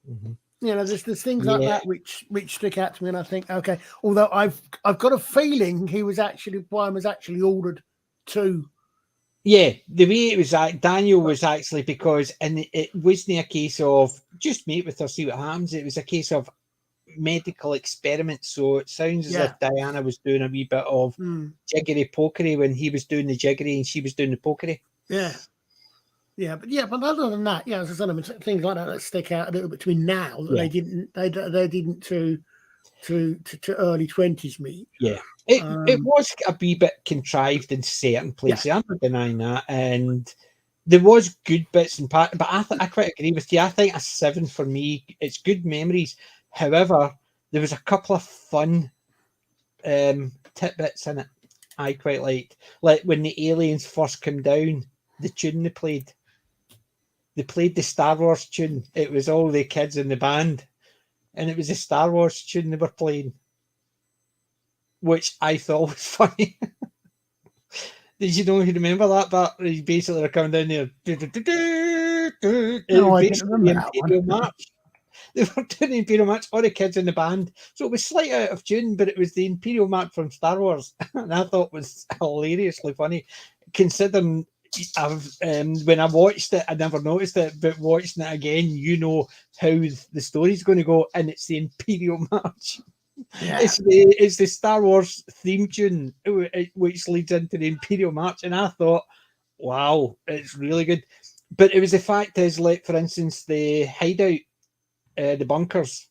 Mm-hmm. You know, there's things like that which stick out to me, and I think, okay. Although I've got a feeling Brian was actually ordered to. Yeah, the way it was, Daniel was actually, because, and it wasn't a case of just meet with her, see what happens. It was a case of medical experiments. So it sounds as if Diana was doing a wee bit of jiggery pokery when he was doing the jiggery and she was doing the pokery. Yeah. But other than that, as I said, I mean, things like that stick out a little bit to me now that they didn't to early 20s meet. Yeah, it was a wee bit contrived in certain places. I'm not denying that, and there was good bits and parts. But I quite agree with you. I think a 7 for me. It's good memories. However, there was a couple of fun tidbits in it I quite liked, like when the aliens first come down, the tune they played. They played the Star Wars tune. It was all the kids in the band, and it was a Star Wars tune they were playing, which I thought was funny. Did you remember that part? You basically are coming down there. No, I didn't remember that Imperial one. March. They were doing the Imperial March, all the kids in the band. So it was slightly out of tune, but it was the Imperial March from Star Wars. And I thought it was hilariously funny, considering when I watched it, I never noticed it, but watching it again, you know how the story's going to go, and it's the Imperial March. Yeah. It's the Star Wars theme tune, which leads into the Imperial March, and I thought, wow, it's really good. But it was the fact is, like, for instance, the hideout, the bunkers,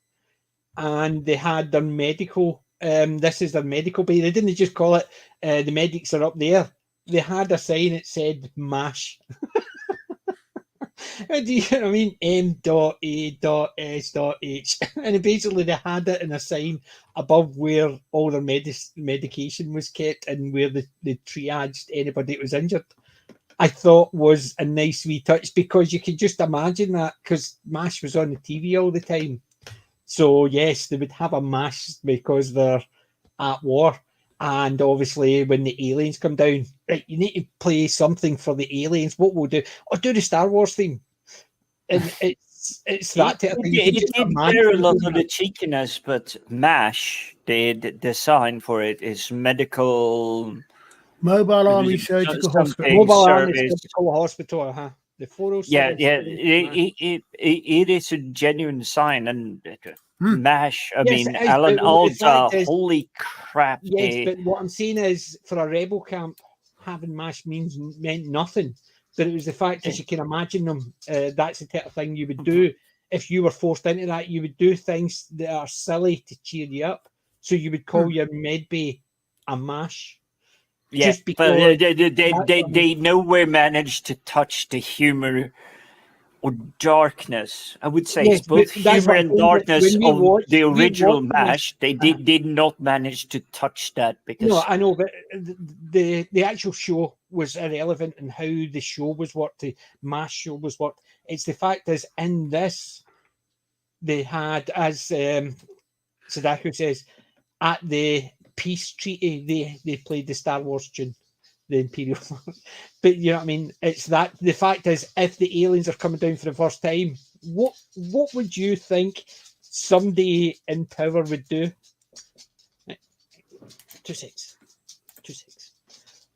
and they had their medical, this is their medical bay. They didn't just call it, the medics are up there. They had a sign that said MASH. Do you know what I mean? M.A.S.H. And basically they had it in a sign above where all their medication was kept and where they triaged anybody that was injured. I thought was a nice wee touch, because you could just imagine that, because MASH was on the TV all the time. So yes, they would have a MASH because they're at war. And obviously, when the aliens come down, right, you need to play something for the aliens. What we'll do, or do the Star Wars theme. And it's that type of thing. It did bear a lot of the cheekiness, but MASH, the design for it is medical. Mobile Army Surgical Hospital. Mobile Army Surgical Hospital, The 407. It is a genuine sign, and MASH. I mean, Alan Alda. Holy crap! Yes, but what I'm saying is, for a rebel camp, having MASH meant nothing. But it was the fact, as you can imagine them, that's the type of thing you would do if you were forced into that. You would do things that are silly to cheer you up. So you would call your med bay a MASH. Yeah, but they nowhere managed to touch the humor or darkness. I would say it's both humor and darkness of the original MASH. They did not manage to touch that, because no, I know, but the actual show was irrelevant in how the show was worked. The MASH show was worked. It's the fact is, in this, they had, as Sadako says, at the peace treaty, they played the Star Wars tune, the Imperial. But you know what I mean? It's that the fact is, if the aliens are coming down for the first time, what would you think somebody in power would do? 2-6.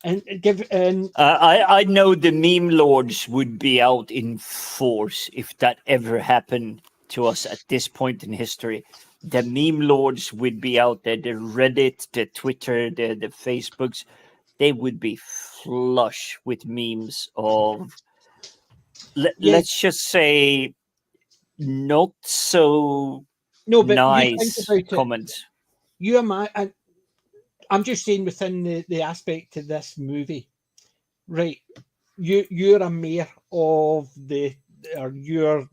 And give I know the meme lords would be out in force if that ever happened to us at this point in history. The meme lords would be out there, the Reddit, the Twitter, the Facebooks. They would be flush with memes of, let's just say, not so nice comments. I'm just saying, within the aspect of this movie, right? You're a mayor of you're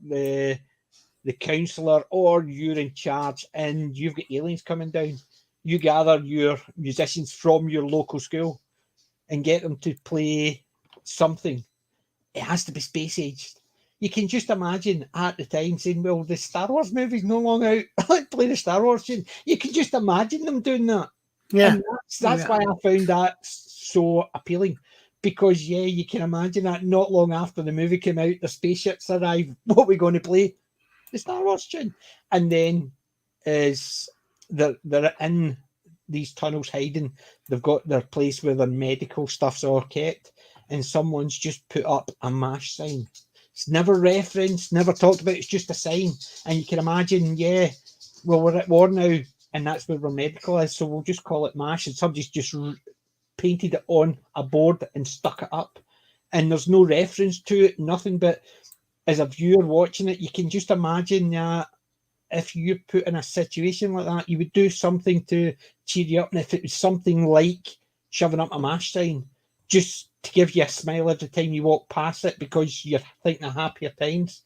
the councillor, or you're in charge, and you've got aliens coming down. you gather your musicians from your local school and get them to play something. It has to be space aged. You can just imagine at the time saying, well, the Star Wars movie's no longer out. Play the Star Wars tune. You can just imagine them doing that. Yeah. And that's why I found that so appealing. Because, yeah, you can imagine that not long after the movie came out, the spaceships arrive. What are we going to play? The Star Wars tune. And then is they're in these tunnels hiding. They've got their place where their medical stuff's all kept. And someone's just put up a MASH sign. It's never referenced, never talked about. It's just a sign. And you can imagine, yeah, well, we're at war now, and that's where our medical is, so we'll just call it MASH. And somebody's just painted it on a board and stuck it up. And there's no reference to it, nothing. But as a viewer watching it, you can just imagine that if you're put in a situation like that, you would do something to cheer you up. And if it was something like shoving up a MASH sign, just to give you a smile every time you walk past it because you're thinking of happier times.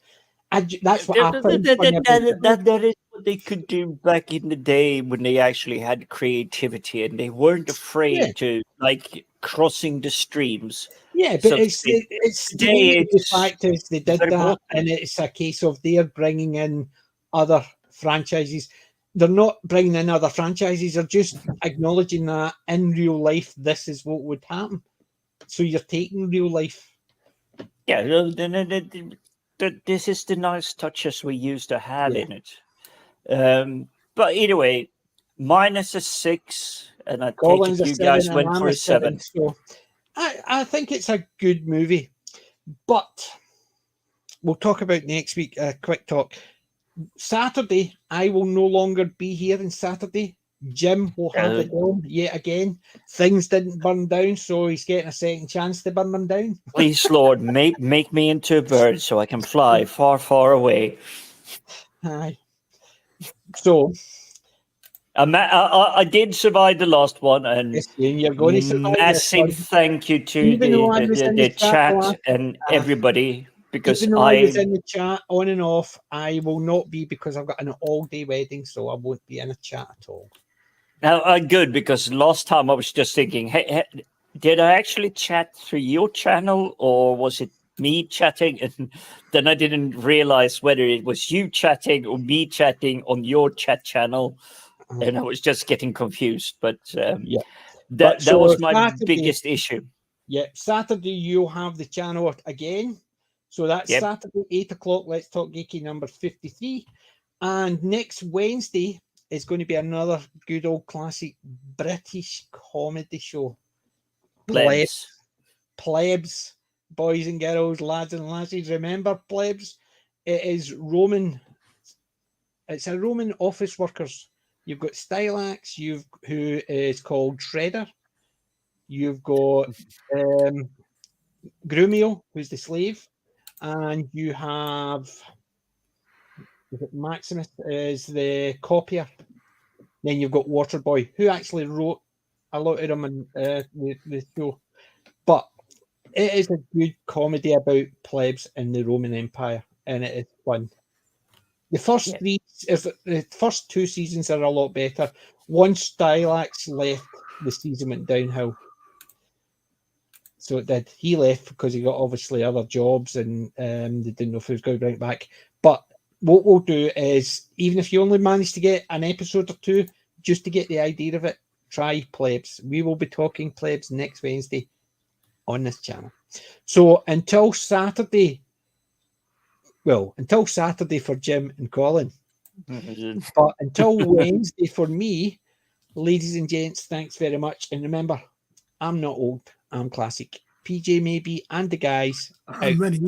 That's what I find funny about it. That is what they could do back in the day when they actually had creativity and they weren't afraid to, like, crossing the streams. Yeah, but it's the fact is they did that, and it's a case of they're bringing in other franchises. They're not bringing in other franchises. They're just acknowledging that in real life, this is what would happen. So you're taking real life. Yeah, this is the nice touches we used to have in it. But anyway, minus a 6, and I Collins take it you guys went for a 7. So I think it's a good movie, but we'll talk about next week. Quick talk. Saturday, I will no longer be here on Saturday. Jim will have it on yet again. Things didn't burn down, so he's getting a second chance to burn them down. Please, Lord, make me into a bird so I can fly far, far away. Aye. So I did survive the last one, and you're going to survive massive thank you to the chat and everybody. Because even though I was in the chat on and off, I will not be because I've got an all-day wedding, so I won't be in a chat at all. Now, good, because last time I was just thinking, hey, did I actually chat through your channel or was it me chatting? And then I didn't realize whether it was you chatting or me chatting on your chat channel. And I was just getting confused. But that was my biggest issue. Yeah, Saturday you'll have the channel again. So that's Saturday, 8 o'clock, Let's Talk Geeky number 53. And next Wednesday is going to be another good old classic British comedy show. Plebs, boys and girls, lads and lassies. Remember, Plebs? It is Roman. It's a Roman office workers. You've got Stylax, who is called Shredder. You've got Grumio, who's the slave. And you have Maximus is the copier. Then you've got Waterboy, who actually wrote a lot of them in the show. But it is a good comedy about plebs in the Roman Empire, and it is fun. The first 2 seasons are a lot better. Once Stylax left, the season went downhill. So it did. He left because he got obviously other jobs and they didn't know if he was going to bring it back. But what we'll do is, even if you only manage to get an episode or 2, just to get the idea of it, try Plebs. We will be talking Plebs next Wednesday on this channel. So until Saturday for Jim and Colin. But until Wednesday for me, ladies and gents, thanks very much. And remember, I'm not old. I'm classic. PJ maybe and the guys. I'm ready.